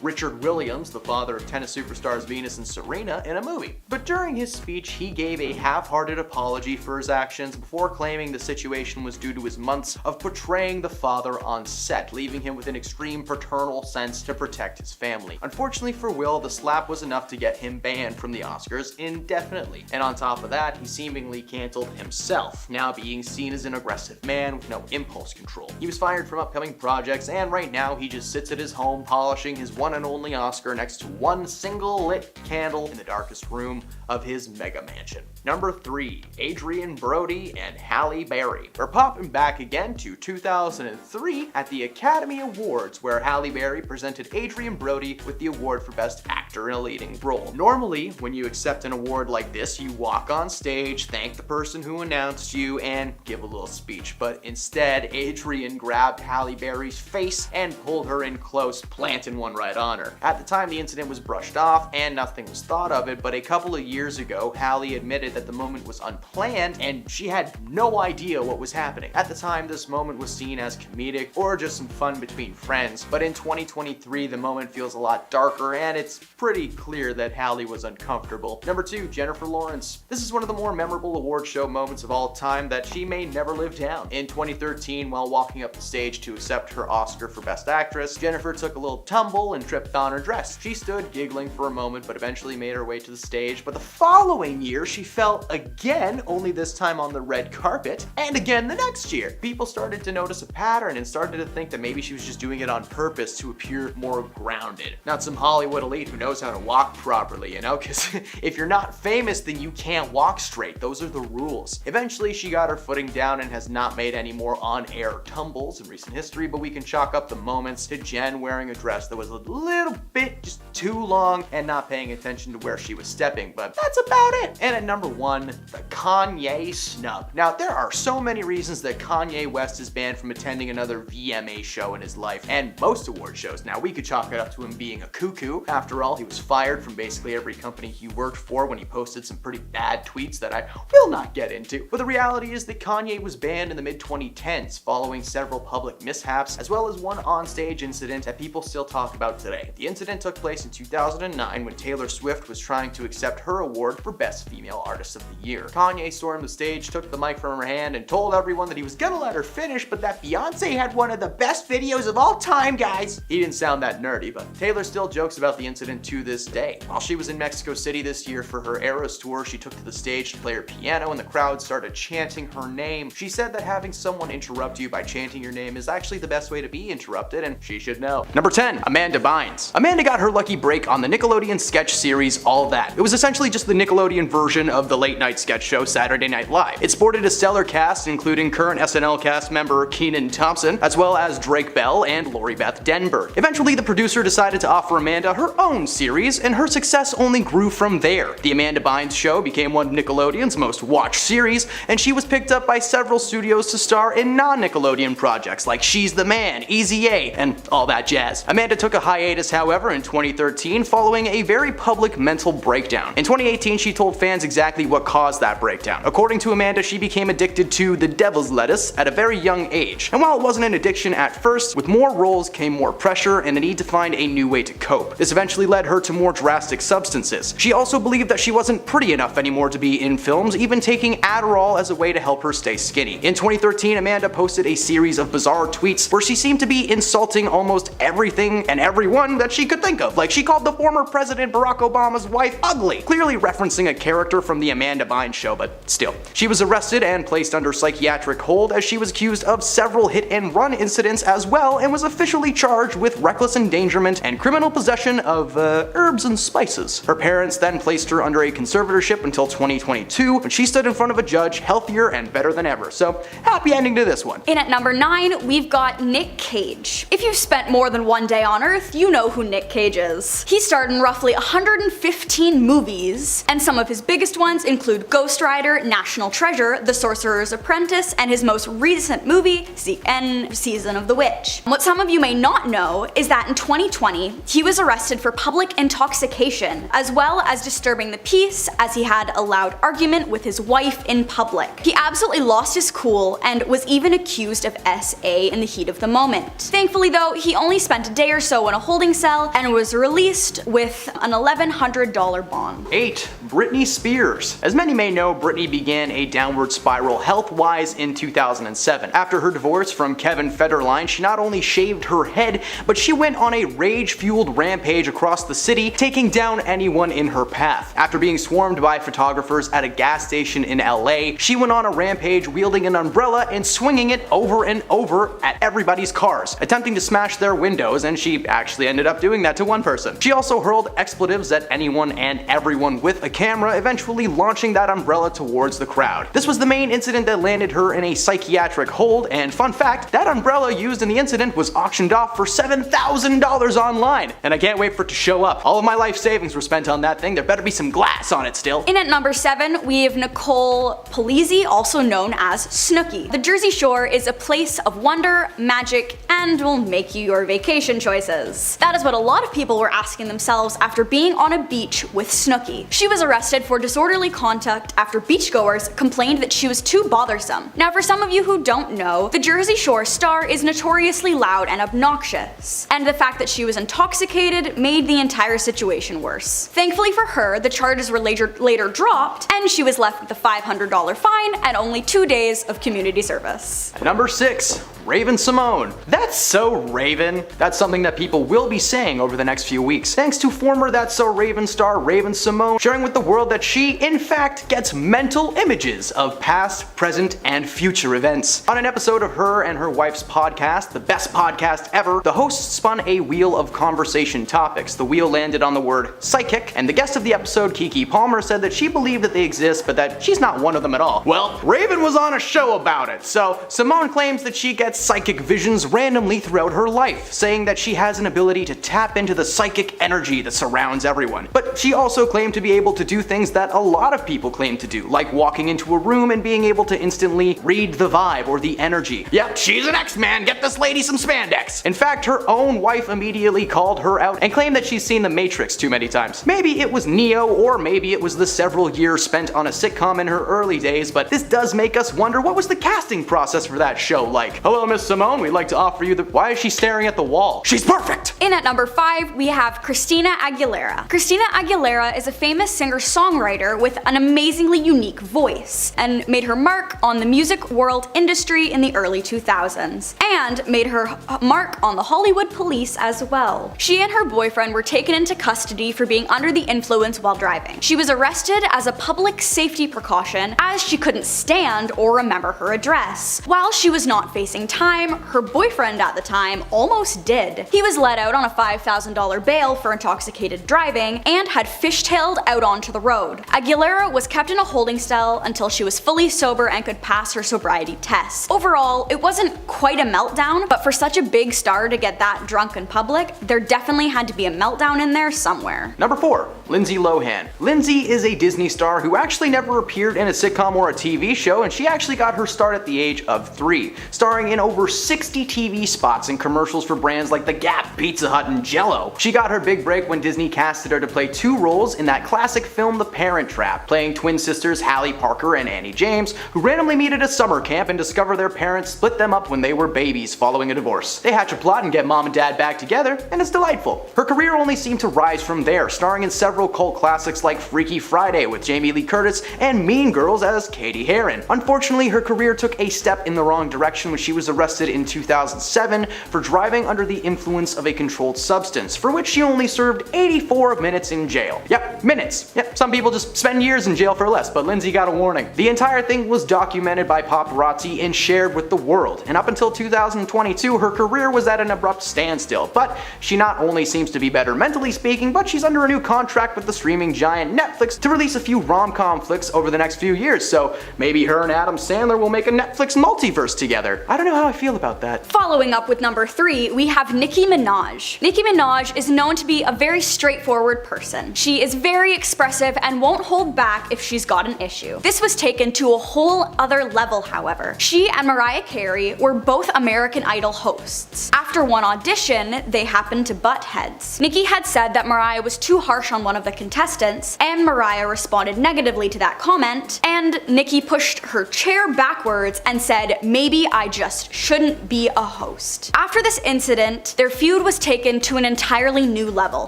Richard Williams, the father of tennis superstars Venus and Serena, in a movie. But during his speech, he gave a half-hearted apology for his actions before claiming the situation was due to his months of portraying the father on set, leaving him with an extreme paternal sense to protect his family. Unfortunately for Will, the slap was enough to get him banned from the Oscars indefinitely. And on top of that, he seemingly canceled himself, now being seen as an aggressive man with no impulse control. He was fired from upcoming projects, and right now he just sits at his home polishing his one and only Oscar next to one single lit candle in the darkest room of his mega mansion. Number 3, Adrien Brody and Halle Berry. We're popping back again to 2003 at the Academy Awards, where Halle Berry presented Adrien Brody with the award for Best Actor in a Leading Role. Normally, when you accept an award like this, you walk on stage, thank the person who announced you, and give a little speech, but instead, Adrien grabbed Halle Berry's face and pulled her in close, planting one right on her. At the time, the incident was brushed off and nothing was thought of it, but a couple of years ago, Halle admitted that the moment was unplanned and she had no idea what was happening. At the time, this moment was seen as comedic or just some fun between friends, but in 2023, the moment feels a lot darker and it's pretty clear that Halle was uncomfortable. Number 2, Jennifer Lawrence. This is one of the more memorable award show moments of all time that she may never live down. In 2013, while walking up the stage to accept her Oscar for Best Actress, Jennifer took a little tumble and tripped on her dress. She stood giggling for a moment, but eventually made her way to the stage. But the following year, she fell again, only this time on the red carpet, and again the next year. People started to notice a pattern and started to think that maybe she was just doing it on purpose to appear more grounded. Not some Hollywood elite who knows how to walk properly, because if you're not famous, then you can't walk straight. Those are the rules. Eventually, she got her footing down and has not made any more on-air tumbles in recent history, but we can chalk up the moments to Jen wearing a dress that was a little bit just too long and not paying attention to where she was stepping, but that's about it. And at number 1, the Kanye snub. Now, there are so many reasons that Kanye West is banned from attending another VMA show in his life, and most award shows. Now, we could chalk it up to him being a cuckoo. After all, he was fired from basically every company he worked for when he posted some pretty bad tweets that I will not get into. But the reality is that Kanye was banned in the mid-2010s following several public mishaps, as well as one onstage incident that people still talk about today. The incident took place in 2009 when Taylor Swift was trying to accept her award for Best Female Artist of the Year. Kanye stormed the stage, took the mic from her hand, and told everyone that he was gonna let her finish, but that Beyonce had one of the best videos of all time, guys. He didn't sound that nerdy, but Taylor still jokes about the incident to this day. While she was in Mexico City this year for her Eras tour, she took to the stage to play her piano and the crowd started chanting her name. She said that having someone interrupt you by chanting your name is actually the best way to be interrupted, and she should know. Number 10, Amanda Bynes. Amanda got her lucky break on the Nickelodeon sketch series All That. It was essentially just the Nickelodeon version of the late night sketch show show Saturday Night Live. It sported a stellar cast including current SNL cast member Kenan Thompson, as well as Drake Bell and Lori Beth Denberg. Eventually, the producer decided to offer Amanda her own series, and her success only grew from there. The Amanda Bynes Show became one of Nickelodeon's most watched series, and she was picked up by several studios to star in non-Nickelodeon projects like She's the Man, Easy A, and all that jazz. Amanda took a hiatus, however, in 2013 following a very public mental breakdown. In 2018, she told fans exactly what caused that breakdown. According to Amanda, she became addicted to the devil's lettuce at a very young age. And while it wasn't an addiction at first, with more roles came more pressure and a need to find a new way to cope. This eventually led her to more drastic substances. She also believed that she wasn't pretty enough anymore to be in films, even taking Adderall as a way to help her stay skinny. In 2013, Amanda posted a series of bizarre tweets where she seemed to be insulting almost everything and everyone that she could think of. Like, she called the former President Barack Obama's wife ugly, clearly referencing a character from the Amanda Bynes Show, but still. She was arrested and placed under psychiatric hold as she was accused of several hit-and-run incidents as well, and was officially charged with reckless endangerment and criminal possession of herbs and spices. Her parents then placed her under a conservatorship until 2022, when she stood in front of a judge healthier and better than ever. So, happy ending to this one. In at number 9, we've got Nick Cage. If you've spent more than one day on Earth, you know who Nick Cage is. He starred in roughly 115 movies, and some of his biggest ones include Ghost Rider, National Treasure, The Sorcerer's Apprentice, and his most recent movie, The End Season of the Witch. What some of you may not know is that in 2020, he was arrested for public intoxication, as well as disturbing the peace as he had a loud argument with his wife in public. He absolutely lost his cool and was even accused of SA in the heat of the moment. Thankfully though, he only spent a day or so in a holding cell and was released with an $1,100 bond. 8. Britney Spears. As many may know, Britney began a downward spiral health-wise in 2007. After her divorce from Kevin Federline, she not only shaved her head, but she went on a rage-fueled rampage across the city, taking down anyone in her path. After being swarmed by photographers at a gas station in LA, she went on a rampage wielding an umbrella and swinging it over and over at everybody's cars, attempting to smash their windows, and she actually ended up doing that to one person. She also hurled expletives at anyone and everyone with a camera, eventually launching that umbrella towards the crowd. This was the main incident that landed her in a psychiatric hold, and fun fact, that umbrella used in the incident was auctioned off for $7,000 online, and I can't wait for it to show up. All of my life savings were spent on that thing. There better be some glass on it still. In at number 7, we have Nicole Polizzi, also known as Snooki. The Jersey Shore is a place of wonder, magic, and will make you your vacation choices. That is what a lot of people were asking themselves after being on a beach with Snooki. She was arrested for disorderly conduct after beachgoers complained that she was too bothersome. Now, for some of you who don't know, the Jersey Shore star is notoriously loud and obnoxious, and the fact that she was intoxicated made the entire situation worse. Thankfully for her, the charges were later dropped, and she was left with a $500 fine and only 2 days of community service. Number 6. Raven-Symoné. That's so Raven. That's something that people will be saying over the next few weeks, thanks to former That's So Raven star Raven-Symoné sharing with the world that she, in fact, gets mental images of past, present, and future events. On an episode of her and her wife's podcast, the best podcast ever, the host spun a wheel of conversation topics. The wheel landed on the word psychic, and the guest of the episode, Keke Palmer, said that she believed that they exist, but that she's not one of them at all. Well, Raven was on a show about it, so Symoné claims that she gets psychic visions randomly throughout her life, saying that she has an ability to tap into the psychic energy that surrounds everyone. But she also claimed to be able to do things that a lot of people claim to do, like walking into a room and being able to instantly read the vibe or the energy. Yep, she's an X-Man, get this lady some spandex. In fact, her own wife immediately called her out and claimed that she's seen The Matrix too many times. Maybe it was Neo, or maybe it was the several years spent on a sitcom in her early days, but this does make us wonder, what was the casting process for that show like? Hello, Miss Symoné, we'd like to offer you the— Why is she staring at the wall? She's perfect! In at number 5, we have Christina Aguilera. Christina Aguilera is a famous singer-songwriter with an amazingly unique voice, and made her mark on the music world industry in the early 2000s, and made her mark on the Hollywood police as well. She and her boyfriend were taken into custody for being under the influence while driving. She was arrested as a public safety precaution, as she couldn't stand or remember her address. While she was not facing time, her boyfriend at the time almost did. He was let out on a $5,000 bail for intoxicated driving and had fishtailed out onto the road. Aguilera was kept in a holding cell until she was fully sober and could pass her sobriety tests. Overall, it wasn't quite a meltdown, but for such a big star to get that drunk in public, there definitely had to be a meltdown in there somewhere. Number 4. Lindsay Lohan. Lindsay is a Disney star who actually never appeared in a sitcom or a TV show, and she actually got her start at the age of 3, starring in over 60 TV spots and commercials for brands like The Gap, Pizza Hut, and Jell-O. She got her big break when Disney casted her to play 2 roles in that classic film The Parent Trap, playing twin sisters Hallie Parker and Annie James, who randomly meet at a summer camp and discover their parents split them up when they were babies following a divorce. They hatch a plot and get mom and dad back together, and it's delightful. Her career only seemed to rise from there, starring in several cult classics like Freaky Friday with Jamie Lee Curtis and Mean Girls as Katie Heron. Unfortunately, her career took a step in the wrong direction when she was arrested in 2007 for driving under the influence of a controlled substance, for which she only served 84 minutes in jail. Yep, minutes. Yep, some people just spend years in jail for less, but Lindsay got a warning. The entire thing was documented by paparazzi and shared with the world, and up until 2022, her career was at an abrupt standstill. But she not only seems to be better mentally speaking, but she's under a new contract with the streaming giant Netflix to release a few rom-com flicks over the next few years, so maybe her and Adam Sandler will make a Netflix multiverse together. I don't know how I feel about that. Following up with number 3, we have Nicki Minaj. Nicki Minaj is known to be a very straightforward person. She is very expressive and won't hold back if she's got an issue. This was taken to a whole other level, however. She and Mariah Carey were both American Idol hosts. After one audition, they happened to butt heads. Nicki had said that Mariah was too harsh on one of the contestants, and Mariah responded negatively to that comment, and Nicki pushed her chair backwards and said, "Maybe I just shouldn't be a host." After this incident, their feud was taken to an entirely new level.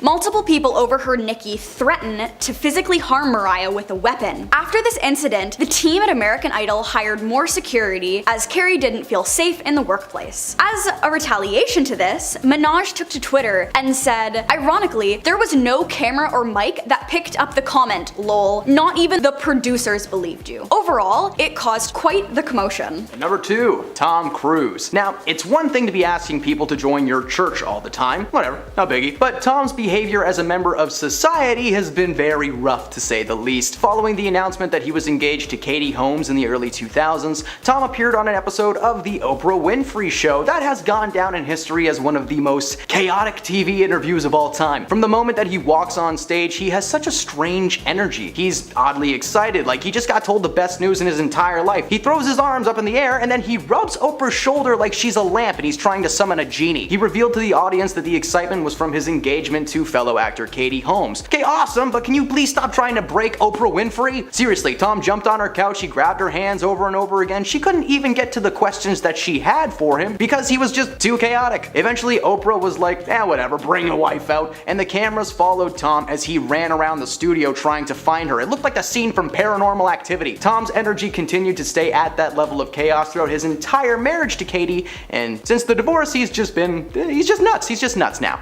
Multiple people overheard Nicki threaten to physically harm Mariah with a weapon. After this incident, the team at American Idol hired more security as Carey didn't feel safe in the workplace. As a retaliation to this, Minaj took to Twitter and said, ironically, there was no camera or mic that picked up the comment, lol, not even the producers believed you. Overall, it caused quite the commotion. Number 2, Tom Cruise. Now, it's one thing to be asking people to join your church all the time, whatever, no biggie, but Tom's behavior as a member of society has been very rough to say the least. Following the announcement that he was engaged to Katie Holmes in the early 2000s, Tom appeared on an episode of The Oprah Winfrey Show that has gone down in history as one of the most chaotic TV interviews of all time. From the moment that he walks on stage, he has such a strange energy. He's oddly excited, like he just got told the best news in his entire life. He throws his arms up in the air and then he rubs Oprah's shoulder like she's a lamp and he's trying to summon a genie. He revealed to the audience that the excitement was from his engagement to fellow actor Katie Holmes. Okay, awesome, but can you please stop trying to break Oprah Winfrey? Seriously, Tom jumped on her couch, he grabbed her hands over and over again. She couldn't even get to the questions that she had for him because he was just too chaotic. Eventually, Oprah was like, whatever, bring the wife out, and the cameras followed Tom as he ran around the studio trying to find her. It looked like a scene from Paranormal Activity. Tom's energy continued to stay at that level of chaos throughout his entire marriage to Katie, and since the divorce, he's just nuts. He's just nuts now.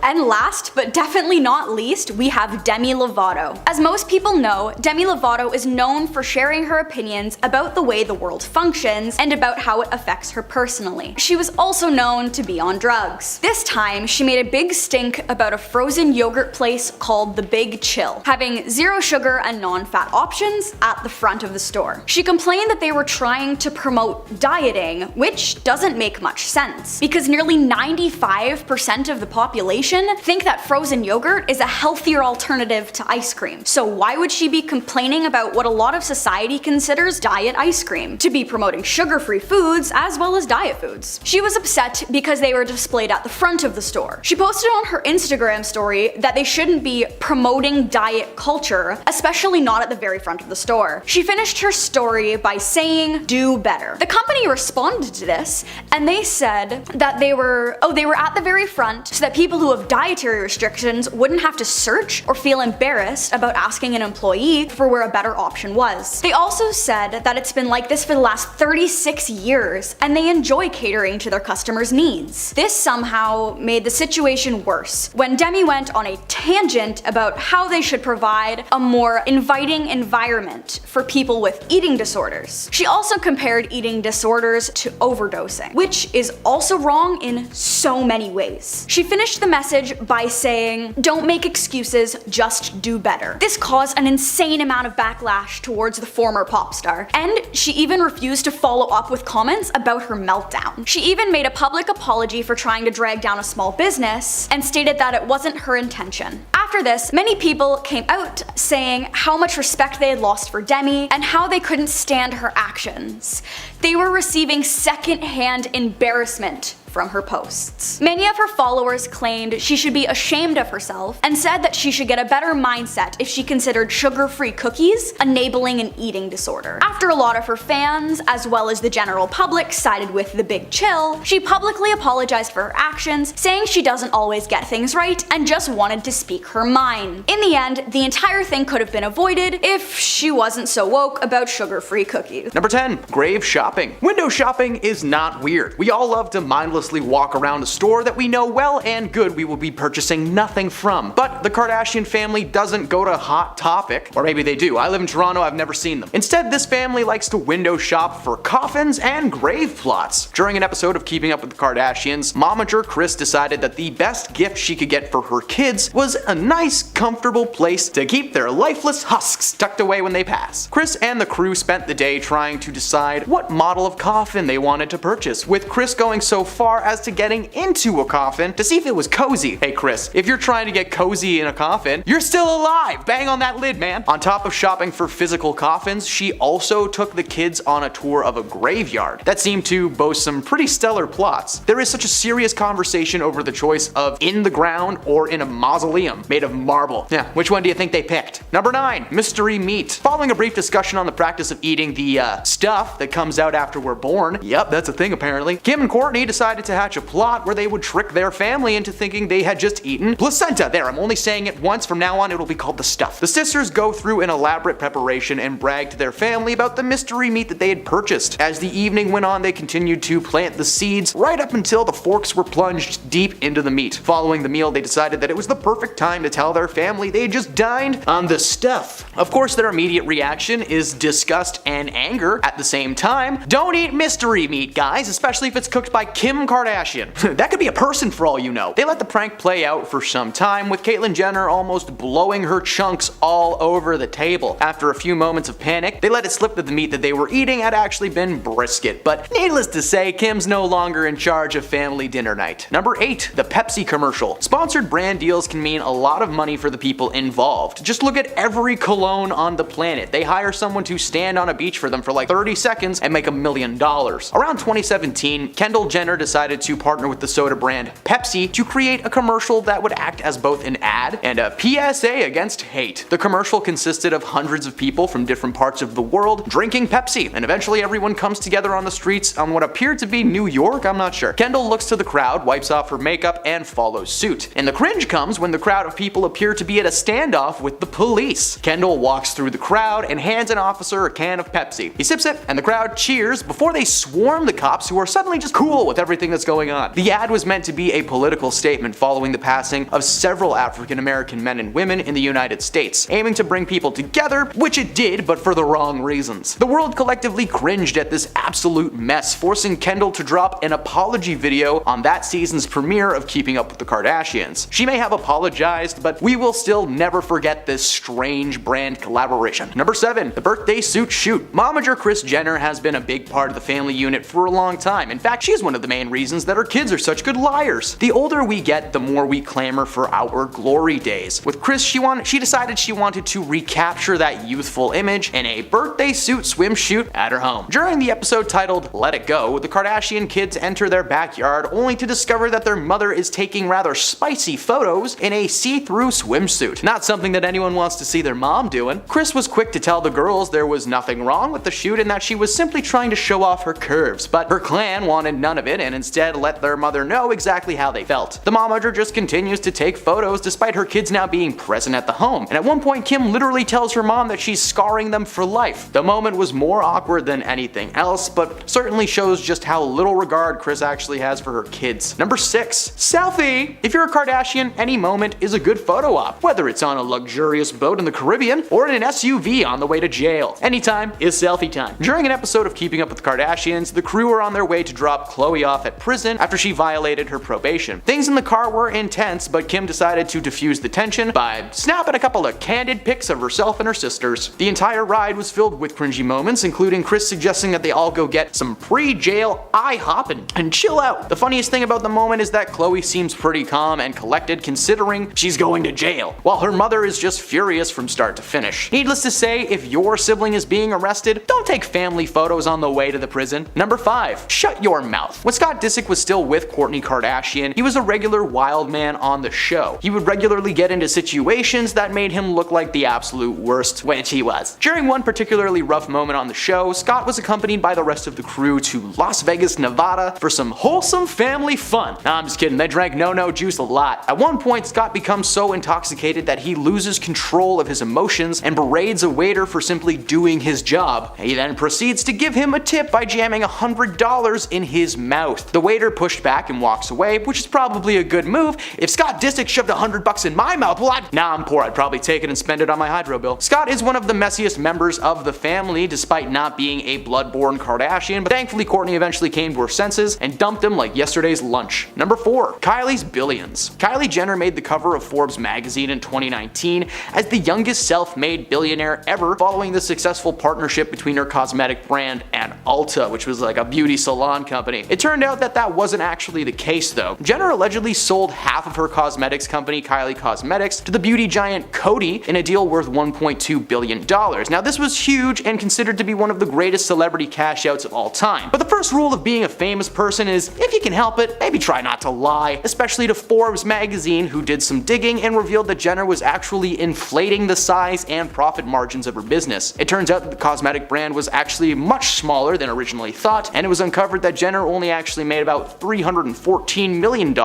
And last, but definitely not least, we have Demi Lovato. As most people know, Demi Lovato is known for sharing her opinions about the way the world functions and about how it affects her personally. She was also known to be on drugs. This time, she made a big stink about a frozen yogurt place called The Big Chill, having zero sugar and non-fat options at the front of the store. She complained that they were trying to promote dieting, which doesn't make much sense, because nearly 95% of the population think that frozen yogurt is a healthier alternative to ice cream. So why would she be complaining about what a lot of society considers diet ice cream? To be promoting sugar-free foods as well as diet foods. She was upset because they were displayed at the front of the store. She posted on her Instagram story that they shouldn't be promoting diet culture, especially not at the very front of the store. She finished her story by saying, "Do better." The company responded to this and they said that they were at the very front so that people who have with dietary restrictions wouldn't have to search or feel embarrassed about asking an employee for where a better option was. They also said that it's been like this for the last 36 years and they enjoy catering to their customers' needs. This somehow made the situation worse when Demi went on a tangent about how they should provide a more inviting environment for people with eating disorders. She also compared eating disorders to overdosing, which is also wrong in so many ways. She finished the message by saying, "Don't make excuses, just do better." This caused an insane amount of backlash towards the former pop star, and she even refused to follow up with comments about her meltdown. She even made a public apology for trying to drag down a small business and stated that it wasn't her intention. After this, many people came out saying how much respect they had lost for Demi and how they couldn't stand her actions. They were receiving second-hand embarrassment from her posts. Many of her followers claimed she should be ashamed of herself and said that she should get a better mindset if she considered sugar-free cookies enabling an eating disorder. After a lot of her fans, as well as the general public, sided with the Big Chill, she publicly apologized for her actions, saying she doesn't always get things right and just wanted to speak her mind. In the end, the entire thing could have been avoided if she wasn't so woke about sugar-free cookies. Number 10. Grave shopping. Window shopping is not weird. We all love to mindlessly walk around a store that we know well and good we will be purchasing nothing from. But the Kardashian family doesn't go to Hot Topic. Or maybe they do. I live in Toronto, I've never seen them. Instead, this family likes to window shop for coffins and grave plots. During an episode of Keeping Up with the Kardashians, momager Kris decided that the best gift she could get for her kids was a nice, comfortable place to keep their lifeless husks tucked away when they pass. Kris and the crew spent the day trying to decide what model of coffin they wanted to purchase, with Kris going so far as to getting into a coffin to see if it was cozy. Hey Kris, if you're trying to get cozy in a coffin, you're still alive! Bang on that lid, man! On top of shopping for physical coffins, she also took the kids on a tour of a graveyard that seemed to boast some pretty stellar plots. There is such a serious conversation over the choice of in the ground or in a mausoleum made of marble. Yeah, which one do you think they picked? Number 9. Mystery meat. Following a brief discussion on the practice of eating the stuff that comes out after we're born, yep, that's a thing apparently, Kim and Kourtney decided to hatch a plot where they would trick their family into thinking they had just eaten placenta. There, I'm only saying it once, from now on it'll be called the stuff. The sisters go through an elaborate preparation and brag to their family about the mystery meat that they had purchased. As the evening went on, they continued to plant the seeds right up until the forks were plunged deep into the meat. Following the meal, they decided that it was the perfect time to tell their family they had just dined on the stuff. Of course, their immediate reaction is disgust and anger at the same time. Don't eat mystery meat, guys, especially if it's cooked by Kim Kardashian. That could be a person for all you know. They let the prank play out for some time, with Caitlyn Jenner almost blowing her chunks all over the table. After a few moments of panic, they let it slip that the meat that they were eating had actually been brisket. But needless to say, Kim's no longer in charge of family dinner night. Number 8. The Pepsi commercial. Sponsored brand deals can mean a lot of money for the people involved. Just look at every cologne on the planet. They hire someone to stand on a beach for them for like 30 seconds and make $1 million. Around 2017, Kendall Jenner decided to partner with the soda brand Pepsi to create a commercial that would act as both an ad and a PSA against hate. The commercial consisted of hundreds of people from different parts of the world drinking Pepsi, and eventually everyone comes together on the streets on what appeared to be New York, I'm not sure. Kendall looks to the crowd, wipes off her makeup, and follows suit. And the cringe comes when the crowd of people appear to be at a standoff with the police. Kendall walks through the crowd and hands an officer a can of Pepsi. He sips it, and the crowd cheers before they swarm the cops, who are suddenly just cool with everything that's going on. The ad was meant to be a political statement following the passing of several African American men and women in the United States, aiming to bring people together, which it did, but for the wrong reasons. The world collectively cringed at this absolute mess, forcing Kendall to drop an apology video on that season's premiere of Keeping Up with the Kardashians. She may have apologized, but we will still never forget this strange brand collaboration. Number 7. The birthday suit shoot. Momager Kris Jenner has been a big part of the family unit for a long time. In fact, she's one of the main reasons that her kids are such good liars. The older we get, the more we clamor for our glory days. With Kris, she decided she wanted to recapture that youthful image in a birthday suit swimsuit at her home. During the episode titled Let It Go, the Kardashian kids enter their backyard only to discover that their mother is taking rather spicy photos in a see-through see-through swimsuit. Not something that anyone wants to see their mom doing. Kris was quick to tell the girls there was nothing wrong with the shoot and that she was simply trying to show off her curves, but her clan wanted none of it and instead let their mother know exactly how they felt. The momager just continues to take photos despite her kids now being present at the home, and at one point Kim literally tells her mom that she's scarring them for life. The moment was more awkward than anything else, but certainly shows just how little regard Kris actually has for her kids. Number 6. Selfie! If you're a Kardashian, any moment is a good photo op, whether it's on a luxurious boat in the Caribbean or in an SUV on the way to jail. Anytime is selfie time. During an episode of Keeping Up with the Kardashians, the crew were on their way to drop Khloe off at prison after she violated her probation. Things in the car were intense, but Kim decided to diffuse the tension by snapping a couple of candid pics of herself and her sisters. The entire ride was filled with cringy moments, including Kris suggesting that they all go get some pre-jail IHOP and chill out. The funniest thing about the moment is that Khloe seems pretty calm and collected considering she's going to jail, while her mother is just furious from start to finish. Needless to say, if your sibling is being arrested, don't take family photos on the way to the prison. Number 5. Shut your mouth. When Scott Disick was still with Kourtney Kardashian, he was a regular wild man on the show. He would regularly get into situations that made him look like the absolute worst, which he was. During one particularly rough moment on the show, Scott was accompanied by the rest of the crew to Las Vegas, Nevada for some wholesome family fun. Nah, I'm just kidding, they drank no-no juice a lot. At one point, Scott becomes so intoxicated that he loses control of his emotions and berates a waiter for simply doing his job. He then proceeds to give him a tip by jamming $100 in his mouth. The waiter pushed back and walks away, which is probably a good move. If Scott Disick shoved $100 in my mouth, well, I'm poor, I'd probably take it and spend it on my hydro bill. Scott is one of the messiest members of the family, despite not being a blood-born Kardashian, but thankfully Kourtney eventually came to her senses and dumped him like yesterday's lunch. Number 4. Kylie's billions. Kylie Jenner made the cover of Forbes magazine in 2019 as the youngest self-made billionaire ever, following the successful partnership between her cosmetic brand and Ulta, which was like a beauty salon company. It turned out that that wasn't actually the case though. Jenner allegedly sold half of her cosmetics company, Kylie Cosmetics, to the beauty giant Coty in a deal worth $1.2 billion. Now this was huge and considered to be one of the greatest celebrity cash outs of all time. But the first rule of being a famous person is, if you can help it, maybe try not to lie, especially to Forbes magazine, who did some digging and revealed that Jenner was actually inflating the size and profit margins of her business. It turns out that the cosmetic brand was actually much smaller than originally thought, and it was uncovered that Jenner only actually made about $314 million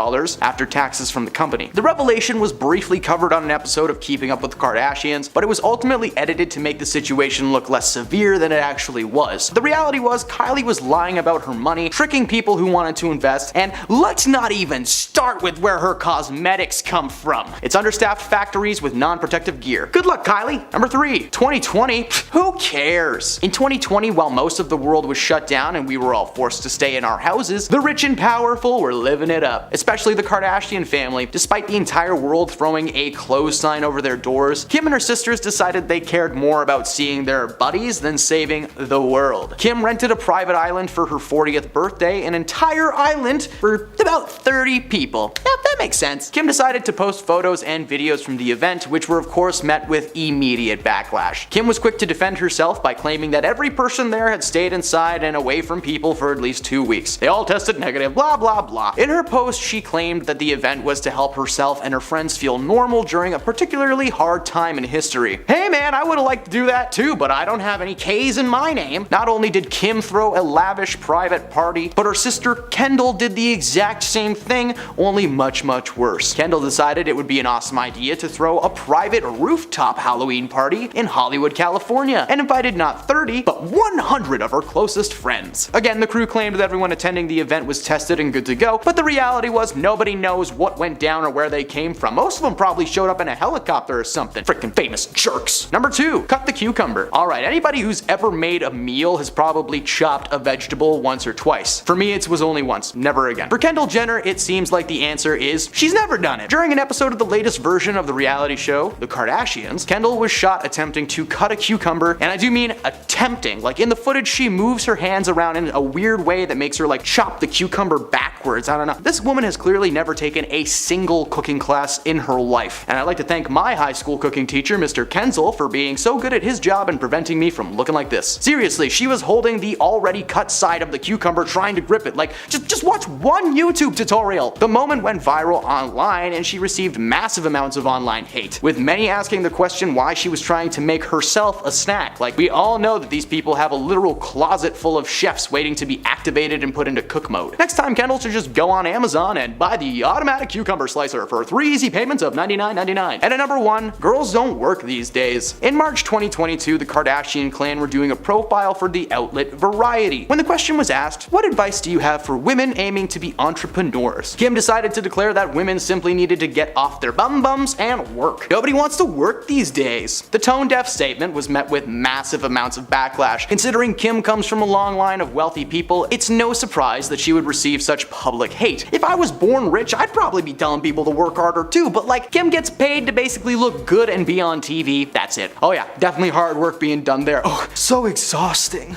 after taxes from the company. The revelation was briefly covered on an episode of Keeping Up with the Kardashians, but it was ultimately edited to make the situation look less severe than it actually was. The reality was Kylie was lying about her money, tricking people who wanted to invest, and let's not even start with where her cosmetics come from. It's understaffed factories with non-protective gear. Good luck, Kylie. Number 3. 2020? Who cares? In 2020, while most of the world was shut down and we were all forced to stay in our houses, the rich and powerful were living it up, especially the Kardashian family. Despite the entire world throwing a close sign over their doors, Kim and her sisters decided they cared more about seeing their buddies than saving the world. Kim rented a private island for her 40th birthday, an entire island for about 30 people. Yeah, that makes sense. Kim decided to post photos and videos from the event, which were of course met with immediate backlash. Kim was quick to defend herself by claiming that every person there had stayed inside and away from people for at least 2 weeks. They all tested negative, blah blah blah. In her post, she claimed that the event was to help herself and her friends feel normal during a particularly hard time in history. Hey man, I would've liked to do that too, but I don't have any K's in my name. Not only did Kim throw a lavish private party, but her sister Kendall did the exact same thing, only much worse. Kendall decided it would be an awesome idea to throw a private rooftop Halloween party in Hollywood, California, and invited not 30, but 100 of her closest friends. Again, the crew claimed that everyone attending the event was tested and good to go, but the reality was nobody knows what went down or where they came from. Most of them probably showed up in a helicopter or something. Freaking famous jerks. Number 2, cut the cucumber. Alright, anybody who's ever made a meal has probably chopped a vegetable once or twice. For me, it was only once, never again. For Kendall Jenner, it seems like the answer is she's never done it. During an episode of the latest version of the reality show, The Kardashians, Kendall was shot attempting to cut a cucumber, and I do mean attempting. Like in the footage she moves her hands around in a weird way that makes her like chop the cucumber backwards. I don't know. This woman has clearly never taken a single cooking class in her life. And I'd like to thank my high school cooking teacher, Mr. Kenzel, for being so good at his job and preventing me from looking like this. Seriously, she was holding the already cut side of the cucumber trying to grip it. Like, just watch one YouTube tutorial. The moment went viral online and she received massive amounts of online hate, with many asking the question why she was trying to make herself a snack. Like, we all know that these people have a literal closet full of chefs waiting to be activated and put into cook mode. Next time, Kendall should just go on Amazon and buy the automatic cucumber slicer for 3 easy payments of $99.99. And at number 1, girls don't work these days. In March 2022, the Kardashian clan were doing a profile for the outlet Variety. When the question was asked, what advice do you have for women aiming to be entrepreneurs? Kim decided to declare that women simply needed to get off their bums and work. Nobody wants to work these days. The tone-deaf statement was met with massive amounts of backlash. Considering Kim comes from a long line of wealthy people, it's no surprise that she would receive such public hate. If I was born rich, I'd probably be telling people to work harder too, but like, Kim gets paid to basically look good and be on TV, that's it. Oh yeah, definitely hard work being done there. Oh, so exhausting.